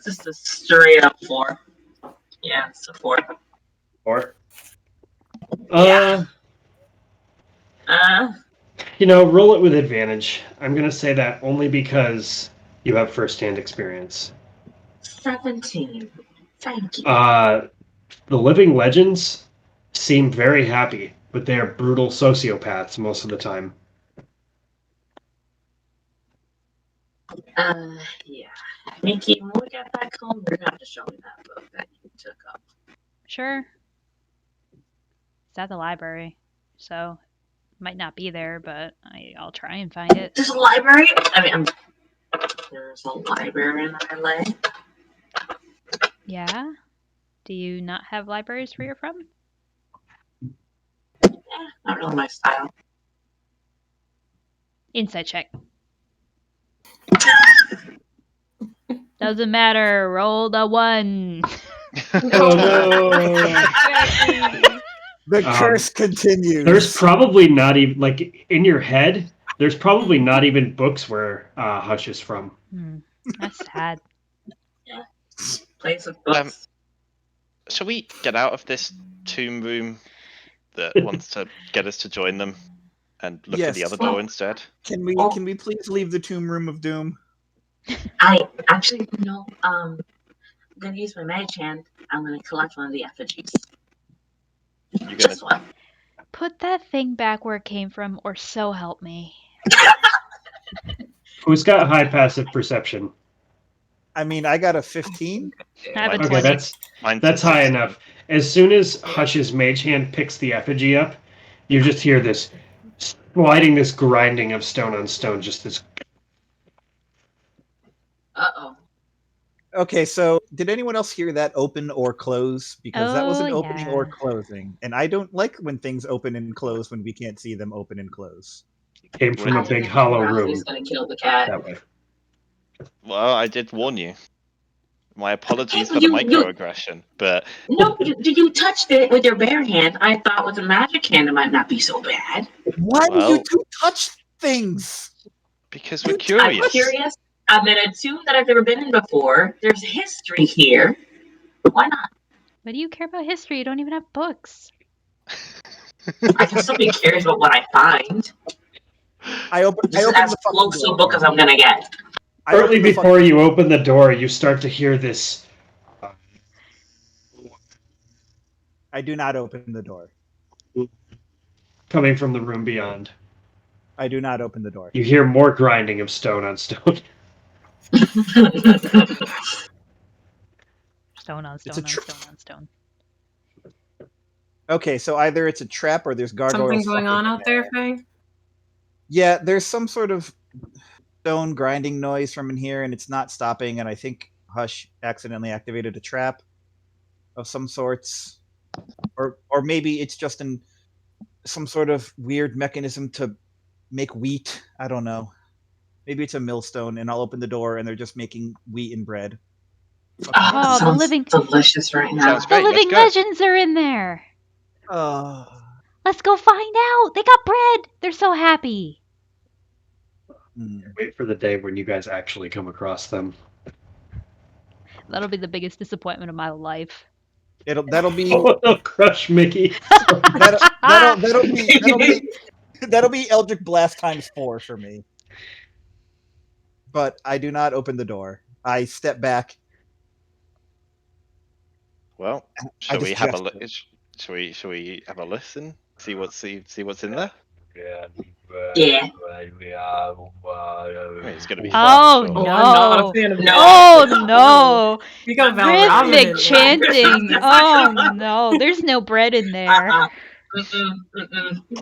just a straight up 4. Yeah, it's a 4. 4. Yeah. Roll it with advantage. I'm going to say that only because you have first-hand experience. 17. Thank you. The Living Legends seem very happy, but they are brutal sociopaths most of the time. Yeah. Mickey, when we get back home, you're gonna have to show me that book that you took up. Sure. It's at the library, so it might not be there, but I'll try and find it. There's a library? There's a library in LA. Yeah? Do you not have libraries where you're from? Not really my style. Insight check. Doesn't matter. Roll the 1. Oh no! The curse continues. There's probably not even, like, in your head, there's probably not even books where Hush is from. That's sad. Place with books. Shall we get out of this tomb room that wants to get us to join them and look for the Yes. other door instead? Can we please leave the Tomb Room of Doom? I actually, I'm gonna use my mage hand. I'm gonna collect one of the effigies. You're gonna Just one. Put that thing back where it came from, or so help me. Who's got high passive perception? I mean, I got a 15. I have a Okay, 20. that's high enough. As soon as Hush's mage hand picks the effigy up, you just hear this sliding, this grinding of stone on stone, just this. Uh-oh. Okay, so did anyone else hear that open or close? Because that was an Oh, opening yeah. or closing. And I don't like when things open and close when we can't see them open and close. Came from a big hollow room. He's gonna kill the cat. That way. Well, I did warn you. My apologies Hey, for the you- microaggression, but No, you touched it with your bare hand. I thought with a magic hand it might not be so bad. Why do Well- you two touch things? because we're I'm curious. curious. I'm in a tomb that I've never been in before. There's history here. Why not? What do you care about history? You don't even have books. I can still be curious about what I find. I opened Just as the fucking close to a door. book as I'm gonna get. I Shortly opened the before you open the door, you start to hear this. I do not open the door. Coming from the room beyond. I do not open the door. You hear more grinding of stone on stone. Stone on It's stone a on stone on stone. Okay, so either it's a trap or there's gargoyles. Something going fucking on in out there, Faye? Yeah, there's some sort of stone grinding noise from in here, and it's not stopping. And I think Hush accidentally activated a trap of some sorts, or maybe it's just some sort of weird mechanism to make wheat. I don't know. Maybe it's a millstone, and I'll open the door, and they're just making wheat and bread. Oh, the sounds living- delicious right now. Sounds The great. living Let's go. legends are in there. Oh, Let's go find out. They got bread. They're so happy. Wait for the day when you guys actually come across them. That'll be the biggest disappointment of my life. that'll be Oh, they'll crush Mickey. that'll be Eldritch Blast times 4 for me. But I do not open the door. I step back. Well, I shall we just have a gesture. shall we have a listen? See what's in there? Yeah. I mean, it's gonna be fun. Oh, sure. no. I'm not a fan of that. Oh no! We got Valramen Rhythmic in there. chanting. Oh no! There's no bread in there.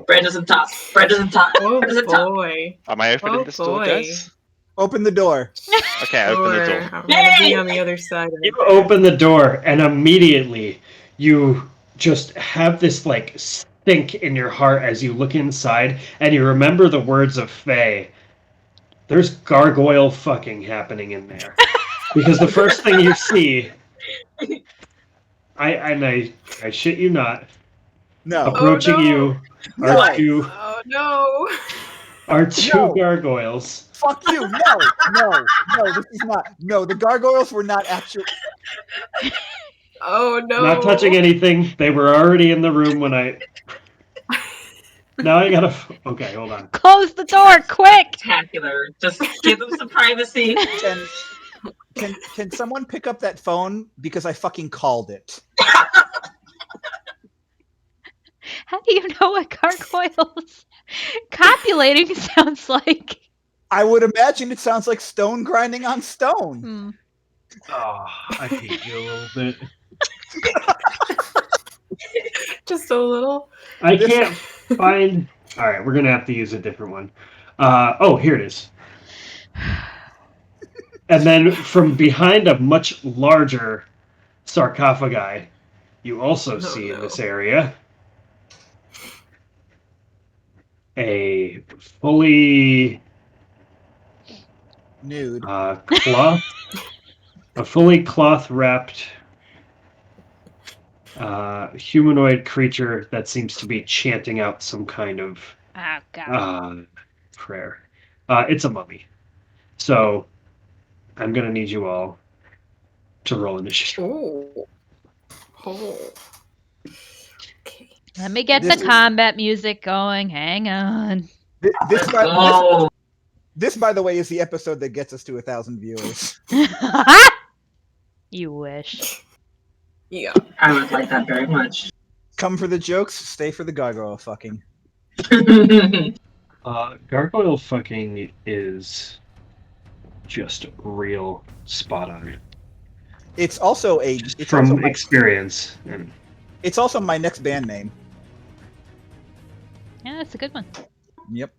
Bread doesn't talk. Bread doesn't talk. Oh Bread doesn't talk. boy. Am I opening Oh, this door, boy. guys? Open the door. Okay, I open the Sure, door. I'm gonna be on the other side of You it. open the door, and immediately you just have this like stink in your heart as you look inside, and you remember the words of Faye. There's gargoyle fucking happening in there, because the first thing you see, I shit you not, No. approaching no. you No. Oh no! are two No. gargoyles. Fuck you. No, this is not. No, the gargoyles were not actually. Oh no! Not touching anything. They were already in the room when I. Now I gotta. Okay, hold on. Close the door, quick! Spectacular. Just give them some privacy. Can someone pick up that phone because I fucking called it? How do you know what gargoyles copulating sounds like? I would imagine it sounds like stone grinding on stone. Hmm. Oh, I hate you a little bit. Just a little. I This- can't find. All right, we're gonna have to use a different one. Oh, here it is. And then from behind a much larger sarcophagi, you also see in this area a fully Nude. cloth, a fully cloth wrapped humanoid creature that seems to be chanting out some kind of Oh, God. prayer. It's a mummy. So I'm gonna need you all to roll initiative. Oh. Oh. Okay. Let me get This the is- combat music going. Hang on. This, by the way, is the episode that gets us to 1,000 viewers. You wish. Yeah. I would like that very much. Come for the jokes, stay for the gargoyle fucking. Gargoyle fucking is just real spot on. It's also a. Just It's from also my, experience. And it's also my next band name. Yeah, that's a good one. Yep.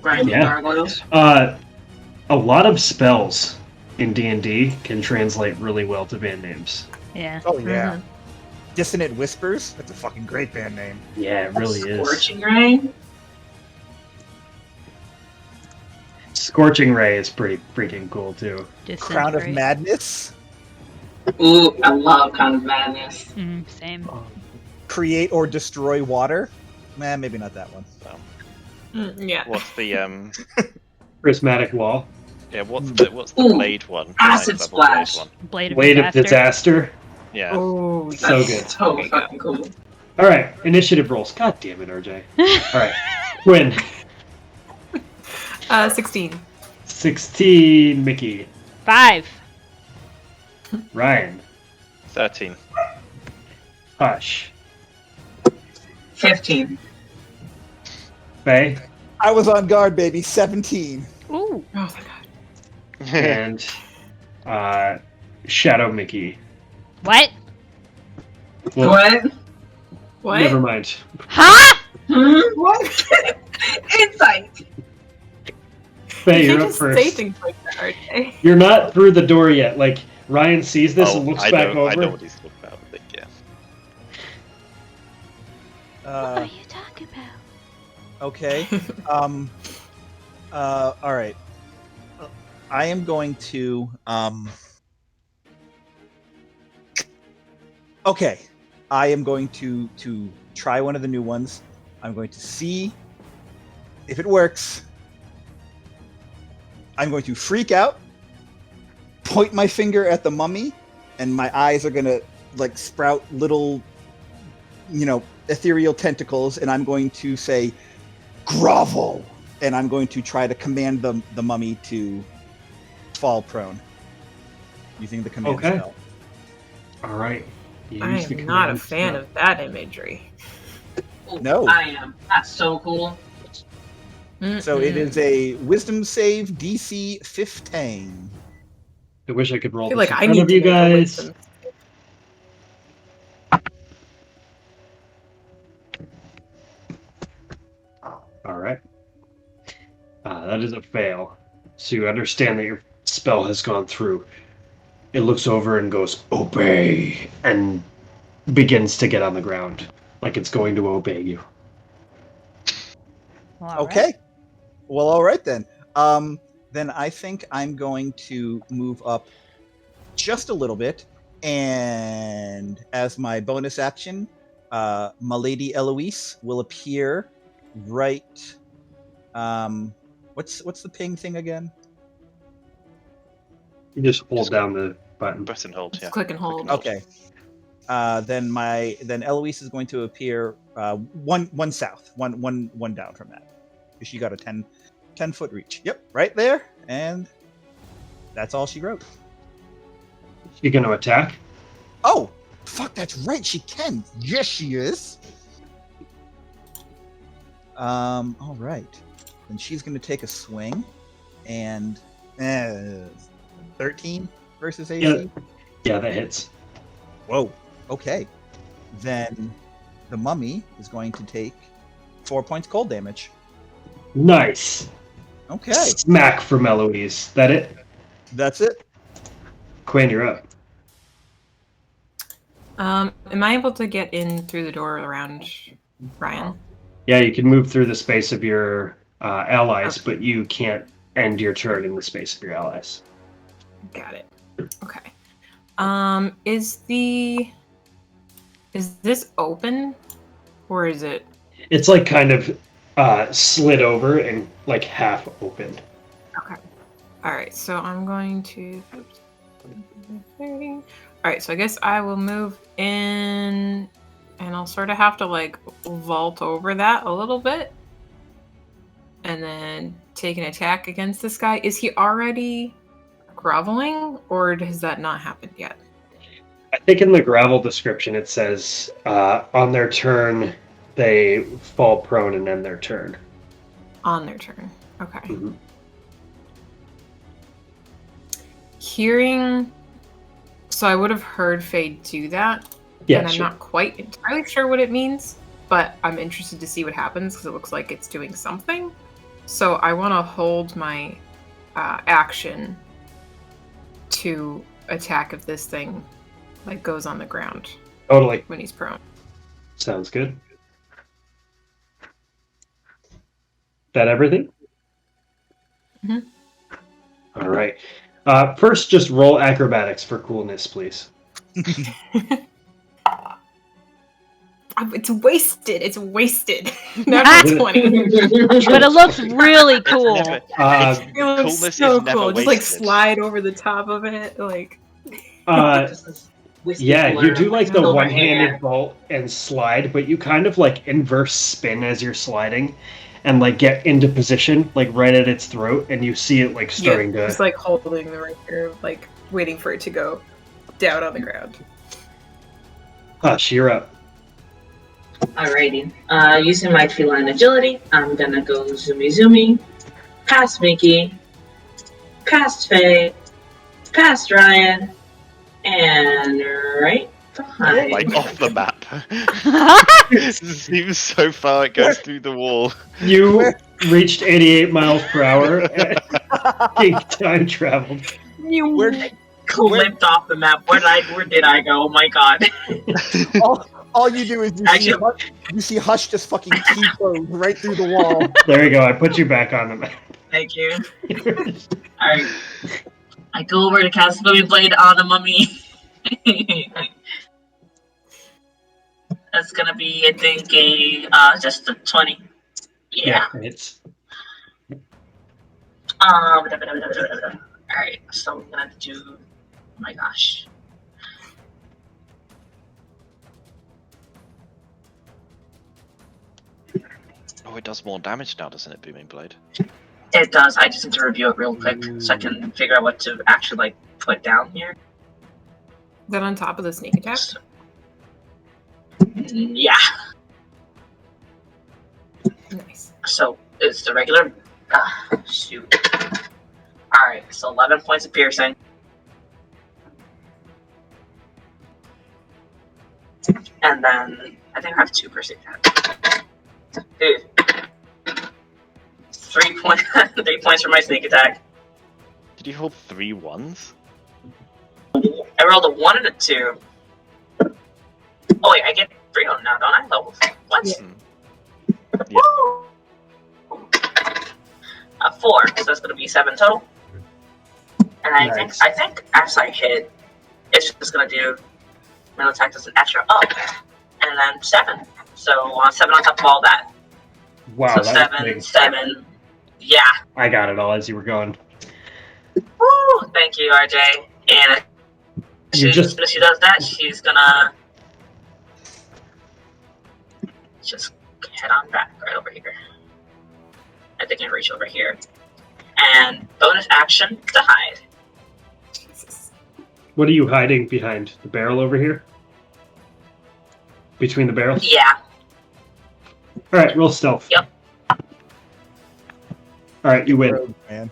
Grinding Yeah. gargoyles. a lot of spells in D&D can translate really well to band names. Yeah. Oh yeah. Mhm. Dissonant Whispers. That's a fucking great band name. Yeah, it really is. Scorching ray. Scorching Ray is pretty freaking cool too. Crown of Disintegrate. Madness. Ooh, I love Crown of Madness. Same. Create or destroy water. Nah, maybe not that one. Yeah. What's the Prismatic Wall. yeah? What's the Ooh, blade one? acid Like, level blade splash. one. Blade of Weight of Disaster. Disaster. Yeah. Oh, So That's good. So Okay, fucking cool. All right, initiative rolls. God damn it, RJ. All right, Quinn. 16. 16, Mickey. 5. Ryan. 13. Hush. 15. Faye. I was on guard, baby. 17. Ooh. Oh my god. And Shadow Mickey. What? Well, What? What? never mind. Huh? What? Insight. Faye, You you're can't up just first. say things like that, RJ. You're not through the door yet. Like, Ryan sees this and looks I back know, over. I know what he's talking about. But yeah. What are you talking about? Okay. All right. I am going to. Okay. I am going to try one of the new ones. I'm going to see if it works. I'm going to freak out, point my finger at the mummy, and my eyes are going to like sprout little, ethereal tentacles, and I'm going to say, grovel, and I'm going to try to command the mummy to fall prone using the command Okay. spell. All right. You I use the am not a command fan spell. of that imagery. Ooh, No. I am. That's so cool. So it is a wisdom save DC 15. I wish I could roll I feel this like in I front need of to you make a guys. wisdom. All right. That is a fail. So you understand that your spell has gone through. It looks over and goes, obey, and begins to get on the ground like it's going to obey you. Well, all Okay. right. Well, all right then. Then I think I'm going to move up just a little bit, and as my bonus action, my lady Eloise will appear right. What's the ping thing again? You just hold down the button. Button hold. Just Yeah. click and hold. Okay. Then Eloise is going to appear one south, one down from that. She got a 10-foot reach. Yep, right there, and that's all she wrote. You going to attack? Oh, Fuck, that's right. She can. Yes, she is. All right. Then she's going to take a swing, and 13 versus AC. Yeah, that hits. Whoa. Okay. Then the mummy is going to take 4 points cold damage. Nice. Okay. Smack from Eloise. That it? That's it. Quinn, you're up. Am I able to get in through the door around Ryan? Yeah, you can move through the space of your allies, but you can't end your turn in the space of your allies. Got it. Okay. Is this open, or is it? It's like kind of slid over and like half open. Okay. All right. So I'm going to. All right. So I guess I will move in, and I'll sort of have to like vault over that a little bit, and then take an attack against this guy. Is he already groveling, or has that not happened yet? I think in the gravel description it says on their turn they fall prone and end their turn. On their turn. Okay. Mm-hmm. Hearing. So I would have heard Faye do that. Yeah, and I'm sure. not quite entirely sure what it means, but I'm interested to see what happens because it looks like it's doing something. So I want to hold my action to attack if this thing like goes on the ground Totally. when he's prone. Sounds good. That everything? Mhm. All right. First, just roll acrobatics for coolness, please. It's wasted. It's wasted. Natural 20. But it looks really cool. Never, It looks coolness so is never cool. wasted. Just like slide over the top of it. Like. Yeah, you do like the Silver one-handed hair. vault and slide, but you kind of like inverse spin as you're sliding and like get into position like right at its throat, and you see it like starting to... Just like holding the rapier, like waiting for it to go down on the ground. Hush, you're up. Alrighty. Using my feline agility, I'm gonna go zoomy, past Mickey, past Faye, past Ryan, and right behind. Like off the map. Seems so far it goes through the wall. You reached 88 miles per hour and time traveled. Where, Clipped off the map. Where did I go? Oh my god. all you do is you see Hush just fucking T-pose right through the wall. There you go, I put you back on the map. Thank you. Alright. I go over to cast Swimming Blade on the mummy. That's gonna be, I think, just a 20. Yeah. It's... Alright, so we're gonna do. Oh my gosh. Oh, it does more damage now, doesn't it, Booming Blade? It does. I just need to review it real quick so I can figure out what to actually like put down here. Is that on top of the sneak attack? Yeah. Nice. So it's the regular. Shoot. All right. So 11 points of piercing. And then I think I have 2 per attack. Dude. 3 points. 3 points for my sneak attack. Did you hold 3 ones? I rolled a 1 and a 2. Oh wait, I get 3 on now, don't I? Level. What? Yeah. Woo! 4, so that's gonna be 7 total. And I Nice. think as I hit, it's just gonna do melee attack as an extra up, and then 7. So 7 on top of all that. Wow, So that was 7, big. 7. Yeah. I got it all as you were going. Woo! Thank you, RJ. And You as just- soon as she does that, she's gonna just head on back right over here. I think I can reach over here. And bonus action to hide. Jesus. What are you hiding behind? The barrel over here? between the barrels? Yeah. All right, roll stealth. Yep. All right, you win. Rogue, man.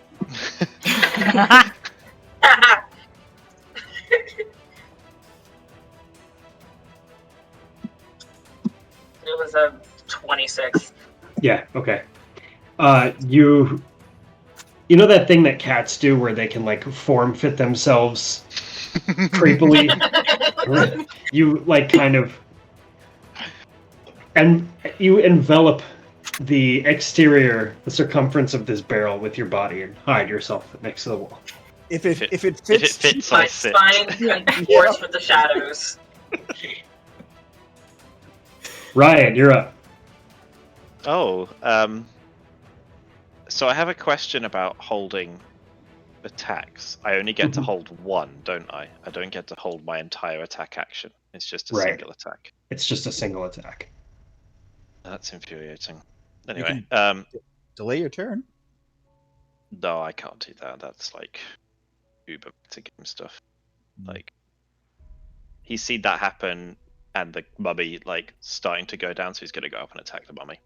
It was a 26. Yeah. Okay. You know that thing that cats do where they can like form fit themselves creepily? You like kind of, and you envelop the exterior, the circumference of this barrel with your body and hide yourself next to the wall. If it If it fits, I'll My sit. spine force with the shadows. Ryan, you're up. Oh, so I have a question about holding attacks. I only get to hold one, don't I? I don't get to hold my entire attack action. It's just a Right. single attack. It's just a single attack. That's infuriating. Anyway, delay your turn. no, I can't do that. That's like uber to game stuff. Like, he's seen that happen, and the mummy like starting to go down, so he's going to go up and attack the mummy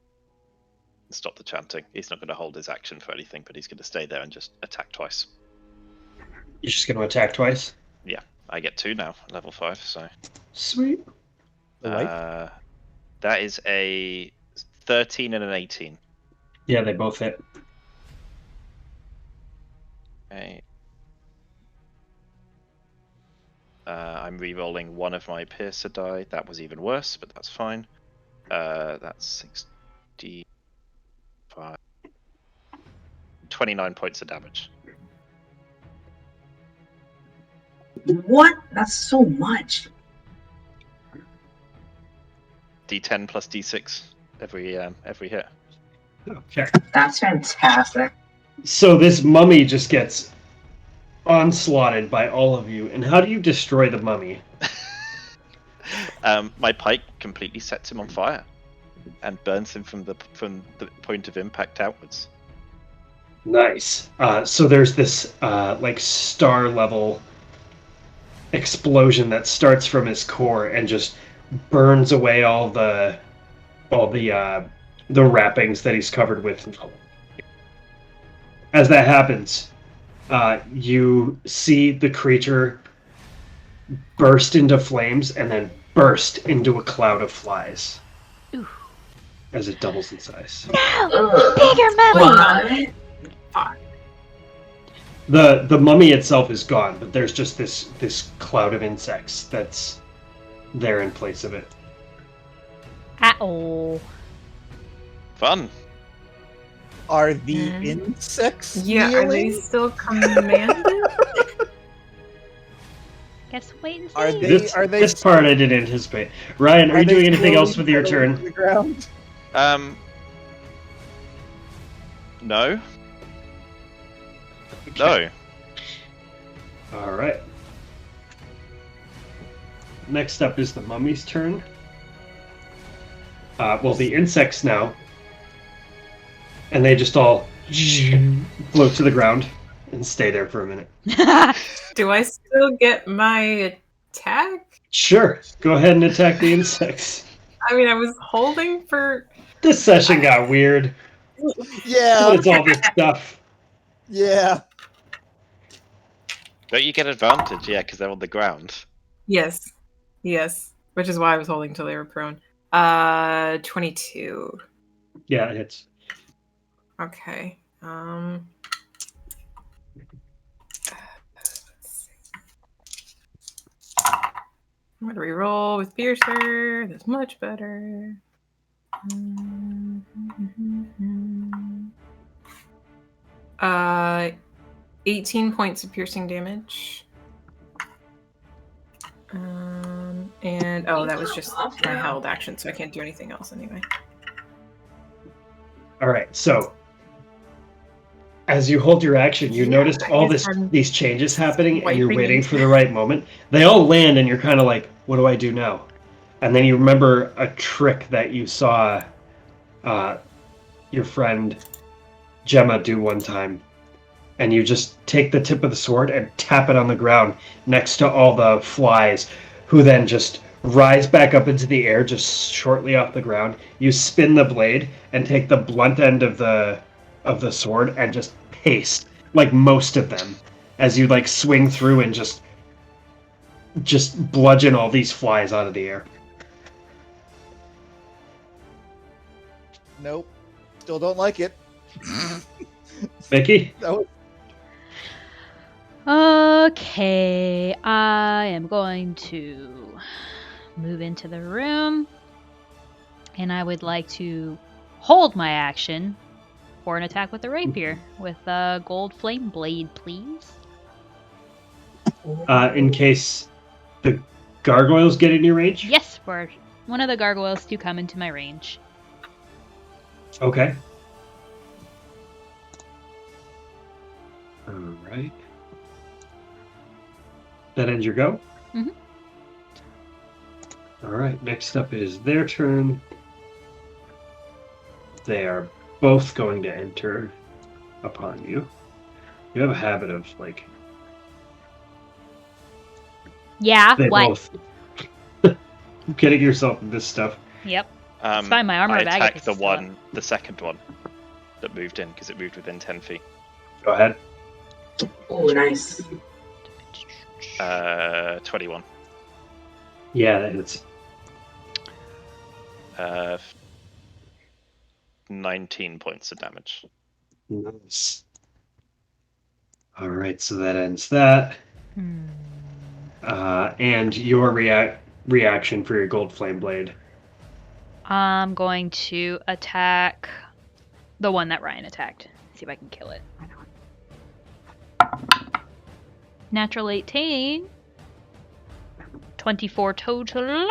and stop the chanting. He's not going to hold his action for anything, but he's going to stay there and just attack twice. You're just going to attack twice? Yeah, I get 2 now, level 5. So Sweet. The that is a 13 and an 18. Yeah, they both hit. Okay. I'm re-rolling one of my piercer die. That was even worse, but that's fine. That's 65. 29 points of damage. What? That's so much. D10 plus D6 every hit. Okay. That's fantastic. So this mummy just gets onslaughted by all of you. And how do you destroy the mummy? My pike completely sets him on fire and burns him from the point of impact outwards. Nice. So there's this like star level explosion that starts from his core and just burns away all the wrappings that he's covered with. As that happens, you see the creature burst into flames and then burst into a cloud of flies. Ooh. As it doubles in size. No! Bigger mummy! What? The mummy itself is gone, but there's just this cloud of insects that's there in place of it. Oh. Fun. Are the insects Yeah, are they kneeling? still commanded? Guess wait and see. Are they? This part I didn't anticipate. Ryan, are you doing anything else with your turn? To the ground? No. No. All right. Next up is the mummy's turn. Well, the insects now. And they just all float to the ground and stay there for a minute. Do I still get my attack? Sure, go ahead and attack the insects. I mean, I was holding for... This session got weird. Yeah. What is all this stuff? Yeah. Don't you get advantage? Yeah, because they're on the ground. Yes. Yes. Which is why I was holding till they were prone. 22. Yeah, it hits. Okay. Let's see. I'm gonna reroll with Piercer. That's much better. 18 points of piercing damage. And that was just my held action, so I can't do anything else anyway. All right, so as you hold your action, you notice all these changes happening, and you're waiting for the right moment. They all land, and you're kind of like, "What do I do now?" And then you remember a trick that you saw your friend Gemma do one time, and you just take the tip of the sword and tap it on the ground next to all the flies, who then just rise back up into the air just shortly off the ground. You spin the blade and take the blunt end of the sword and just paste like most of them as you like swing through and just bludgeon all these flies out of the air. Nope. Still don't like it. Mickey? That was... Okay, I am going to move into the room, and I would like to hold my action for an attack with the rapier with a gold flame blade, please. In case the gargoyles get in your range? Yes, for one of the gargoyles to come into my range. Okay. Alright. That ends your go? Mm-hmm. Alright, next up is their turn. They are both going to enter upon you. You have a habit of, like... Yeah, They what? both... getting yourself into stuff. Yep. It's fine, my armor I of Agathis attacked is the still up. the second one that moved in because it moved within 10 feet. Go ahead. Oh, nice. 21. Yeah, that hits. 19 points of damage. Nice. Alright, so that ends that. And your reaction for your gold flame blade. I'm going to attack the one that Ryan attacked. See if I can kill it. Natural 18. 24 total.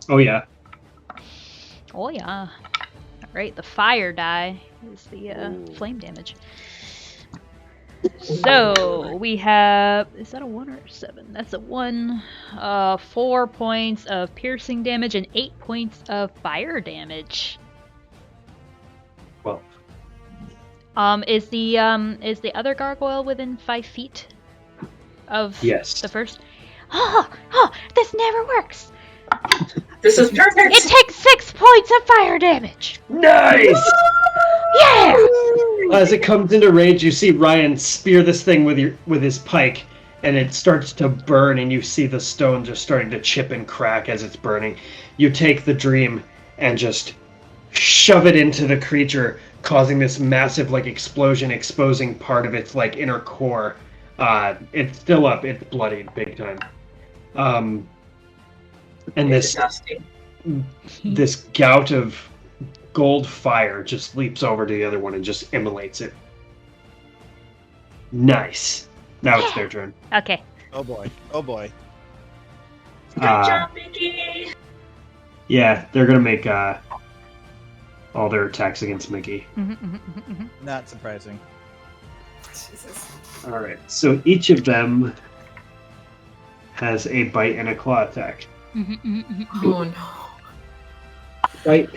Oh yeah. Oh yeah. Alright, the fire die is the flame damage. So we have, is that a 1 or a 7? That's a 1. 4 points of piercing damage and 8 points of fire damage. Well. Is the other gargoyle within 5 feet of Yes. the first? This never works. This is perfect. It takes 6 points of fire damage. Nice! Yeah. As it comes into range, you see Ryan spear this thing with his pike, and it starts to burn, and you see the stone just starting to chip and crack as it's burning. You take the dream and just shove it into the creature, causing this massive like explosion, exposing part of its like inner core. It's still up. It's bloodied big time. And this gout of gold fire just leaps over to the other one and just immolates it. Nice. Now it's their turn. Okay. Oh boy. Oh boy. Good job, Mickey. Yeah, they're gonna make all their attacks against Mickey. Not surprising. Jesus. All right. So each of them has a bite and a claw attack. Oh no. Bite.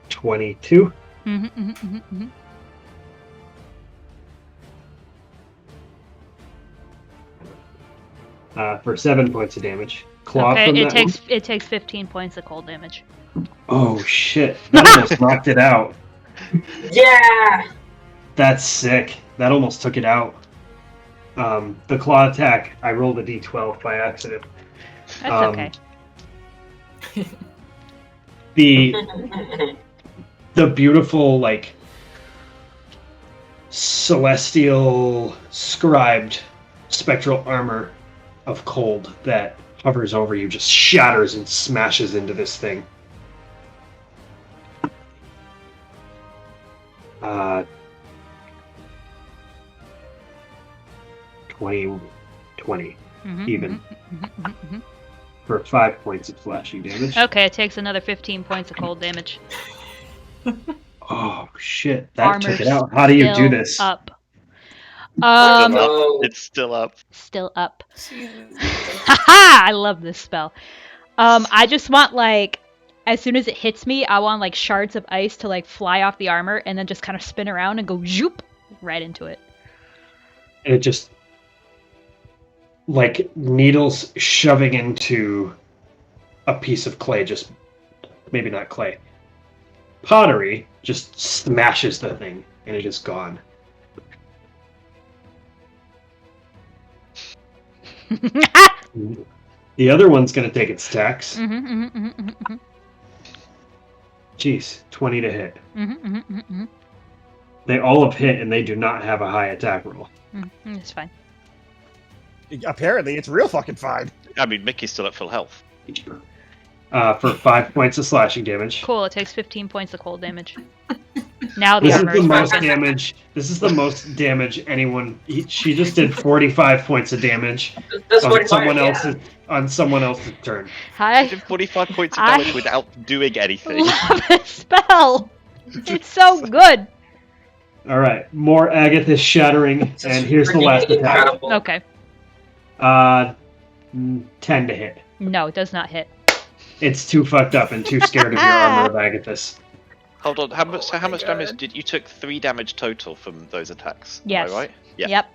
22. For 7 points of damage. Claw Okay, from it that takes 15 points of cold damage. one? Oh shit! That almost knocked it out. Yeah. That's sick. That almost took it out. The claw attack, I rolled a d12 by accident. That's okay. The beautiful, like, celestial scribed spectral armor of cold that hovers over you just shatters and smashes into this thing. 20 even for 5 points of slashing damage. Okay, it takes another 15 points of cold damage. Oh shit, that took it Armor's out. How do you do still this? Up. Still up. No. It's still up. Still up. Jesus. Haha! I love this spell. I just want, like, as soon as it hits me, I want, like, shards of ice to, like, fly off the armor and then just kind of spin around and go zoop right into it. And it just like needles shoving into a piece of clay, just maybe not clay. Pottery just smashes the thing and it is gone. The other one's going to take its attacks. Jeez, 20 to hit. They all have hit and they do not have a high attack roll. It's fine. Apparently, it's real fucking fine. I mean, Mickey's still at full health. For 5 points of slashing damage. Cool, it takes 15 points of cold damage. Now the This is armor the is most broken. damage. This is the most damage anyone. She just did 45 points of damage That's on 45, someone else's turn. I did 45 points of damage without doing anything. Love this spell. It's so good. All right, more Agathis shattering, This is and here's the last freaking attack. incredible. Okay. 10 to hit. No, it does not hit. It's too fucked up and too scared of your armor of Agathis. Hold on, how much God. damage did you took? 3 damage total from those attacks. Yes. Am I right? Yeah. Yep.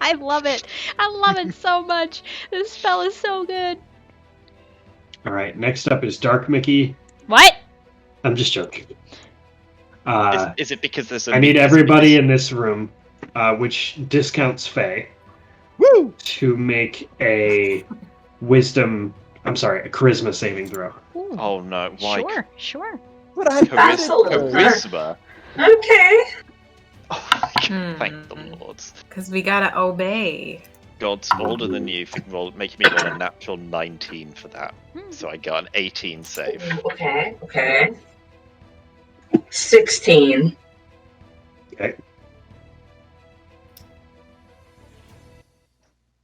I love it. I love it so much. This spell is so good. All right, next up is Dark Mickey. What? I'm just joking. Is it because there's a I need everybody in this room, which discounts Faye, Woo! to make a charisma saving throw. Ooh. Oh no, why? Sure. But I That's a little Charisma. Okay. Oh, thank the lords. Because we gotta obey. God's older than you for making me roll a natural 19 for that. So I got an 18 save. Okay. 16. Okay.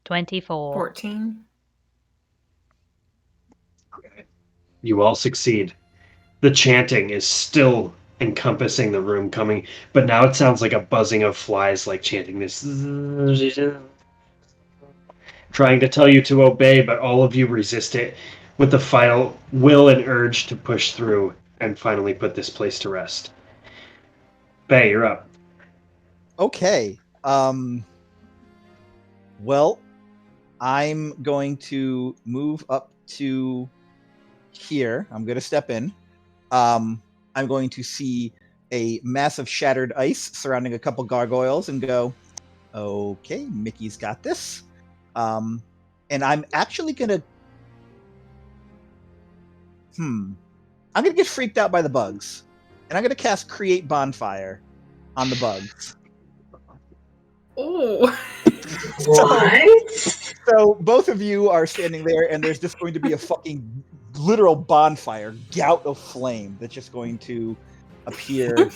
24. 14. You all succeed. The chanting is still encompassing the room coming, but now it sounds like a buzzing of flies, like chanting this, trying to tell you to obey, but all of you resist it with the final will and urge to push through and finally put this place to rest. Bay, you're up. Okay. Well, I'm going to move up to here. I'm going to step in. I'm going to see a massive shattered ice surrounding a couple gargoyles and go, okay, Mickey's got this. And I'm actually going to... I'm going to get freaked out by the bugs. And I'm going to cast Create Bonfire on the bugs. Oh. What? So both of you are standing there, and there's just going to be a fucking literal bonfire, gout of flame that's just going to appear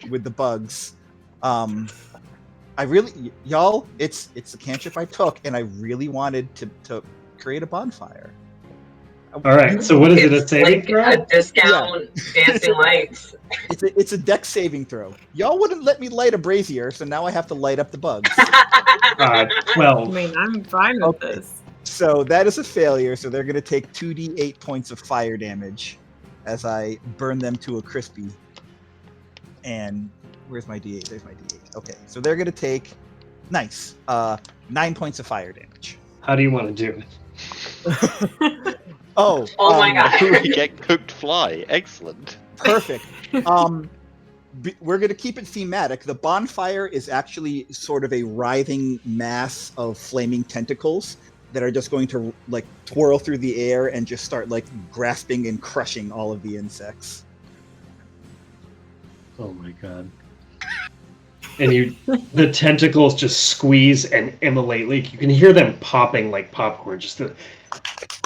with the bugs. I really, y'all, it's a cantrip I took, and I really wanted to create a bonfire. All right, so what is it, a saving like throw? a discount dancing lights. It's a dex saving throw. Y'all wouldn't let me light a brazier, so now I have to light up the bugs. 12. I mean, I'm fine with this. So that is a failure, so they're going to take 2d8 points of fire damage as I burn them to a crispy. And where's my d8? There's my d8. Okay, so they're going to take, 9 points of fire damage. How do you want to do it? Oh my god. You get cooked fly. Excellent. Perfect. We're going to keep it thematic. The bonfire is actually sort of a writhing mass of flaming tentacles that are just going to like twirl through the air and just start like grasping and crushing all of the insects. Oh my god. And the tentacles just squeeze and immolate. Like you can hear them popping like popcorn. Just the...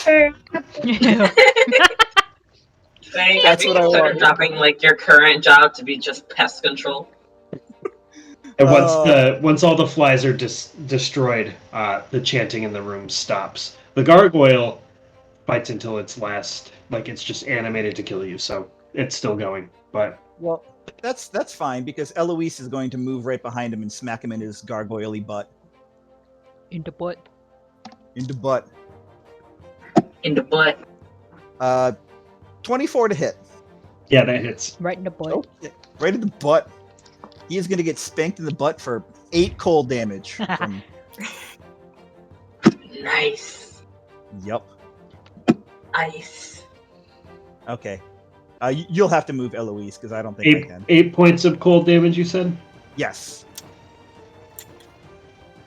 That's what I consider want. dropping like your current job to be just pest control. And once all the flies are destroyed, the chanting in the room stops. The gargoyle fights until its last, like it's just animated to kill you, so it's still going. But Well, that's fine because Eloise is going to move right behind him and smack him in his gargoyle-y butt. In the butt. In the butt. In the butt. 24 to hit. yeah, that hits. Right in the butt. Okay. Right in the butt. He is going to get spanked in the butt for 8 cold damage from. Nice. Yup. Ice. Okay. You'll have to move Eloise because I don't think I can. 8 points of cold damage, you said? Yes.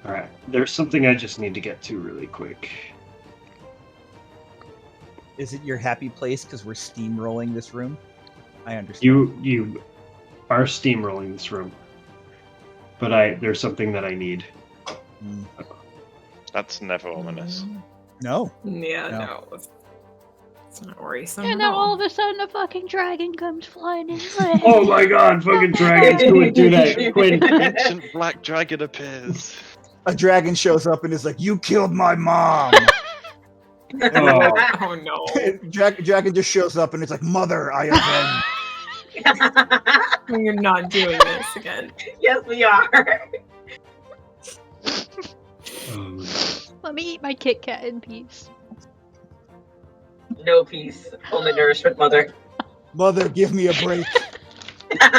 Alright. There's something I just need to get to really quick. Is it your happy place because we're steamrolling this room? I understand. You are steamrolling this room. But there's something that I need. Mm. That's never ominous. No. Yeah, No. no. It's not worrisome. And at then all all. of a sudden, a fucking dragon comes flying in. Oh my god, fucking dragons going through that. Quinn. Ancient black dragon appears. A dragon shows up and is like, "You killed my mom." Oh, Oh no. Dragon just shows up and it's like, "Mother, I avenge." You're not doing this again. Yes, we are. Let me eat my Kit Kat in peace. No peace. Only nourishment, mother. Mother, give me a break.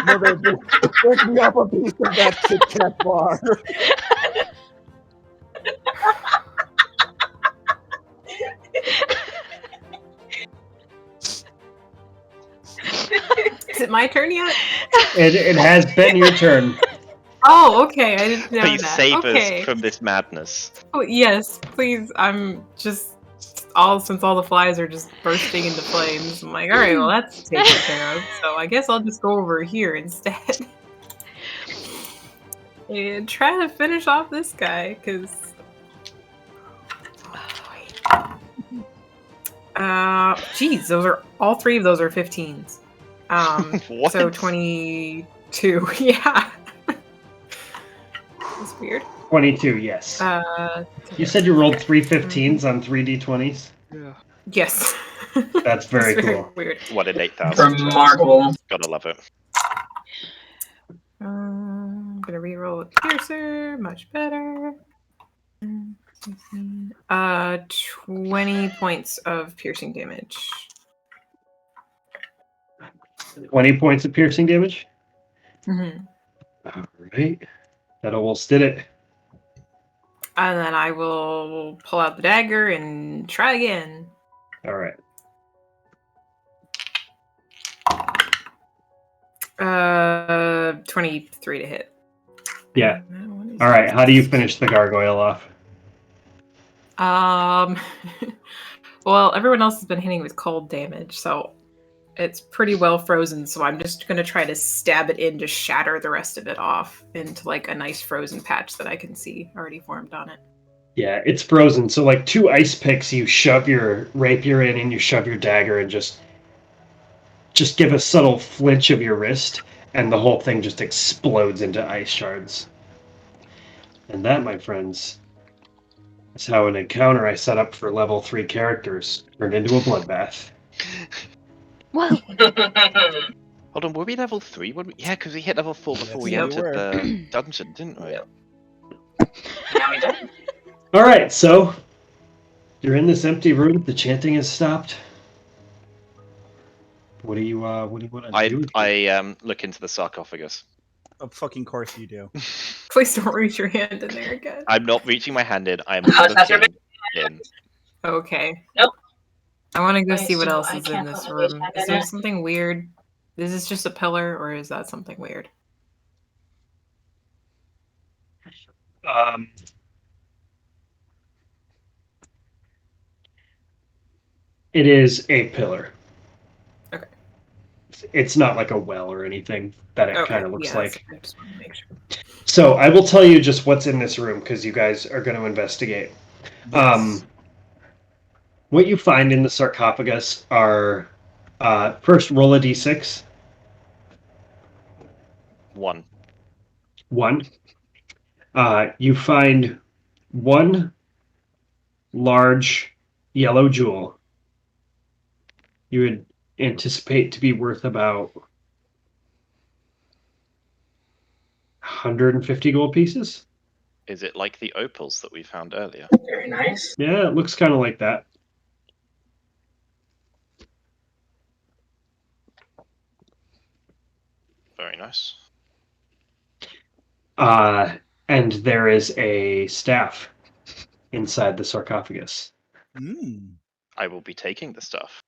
Mother, break me up a piece of that Kit Kat bar. Is it my turn yet? it has been your turn. Oh, okay. I didn't know Please that. save Okay. us from this madness. Oh, yes, please. I'm just since all the flies are just bursting into flames. I'm like, all right, well that's taken care of. So I guess I'll just go over here instead and try to finish off this guy because. Geez, those are all 3 of those are 15s. What? So 22. Yeah. That's weird. 22, yes. You said you rolled 3 15s on 3d20s? Yeah. Yes. That's very It's cool. Weird. 1 in 8,000. Remarkable. Gotta love it. I'm gonna reroll with Piercer. Much better. 20 points of piercing damage. 20 points of piercing damage? Mm-hmm. Alright. That almost did it. And then I will pull out the dagger and try again. Alright. 23 to hit. Yeah. Alright, how do you finish the gargoyle off? Well, everyone else has been hitting with cold damage, so it's pretty well frozen, so I'm just gonna try to stab it in to shatter the rest of it off into like a nice frozen patch that I can see already formed on it. Yeah, it's frozen. So like 2 ice picks, you shove your rapier in and you shove your dagger and just give a subtle flinch of your wrist, and the whole thing just explodes into ice shards. And that, my friends, is how an encounter I set up for level 3 characters turned into a bloodbath. Whoa! Hold on, were we level 3? Yeah, because we hit level 4 before we Yes, we entered were. the dungeon, didn't we? Yep. Now we done. Alright, so you're in this empty room, the chanting has stopped. What do you want to do? I look into the sarcophagus. Of fucking course you do. Please don't reach your hand in there again. I'm not reaching my hand in, I'm That's your looking in. Okay. Nope. I want to go Wait, see what so else I is in can't this put my room. bitch back Is in there it? something weird? Is this just a pillar, or is that something weird? It is a pillar. Okay. It's not like a well or anything that it Okay. kind of looks Yeah, like. I just want to make sure. So I will tell you just what's in this room because you guys are going to investigate. Yes. What you find in the sarcophagus are first roll a d6. 1. 1. You find 1 large yellow jewel. You would anticipate to be worth about 150 gold pieces. Is it like the opals that we found earlier? Very nice. Yeah, it looks kind of like that. Very nice. and there is a staff inside the sarcophagus. I will be taking the stuff.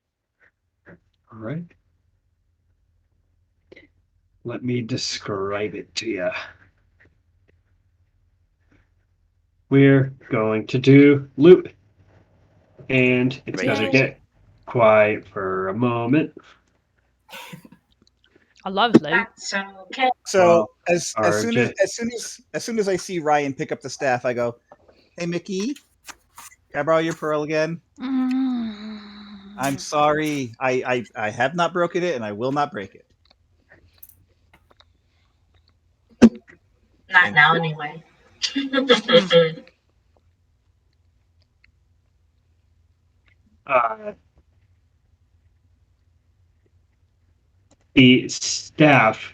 All right. Let me describe it to you. We're going to do loot. And it's going to Great. get quiet for a moment. I love loot. That's okay. So Well, as soon RJ. as I see Ryan pick up the staff, I go, "Hey Mickey, can I borrow your pearl again? I'm sorry. I have not broken it, and I will not break it." Not And- now, anyway. The staff.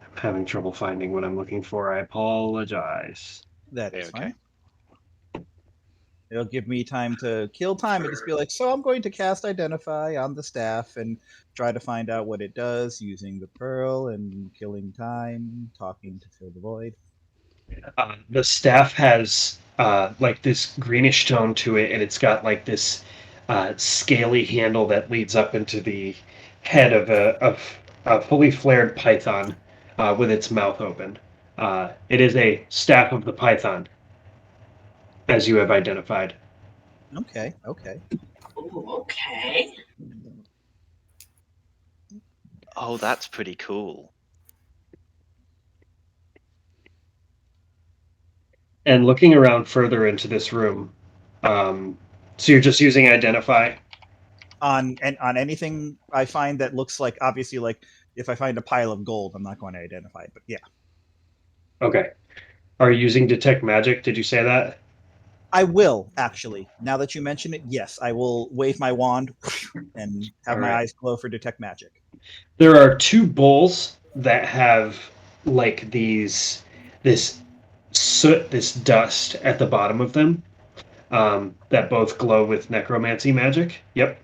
I'm having trouble finding what I'm looking for. I apologize. That is Okay. fine. It'll give me time to kill time and just be like, so I'm going to cast Identify on the staff and try to find out what it does using the pearl and killing time, talking to fill the void. The staff has like this greenish tone to it, and it's got like this scaly handle that leads up into the head of a fully flared python with its mouth open. It is a staff of the python, as you have identified. Okay. Ooh, okay. Oh, that's pretty cool. And looking around further into this room, so you're just using identify. On anything I find that looks like, obviously, like if I find a pile of gold, I'm not going to identify it. But yeah, Okay. Are you using detect magic? Did you say that? I will actually. Now that you mention it, yes, I will wave my wand and have my Alright. eyes glow for detect magic. There are two bowls that have like this soot, this dust at the bottom of them, that both glow with necromancy magic. Yep.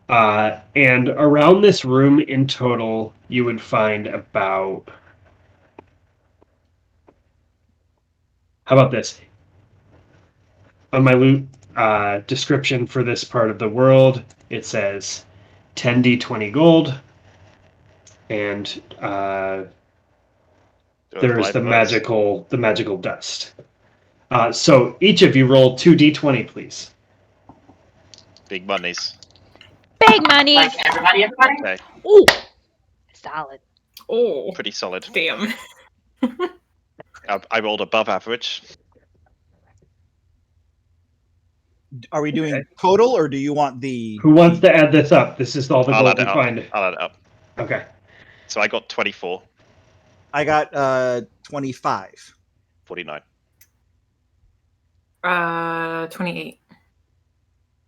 And around this room in total, you would find about. How about this? On my loot description for this part of the world, it says 10d20 gold, and there's the magical dust. So each of you roll 2d20, please. Big monies. Big money. Like everybody? Okay. Ooh, solid. Oh, Pretty solid. damn. I rolled above average. Are we doing total, or do you want the? Who wants to add this up? This is all the I'll gold add we it up. find. I'll add it up. Okay. So I got 24, I got 25. 49. 28.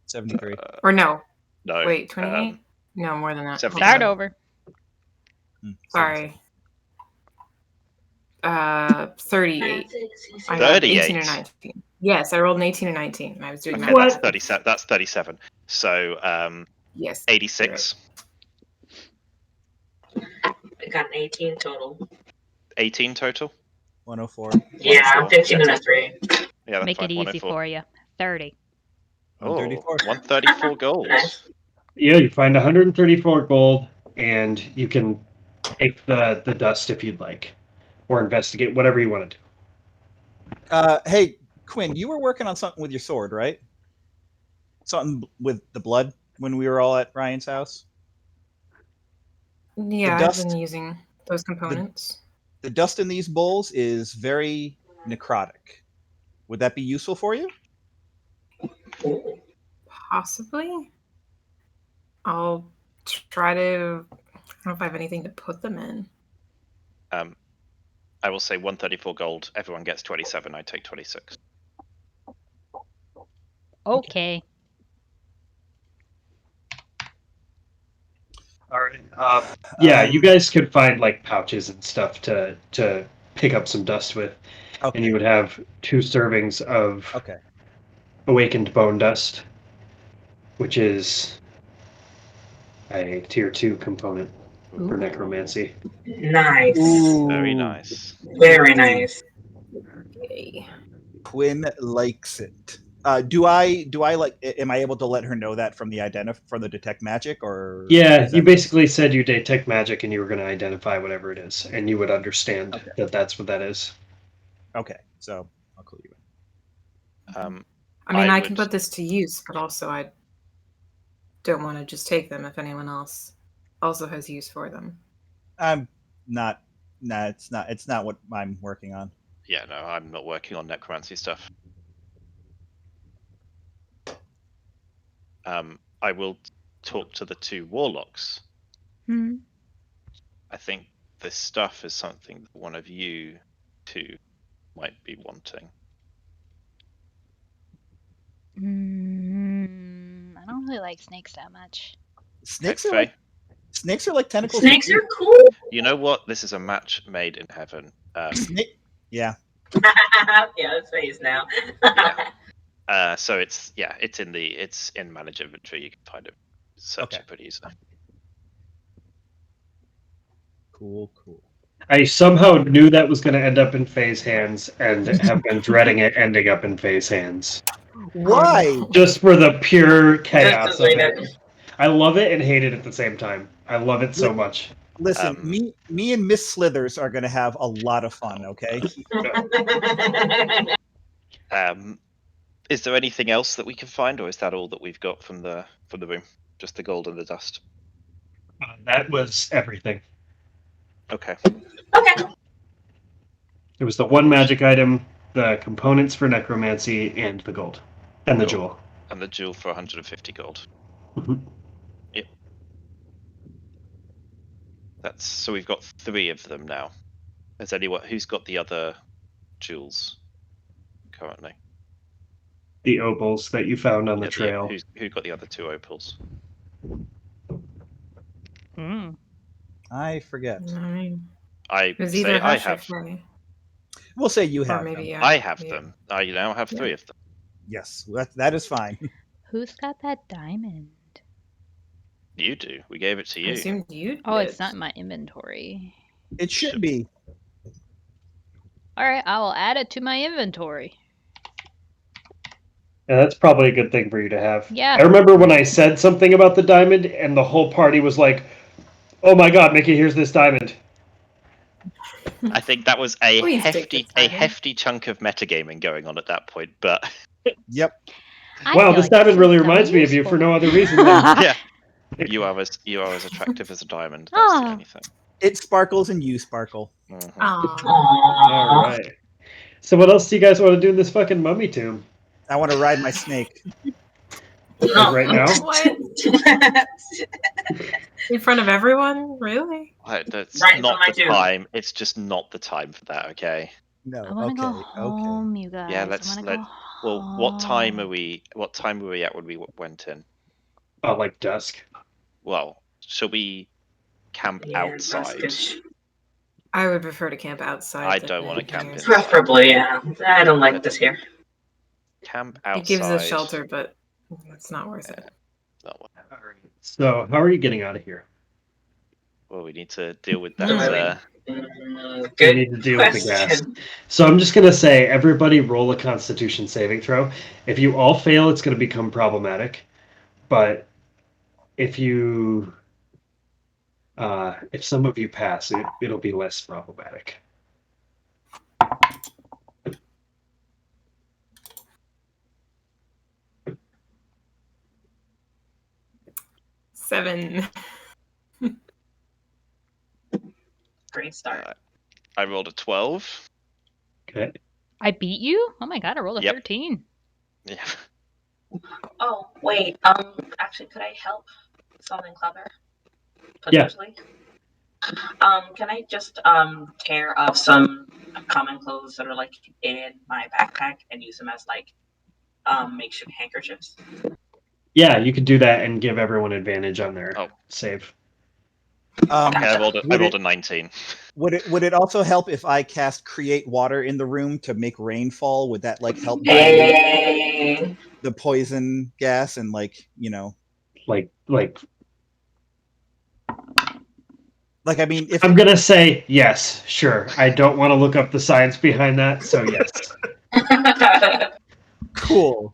73. Or no. No. Wait, 28? No, more than that. 70. Start over. Sorry. 38. I 38? got 18 or 19. Yes, I rolled an 18 or 19. And I was doing Okay, math. that's 37. That's 37. So Yes. 86. I got an 18 total. 18 total. 104. Yeah, I'm 15 and a 3. Yeah, that's Make fine. it easy 104. for you. 30. Oh, 134. 134 gold. Nice. Yeah, you find 134 gold, and you can take the dust if you'd like, or investigate whatever you want to do. Hey, Quinn, you were working on something with your sword, right? Something with the blood when we were all at Ryan's house? Yeah, I've dust- been using those components. The dust in these bowls is very necrotic. Would that be useful for you? Ooh. Possibly. I'll try to. I don't know if I have anything to put them in. I will say 134 gold. Everyone gets 27. I take 26. Okay. All right. Yeah, you guys could find like pouches and stuff to pick up some dust with, Okay. and you would have 2 servings of Okay. awakened bone dust, which is a tier 2 component. Ooh. for necromancy. Nice. Very nice. Very nice. Yay. Quinn likes it. Do I like? Am I able to let her know that from the from the detect magic, or Yeah, is you that basically said you detect magic and you were going to identify whatever it is, and you would understand Okay. that that's what that is. okay? So I'll clue you in. I mean, I can would- put this to use, but also I don't want to just take them if anyone else also has use for them. I'm not. Nah, it's not. It's not what I'm working on. Yeah, no, I'm not working on necromancy stuff. I will talk to the two warlocks. Hmm. I think this stuff is something that one of you two might be wanting. I don't really like snakes that much. Snakes Okay, are like Faye, tentacles. Snakes too. are cool. you know what? This is a match made in heaven. Yeah. Yeah, it's face now. So it's in manage inventory. You can find it, search Okay. it pretty easily. Cool. I somehow knew that was going to end up in Faye's hands and have been dreading it ending up in Faye's hands. Why? Oh, no. Just for the pure Just chaos to of say it. that. I love it and hate it at the same time. I love it so much. Listen, Um, me and Miss Slithers are going to have a lot of fun. Okay. Is there anything else that we can find, or is that all that we've got from the room? Just the gold and the dust. That was everything. Okay. Okay. It was the one magic item, the components for necromancy, and the gold. And the Cool. jewel. And the jewel for 150 gold. Mhm. Yep. So we've got 3 of them now. Has anyone who's got the other jewels currently? The opals that you found on the trail. Who got the other 2 opals? I forget. I It was say either I Hush or have. Faye. We'll say you Or have maybe, them. yeah. I have yeah. them. I now have 3 of them. Yes, that is fine. Who's got that diamond? You do. We gave it to I you. assumed you Oh, did. it's not in my inventory. It should be. All right, I will add it to my inventory. Yeah, that's probably a good thing for you to have. Yeah. I remember when I said something about the diamond, and the whole party was like, "Oh my god, Mickey, here's this diamond." I think that was a Please take this diamond. hefty chunk of metagaming going on at that point, but Yep. I Wow, feel this like diamond is really so reminds me of you for useful. no other reason than yeah, you are as attractive as a diamond. That's the Ah. only thing. It sparkles and you sparkle. Mhm. Aw. All Aww. right. So what else do you guys want to do in this fucking mummy tomb? I want to ride my snake. Like right now? What? In front of everyone? Really? That's Right, not so the I do. time. It's just not the time for that. Okay. No. I want to go Okay. home, you guys. Yeah. I want to go Well, what time are home. we? What time were we at when we went in? Oh, like dusk. Well, shall we camp Yeah, outside? duskish. I would prefer to camp outside. I than don't want to in camp here. inside. Preferably, yeah. I don't like this here. Camp outside. It gives us shelter, but it's not worth it. Not well. All right. So how are you getting out of here? Well, we need to deal with Really? that. You Good need to deal with the question. gas. So I'm just gonna say, everybody roll a Constitution saving throw. If you all fail, it's gonna become problematic. But if you, if some of you pass, it'll be less problematic. Seven. Great start. I rolled a 12. Okay. I beat you? Oh my god, I rolled a Yep. 13. Yeah. Oh, wait. Actually, could I help something clever? Yeah. Potentially? Can I just tear off some common clothes that are like in my backpack and use them as like makeshift handkerchiefs? Yeah, you could do that and give everyone advantage on their Oh. save. Okay, Gotcha. I rolled a 19. Would it also help if I cast create water in the room to make rain fall? Would that like help dilute Hey. the poison gas and Like Like, I mean, if I'm going to say yes, sure. I don't want to look up the science behind that, so yes. cool.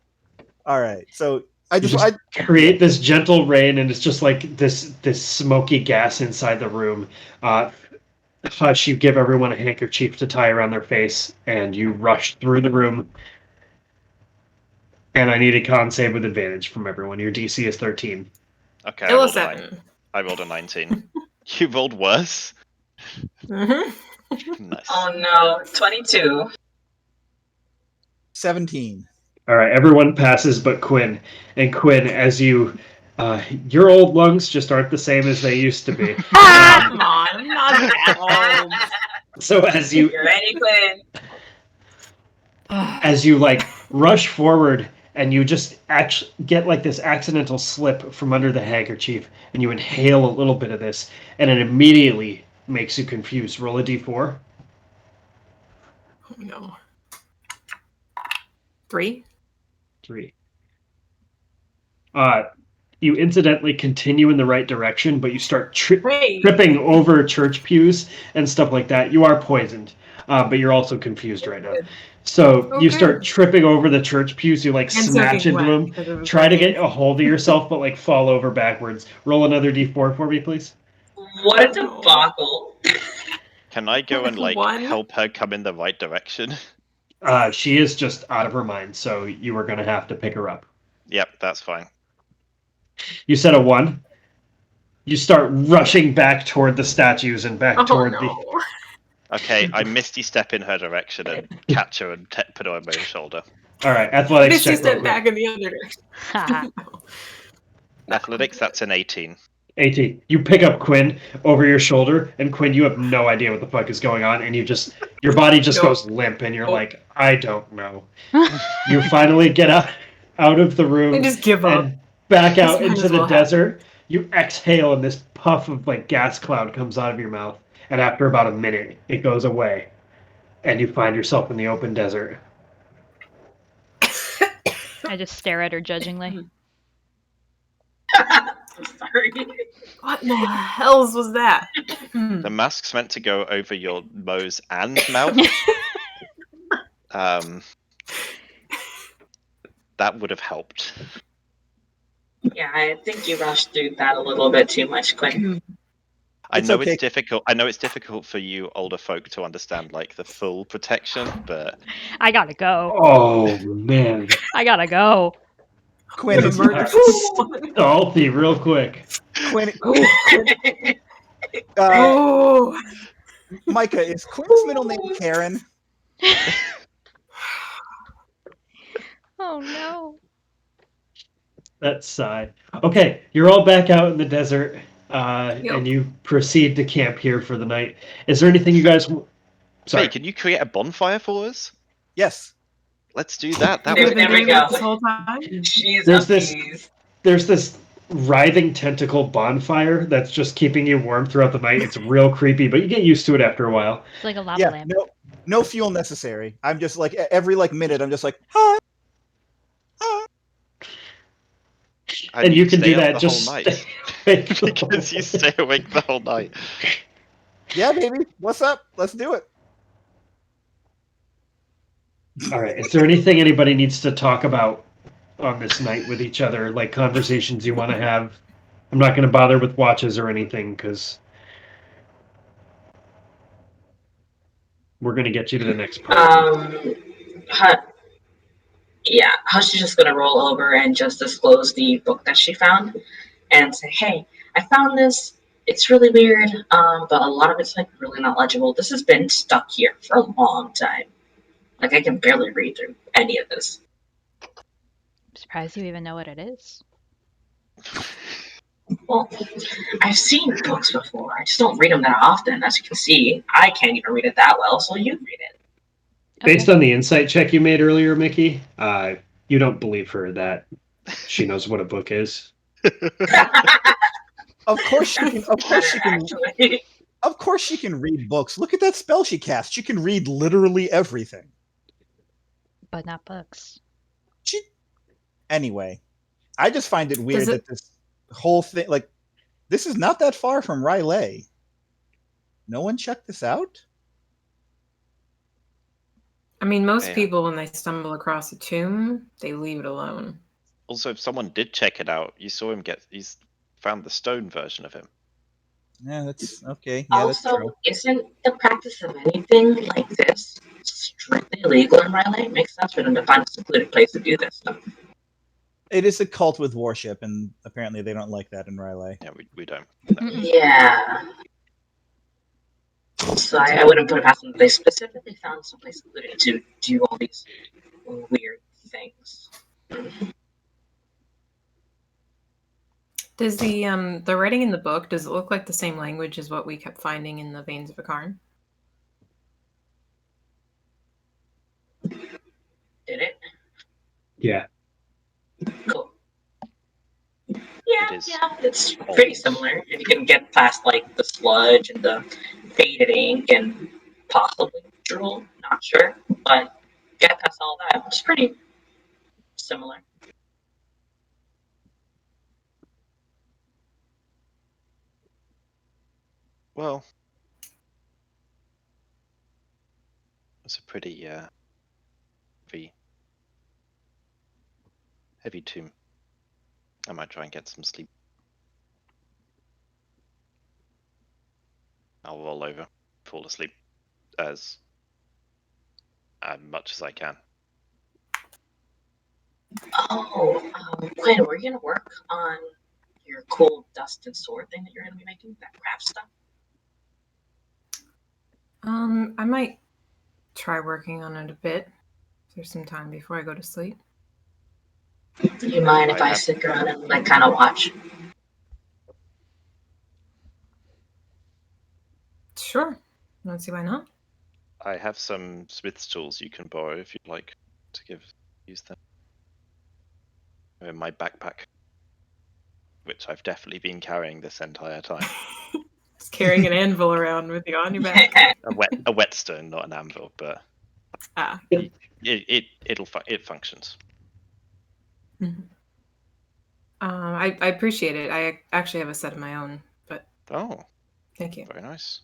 All right. So I You just, just create this gentle rain, and it's just like this smoky gas inside the room. Hush, you give everyone a handkerchief to tie around their face, and you rush through the room. And I need a con save with advantage from everyone. Your DC is 13. Okay, It was 7. I rolled a 19. You rolled worse. Mm-hmm. Nice. Oh no, 22. 17. All right, everyone passes but Quinn. And Quinn, as you, your old lungs just aren't the same as they used to be. Come on, I'm not that old. So You're ready, Quinn. as you like rush forward and you just actually get like this accidental slip from under the handkerchief, and you inhale a little bit of this, and it immediately makes you confused. Roll a d4. Oh no. 3. 3. You incidentally continue in the right direction, but you start Hey. tripping over church pews and stuff like that. You are poisoned, but you're also confused right now. So you start tripping over the church pews. You like And smash soaking into wet them. because it was Try to raining. get a hold of yourself, but like fall over backwards. Roll another d4 for me, please. What a Oh, no. debacle. Can I go and like 1. help her come in the right direction? She is just out of her mind, so you are going to have to pick her up. Yep, that's fine. You said a 1. You start rushing back toward the statues and back Oh toward no. Okay, I misty step in her direction and catch her and put her on my shoulder. All right, athletics Misty check. real stepped quick. back in the other direction. Haha. Athletics, that's an 18. 18. You pick up Quinn over your shoulder, and Quinn, you have no idea what the fuck is going on, and your body just Nope. goes limp, and you're Nope. like, I don't know. You finally get out of the room I just give up. and back out This might into as the well desert. You exhale, and this puff of like gas cloud comes out of your mouth, and after about a minute, it goes away, and you find yourself in the open desert. I just stare at her judgingly. I'm sorry. What in the hells was that? The mask's meant to go over your nose and mouth. That would have helped. Yeah, I think you rushed through that a little bit too much, Quinn. I It's know okay. it's difficult. I know it's difficult for you older folk to understand like the full protection, but I gotta go. Oh man, I gotta go. Quinn, The is, murder salty real quick. Quinn, Oh. Micah, is Quinn's middle name Karen? Oh no. That sigh. Okay, you're all back out in the desert, Yep. and you proceed to camp here for the night. Is there anything you guys? Sorry. Hey, can you create a bonfire for us? Yes. Let's do that. That There- would You've been there we doing go. that this whole time? She's There's appeased. There's this writhing tentacle bonfire that's just keeping you warm throughout the night. It's real creepy, but you get used to it after a while. It's like a lava Yeah. lamp. No fuel necessary. I'm just like every like minute. I'm just like, hi. And you can stay do up that the just whole night because you stay awake the whole night. Yeah, baby. What's up? Let's do it. All right. Is there anything anybody needs to talk about on this night with each other, like conversations you want to have? I'm not going to bother with watches or anything because we're going to get you to the next party. Yeah, Hush is just gonna roll over and just disclose the book that she found, and say, "Hey, I found this. It's really weird, but a lot of it's like really not legible. This has been stuck here for a long time. Like I can barely read through any of this." I'm surprised you even know what it is. Well, I've seen books before. I just don't read them that often. As you can see, I can't even read it that well, so you read it. Based on the insight check you made earlier, Mickey, you don't believe her that she knows what a book is. Of course she can. Of course she can. Actually. Of course she can read books. Look at that spell she cast. She can read literally everything. But not books. Anyway, I just find it weird Does it- that this whole thing, like, this is not that far from Rylay. No one checked this out? I mean, most Yeah. people, when they stumble across a tomb, they leave it alone. Also, if someone did check it out, you saw him he's found the stone version of him. Yeah, that's okay. Yeah, that's Also, true. isn't the practice of anything like this strictly illegal in Riley? It makes sense for them to find a secluded place to do this stuff. It is a cult with worship, and apparently they don't like that in R'lyeh. Yeah, we don't. No. Yeah. So I wouldn't put it past them. They specifically found someplace secluded to do all these weird things. Does the writing in the book, does it look like the same language as what we kept finding in the veins of Akarn? Did it? Yeah. Cool. Yeah, It is it's pretty similar. If you can get past like the sludge and the faded ink and possibly drool, not sure, but get past all that, it's pretty similar. Well, it's a pretty heavy tomb. I might try and get some sleep. I'll roll over, fall asleep as much as I can. Oh, Quinn, were you gonna work on your cool dust and sword thing that you're gonna be making? That craft stuff? I might try working on it a bit. There's some time before I go to sleep. Do you mind if I I have- stick around and like kind of watch? Sure. I don't see why not. I have some smith's tools you can borrow if you'd like to use them. They're in my backpack, which I've definitely been carrying this entire time. Just carrying an anvil around with you on your back. A whetstone, not an anvil, but Ah. it functions. Mhm. I appreciate it. I actually have a set of my own, but Oh, thank you. very nice.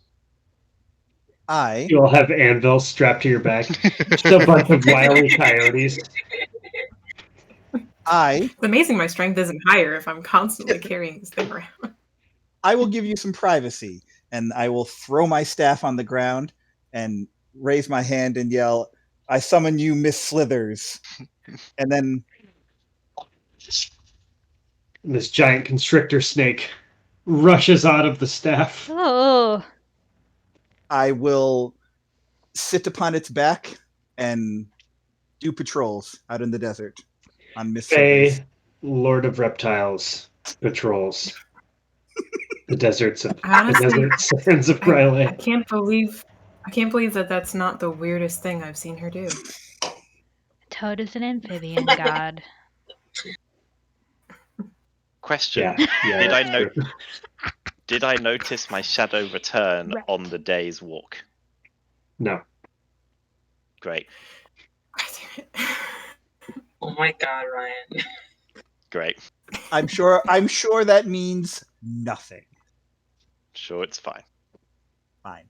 You all have anvils strapped to your back. Just a bunch of wily coyotes. It's amazing my strength isn't higher if I'm constantly carrying this thing around. I will give you some privacy, and I will throw my staff on the ground and raise my hand and yell, "I summon you, Miss Slithers." And then This giant constrictor snake rushes out of the staff. Oh, I will sit upon its back and do patrols out in the desert on Miss Slithers. Faye, Lord of Reptiles, patrols the deserts of Honestly, the desert sands of I R'lyeh. can't believe that that's not the weirdest thing I've seen her do. Toad is an amphibian god. Question: Yeah, Did I that's note? true. Did I notice my shadow return Right. on the day's walk? No. Great, Oh my god, Ryan. great. I'm sure that means nothing. Sure, it's fine. Fine.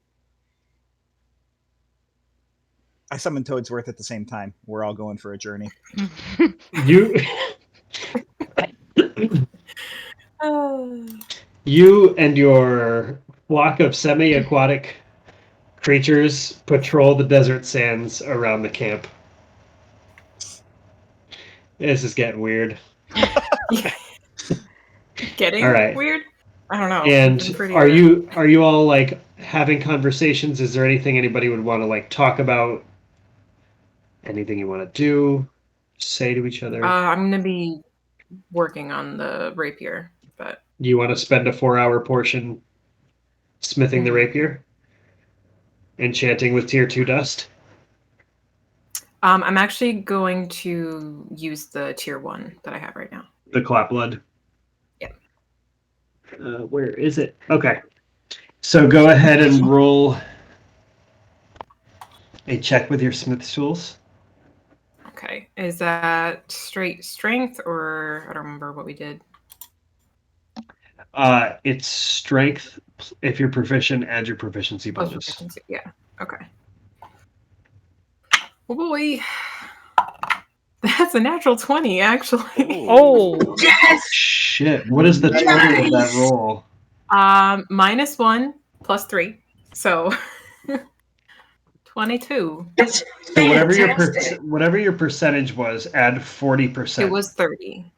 I summon Toadsworth at the same time. We're all going for a journey. You Oh. you and your flock of semi-aquatic creatures patrol the desert sands around the camp. This is getting weird. Getting All right. weird? I don't know. And It's been pretty, are you all like having conversations? Is there anything anybody would want to like talk about? Anything you want to do? Say to each other? I'm gonna be working on the rapier, but You want to spend a 4-hour portion smithing the rapier? Enchanting with tier 2 dust? I'm actually going to use the tier 1 that I have right now. The clap blood? Yeah. Where is it? Okay. So go ahead and roll a check with your smith's tools. Okay. Is that straight strength or I don't remember what we did? It's strength. If you're proficient, add your proficiency Plus bonus. proficiency. Yeah. Okay. Oh boy. That's a natural 20, actually. Oh, Yes! Shit! What is the total of that Nice! roll? -1 plus 3. So 22. That's So fantastic. whatever your percentage was, add 40%. It was 30.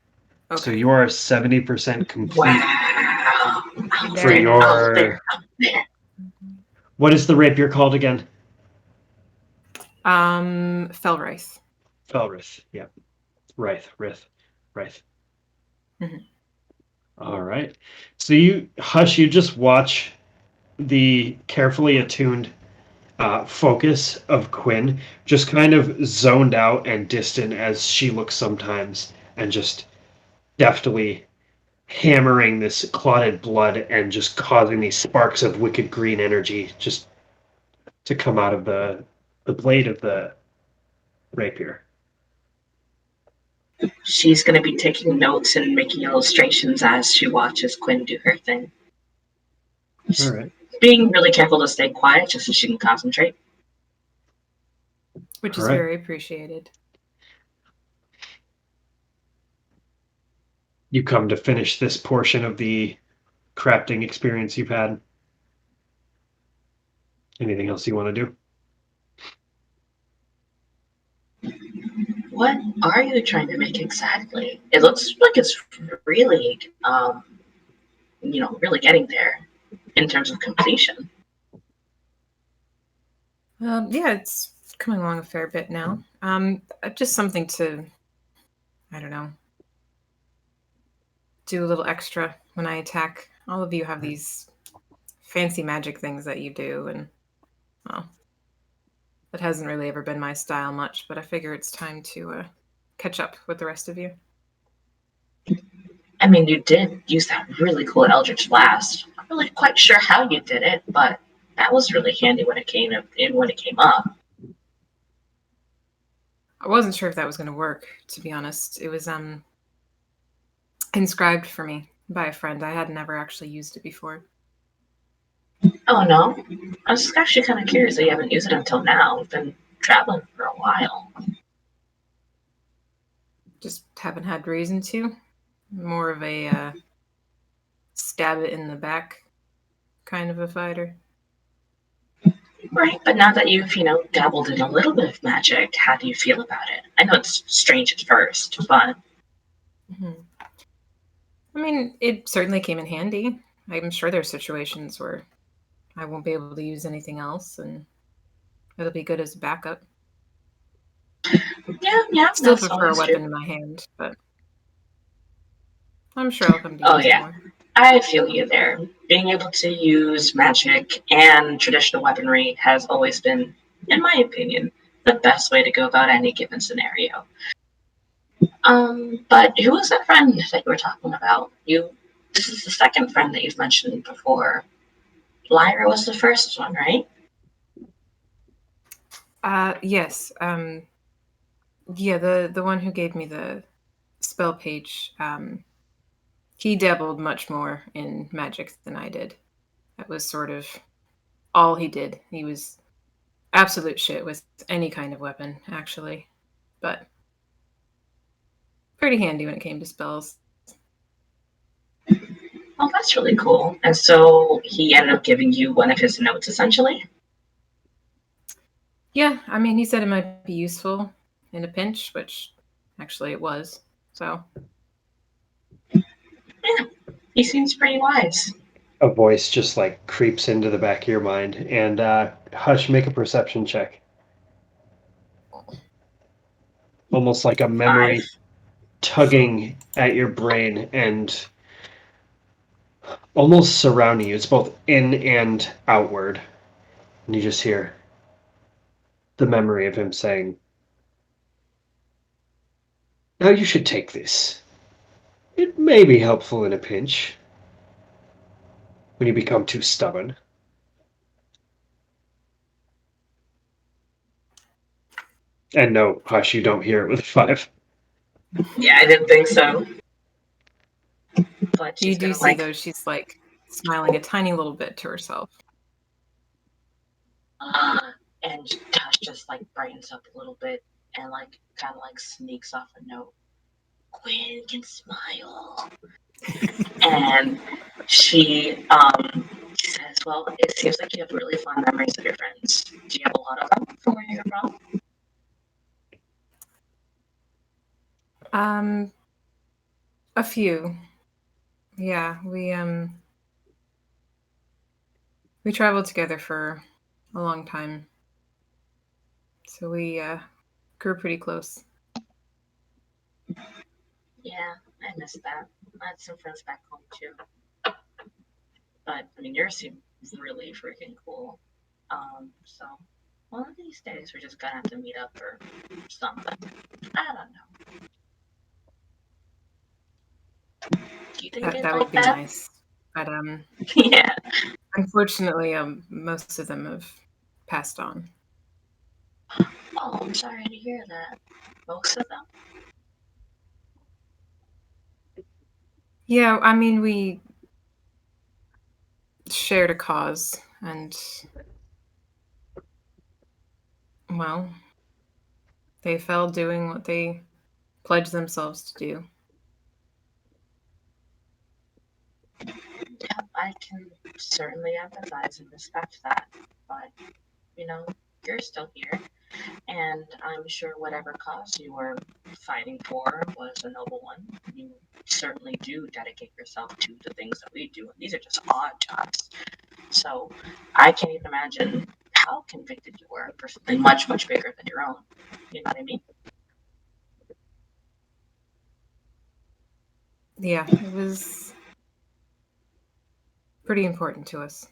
So Okay. you are 70% complete Wow. Out for very there, out nice. there, your. out there. What is the rapier called again? Felrice. Felrith. Yeah. Wraith. Mhm. All right. So you just watch the carefully attuned focus of Quinn just kind of zoned out and distant as she looks sometimes and just deftly hammering this clotted blood and just causing these sparks of wicked green energy just to come out of the blade of the rapier. She's going to be taking notes and making illustrations as she watches Quinn do her thing. All right. Being really careful to stay quiet just so she can concentrate. Which All is right. very appreciated. You come to finish this portion of the crafting experience you've had. Anything else you want to do? What are you trying to make exactly? It looks like it's really, really getting there in terms of completion. Yeah, it's coming along a fair bit now. Just something to, I don't know, do a little extra when I attack. All of you have these fancy magic things that you do, and well, that hasn't really ever been my style much. But I figure it's time to catch up with the rest of you. I mean, you did use that really cool Eldritch Blast. I'm not really quite sure how you did it, but that was really handy when it came up. I wasn't sure if that was going to work, to be honest. It was inscribed for me by a friend. I had never actually used it before. Oh no, I was actually kind of curious that you haven't used it until now. We've been traveling for a while. Just haven't had reason to. More of a stab it in the back kind of a fighter. Right, but now that you've, dabbled in a little bit of magic, how do you feel about it? I know it's strange at first, but Mm-hmm. I mean, it certainly came in handy. I'm sure there's situations where I won't be able to use anything else, and it'll be good as a backup. yeah, Still that's prefer a always weapon true. in my hand, but I'm sure I'll come to Oh use it yeah, more. I feel you there. Being able to use magic and traditional weaponry has always been, in my opinion, the best way to go about any given scenario. But who was that friend that you were talking about? This is the second friend that you've mentioned before. Lyra was the first one, right? Yes. Yeah, the one who gave me the spell page. He dabbled much more in magic than I did. That was sort of all he did. He was absolute shit with any kind of weapon, actually, but pretty handy when it came to spells. Oh, that's really cool. And so he ended up giving you one of his notes, essentially? Yeah, I mean, he said it might be useful in a pinch, which actually it was. So, Yeah, he seems pretty wise. A voice just like creeps into the back of your mind, and Hush, make a perception check. Almost like a 5. memory tugging at your brain and almost surrounding you. It's both in and outward. And you just hear the memory of him saying, "Now you should take this. It may be helpful in a pinch when you become too stubborn." And no, Hush, you don't hear it with a 5. Yeah, I didn't think so. but You she's do gonna see, though, she's like smiling a tiny little bit to herself. and Tash just like brightens up a little bit and like kind of like sneaks off a note. Gwen can smile. And she says, well, it seems like you have really fond memories of your friends. Do you have a lot of them from where you're from? A few. Yeah, we traveled together for a long time. So we grew pretty close. Yeah, I miss that. I had some friends back home too. But I mean, yours seem really freaking cool. So one of these days we're just gonna have to meet up or something. I don't know. Do you think That it's that would like be that? nice. But Yeah. unfortunately, most of them have passed on. Oh, I'm sorry to hear that. Most of them. Yeah, I mean, we shared a cause, and well, they fell doing what they pledged themselves to do. Yeah, I can certainly empathize and respect that. But you know, you're still here, and I'm sure whatever cause you were fighting for was a noble one. You certainly do dedicate yourself to the things that we do, and these are just odd jobs. So I can't even imagine how convicted you were for something much, much bigger than your own. You know what I mean? Yeah, it was pretty important to us.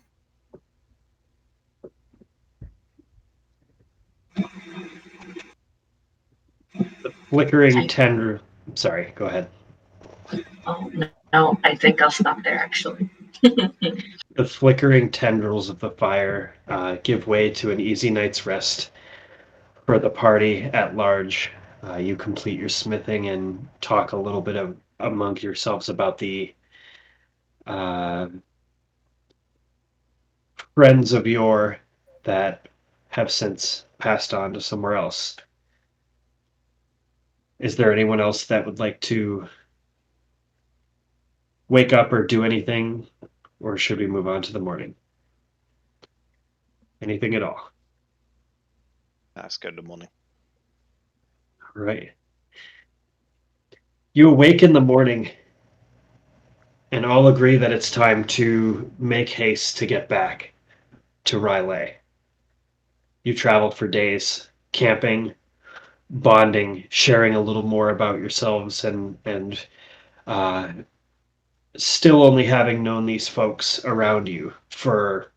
The flickering I, tender. Sorry, go ahead. oh, no, I think I'll stop there actually. The flickering tendrils of the fire give way to an easy night's rest for the party at large. You complete your smithing and talk a little bit among yourselves about the uh, friends of yore that have since passed on to somewhere else. Is there anyone else that would like to wake up or do anything, or should we move on to the morning? Anything at all? That's good in the morning. All right. You awake in the morning and all agree that it's time to make haste to get back to Rylay. You traveled for days, camping, bonding, sharing a little more about yourselves, and uh, still only having known these folks around you for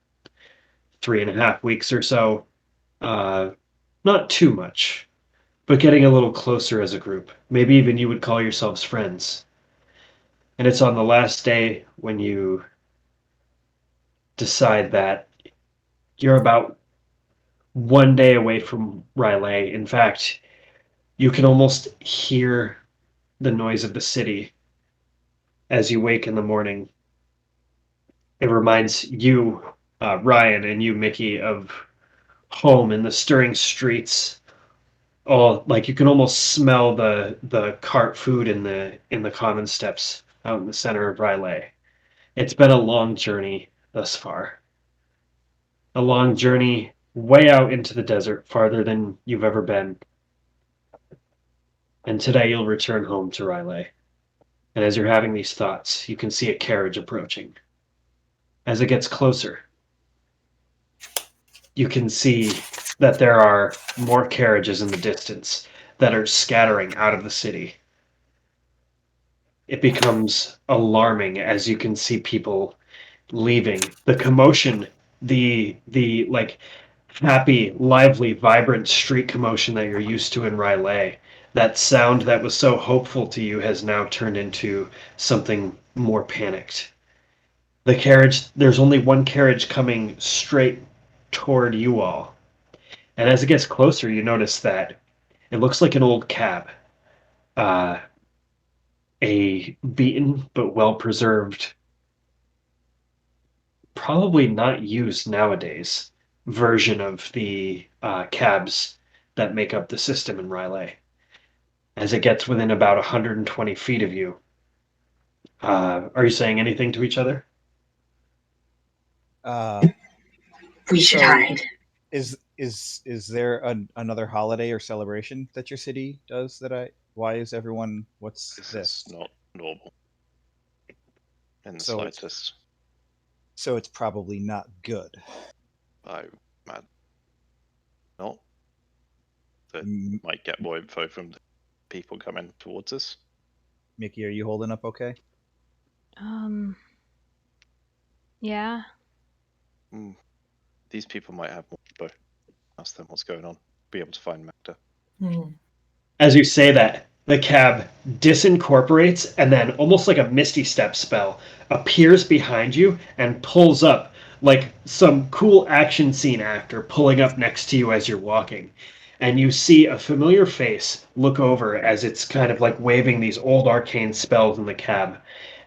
3.5 weeks or so. Uh, Not too much, but getting a little closer as a group. Maybe even you would call yourselves friends. And it's on the last day when you decide that you're about one day away from Rylay. In fact, you can almost hear the noise of the city as you wake in the morning. It reminds you, Ryan, and you, Mickey, of home and the stirring streets. Oh, like you can almost smell the cart food in the common steps out in the center of Rylay. It's been a long journey thus far. A long journey way out into the desert, farther than you've ever been. And today you'll return home to Rylay. And as you're having these thoughts, you can see a carriage approaching. As it gets closer, you can see that there are more carriages in the distance that are scattering out of the city. It becomes alarming as you can see people leaving. The commotion, the like happy, lively, vibrant street commotion that you're used to in Rylay, that sound that was so hopeful to you has now turned into something more panicked. The carriage, there's only one carriage coming straight toward you all. And as it gets closer, you notice that it looks like an old cab. Uh, a beaten but well preserved, probably not used nowadays, version of the cabs that make up the system in Raleigh. As it gets within about 120 feet of you, are you saying anything to each other? Uh, We should so hide. is there another holiday or celebration that your city does that I? Why is everyone? What's This is this? not normal in the So it's slightest. so it's probably not good. I mad not that M- might get more info from the people coming towards us. Mickey, are you holding up okay? Yeah. Hmm. These people might have more info. Ask them what's going on. Be able to find Magda. Mhm. As you say that, the cab disincorporates and then, almost like a Misty Step spell, appears behind you and pulls up like some cool action scene actor pulling up next to you as you're walking. And you see a familiar face look over as it's kind of like waving these old arcane spells in the cab.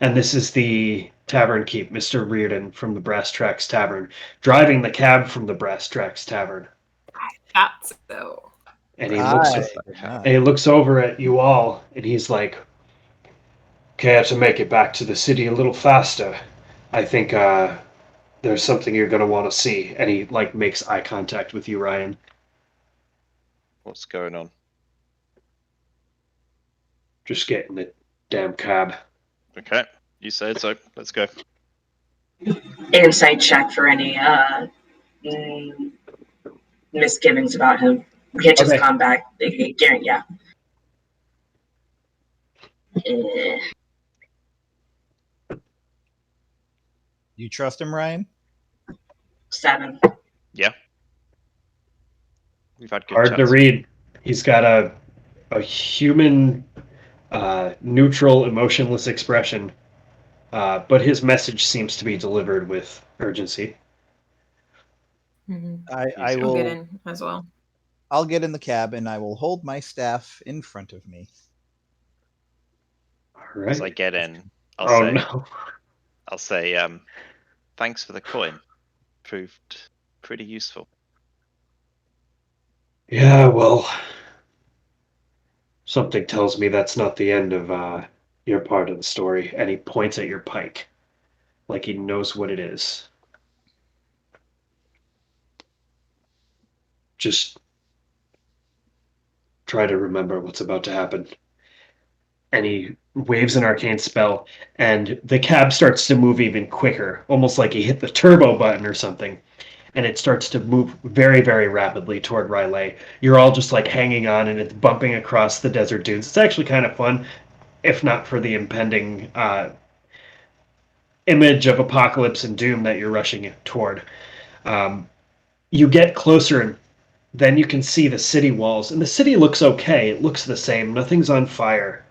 And this is the tavern keep, Mr. Reardon from the Brass Tracks Tavern, driving the cab from the Brass Tracks Tavern. Thought so. And he looks I Brass did and not. he looks over at you all and he's like, care to make it back to the city a little faster? I think there's something you're going to want to see. And he like makes eye contact with you, Ryan. What's going on? Just get in the damn cab. Okay, you said so. Let's go. Insight check for any mm, misgivings about him. Hit his Okay. combat. Yeah. Eh, You trust him, Ryan? 7. Yeah. We've had good Hard to chats. read. He's got a human, neutral, emotionless expression, but his message seems to be delivered with urgency. Mhm. I Easy. I'll get will. in as well. I'll get in the cab and I will hold my staff in front of me. All As I right. get in, I'll Oh say, no. thanks for the coin. Proved pretty useful. Yeah, well, something tells me that's not the end of your part of the story. And he points at your pike like he knows what it is. Just try to remember what's about to happen. And he waves an arcane spell, and the cab starts to move even quicker, almost like he hit the turbo button or something. And it starts to move very, very rapidly toward Rylay. You're all just like hanging on, and it's bumping across the desert dunes. It's actually kind of fun, if not for the impending image of apocalypse and doom that you're rushing toward. Um, you get closer, and then you can see the city walls. And the city looks okay. It looks the same. Nothing's on fire,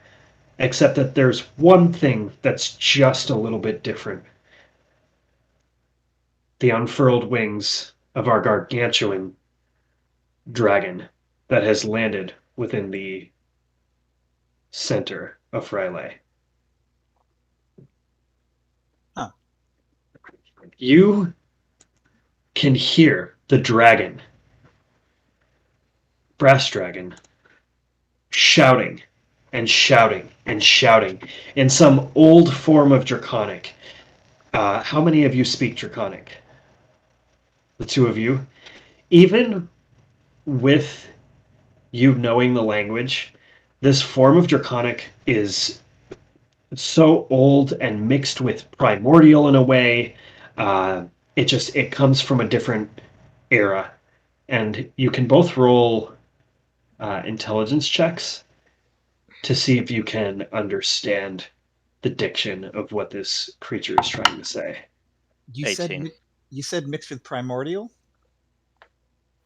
except that there's one thing that's just a little bit different. The unfurled wings of our gargantuan dragon that has landed within the center of Rylay. Huh. You can hear the dragon, Brass Dragon, shouting and shouting and shouting in some old form of Draconic. How many of you speak Draconic? The two of you? Even with you knowing the language, this form of Draconic is so old and mixed with primordial in a way. It comes from a different era, and you can both roll intelligence checks to see if you can understand the diction of what this creature is trying to say. You 18. said mixed with primordial?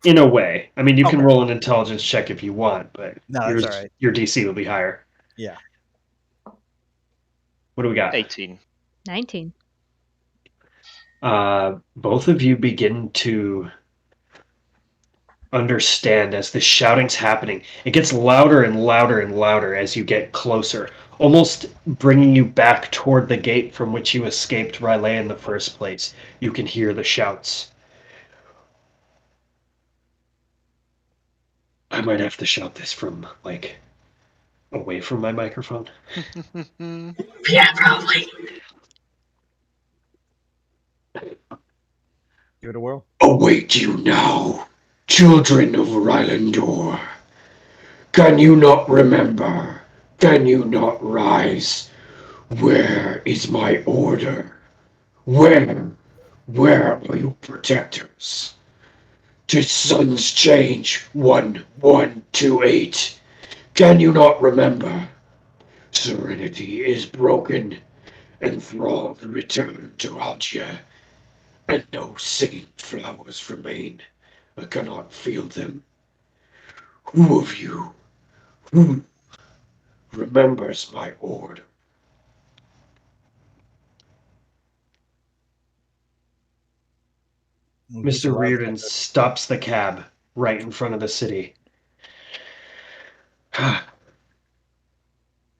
In a way, I mean, you can Okay. roll an intelligence check if you want, but No, that's all right. your DC will be higher. Yeah. What do we got? 18. 19. Both of you begin to understand as the shouting's happening. It gets louder and louder and louder as you get closer. almost bringing you back toward the gate from which you escaped Riley in the first place. You can hear the shouts. I might have to shout this from, like, away from my microphone. Yeah, probably. Give it a whirl. Await you now, children of Rylandor. Can you not remember? Can you not rise? Where is my order? Where are your protectors? To Sunschange 1128. Can you not remember? Serenity is broken, and thralls return to Algia, and no singing flowers remain. I cannot feel them. Who of you, who remembers my order? Mr. Reardon stops the cab right in front of the city. I'm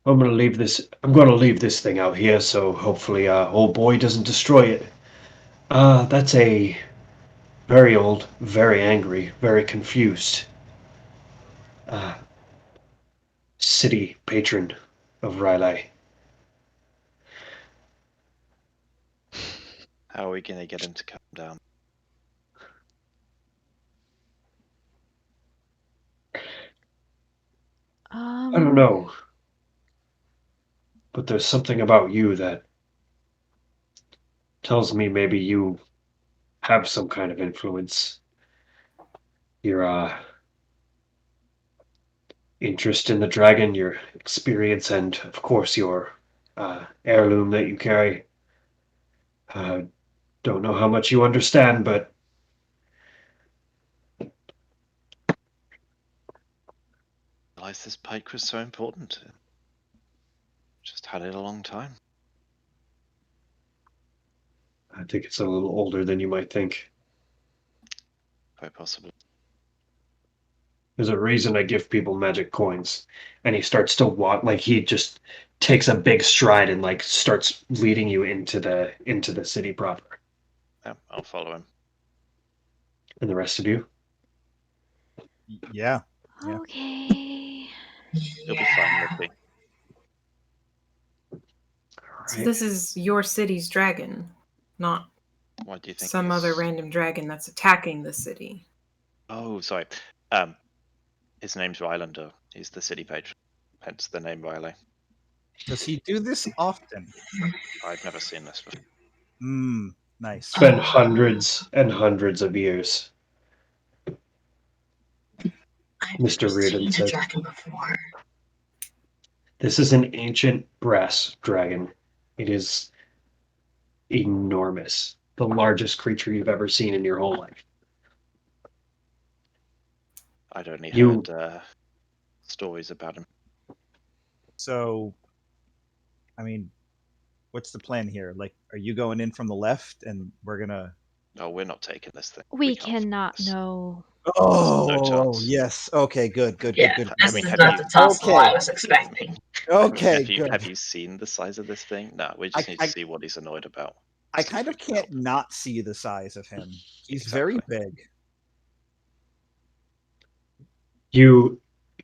gonna leave this thing out here, so hopefully old boy doesn't destroy it. That's a very old, very angry, very confused city patron of Riley. How are we gonna get him to calm down? I don't know, but there's something about you that tells me maybe you have some kind of influence. Your interest in the dragon, your experience, and of course your heirloom that you carry. Don't know how much you understand, but I realized this pike was so important. Just had it a long time. I think it's a little older than you might think. Quite possibly. There's a reason I give people magic coins. And he starts to walk, like he just takes a big stride and like starts leading you into the city proper. Yeah, I'll follow him. And the rest of you? Yeah. Okay. You'll be fine, Nippy. So this is your city's dragon, not Why do you think some other random dragon that's attacking the city. Oh, sorry. His name's Rylander. He's the city patron. Hence the name Riley. Does he do this often? I've never seen this before. Nice. It's been hundreds and hundreds of years. I've Mr. never Reardon seen a says. dragon before. This is an ancient brass dragon. It is enormous. The largest creature you've ever seen in your whole life. I'd only You- heard stories about him. So, I mean, what's the plan here? Like, are you going in from the left, and we're gonna? Oh, we're not taking this thing. We can't afford cannot this. know. No chance. Yes. Okay. Good. Yeah, Good. this mean, is have not you- the tussle I Okay. was expecting. Okay. Have Good. you seen the size of this thing? No, we just need to see what he's annoyed about. I See if kind we of can can't help. not see the size of him. He's very Exactly. big. You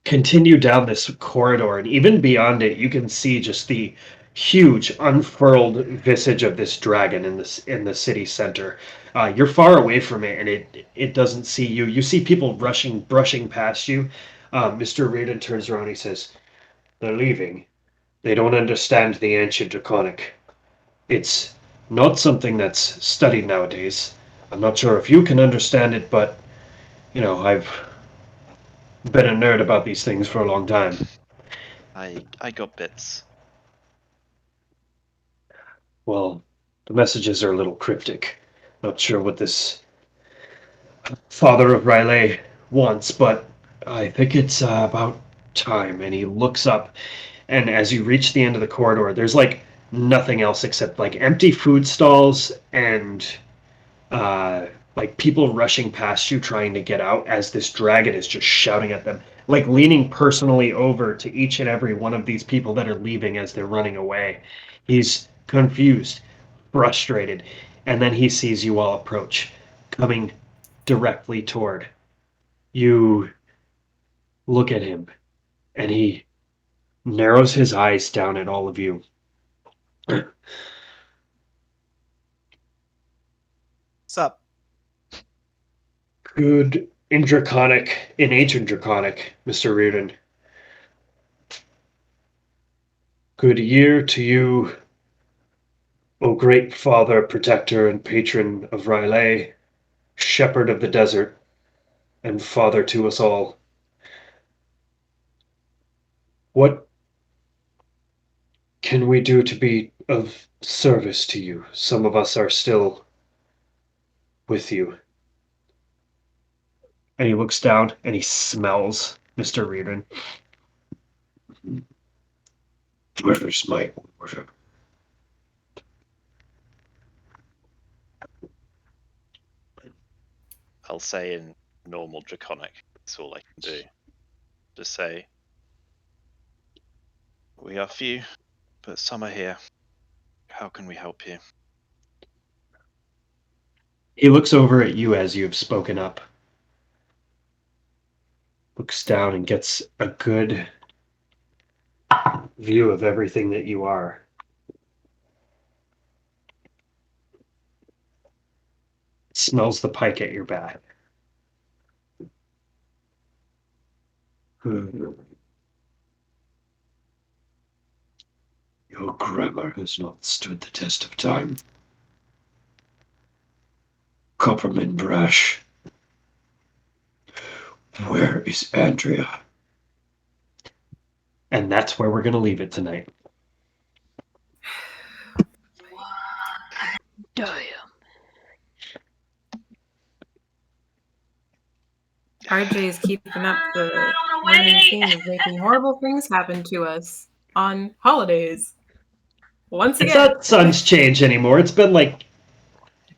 continue down this corridor, and even beyond it, you can see just the huge unfurled visage of this dragon in the city center. You're far away from it, and it doesn't see you. You see people brushing past you. Mr. Reardon turns around. He says, "They're leaving. They don't understand the ancient draconic. It's not something that's studied nowadays. I'm not sure if you can understand it, but I've been a nerd about these things for a long time." I got bits. Well, the messages are a little cryptic. Not sure what this father of Riley wants, but I think it's about time. And he looks up, and as you reach the end of the corridor, there's like nothing else except like empty food stalls and like people rushing past you trying to get out as this dragon is just shouting at them. like leaning personally over to each and every one of these people that are leaving as they're running away. He's confused, frustrated, and then he sees you all approach, coming directly toward. You look at him, and he narrows his eyes down at all of you. What's up? Good in ancient Draconic, Mr. Reardon. Good year to you, O great father, protector, and patron of R'lyeh, shepherd of the desert, and father to us all. What can we do to be of service to you? Some of us are still with you. And he looks down and he smells Mr. Reardon. Where's my order? I'll say in normal Draconic. That's all I can do. Just say, we are few, but some are here. How can we help you? He looks over at you as you have spoken up. Looks down and gets a good view of everything that you are. Smells the pike at your back. Your grammar has not stood the test of time. Copperman Brash. Where is Andrea? And that's where we're going to leave it tonight. Damn. RJ is keeping up the running theme of making horrible things happen to us on holidays. Once It's again. not Sunschange anymore. It's been like...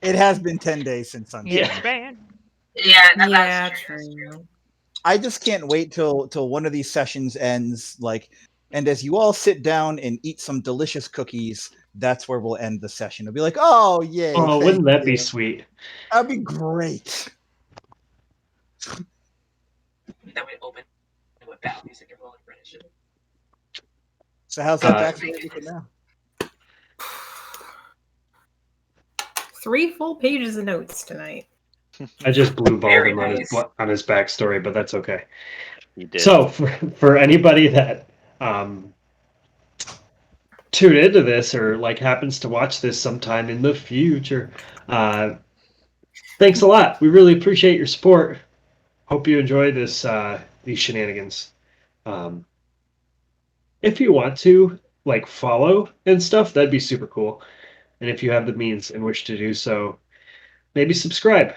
It has been 10 days since Sunschange. Yes, man. Yeah, Yeah, that's true. I just can't wait till one of these sessions ends. And as you all sit down and eat some delicious cookies, that's where we'll end the session. It'll be like, oh yay! Oh, wouldn't that be sweet? That'd be great. That we open with battle music and rolling for initiative. So how's that backstory for now? 3 full pages of notes tonight. I just blue balled Very him nice. on his backstory, but that's okay. You did. So for anybody that tuned into this or like happens to watch this sometime in the future, thanks a lot. We really appreciate your support. Hope you enjoy this these shenanigans. If you want to like follow and stuff, that'd be super cool. And if you have the means and wish to do so, maybe subscribe.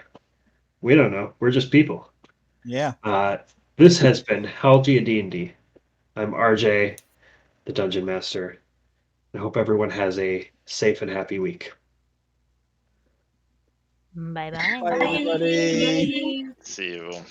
We don't know. We're just people. Yeah. This has been Halgia D&D. I'm RJ, the Dungeon Master. I hope everyone has a safe and happy week. Bye-bye. Bye, everybody. See you all.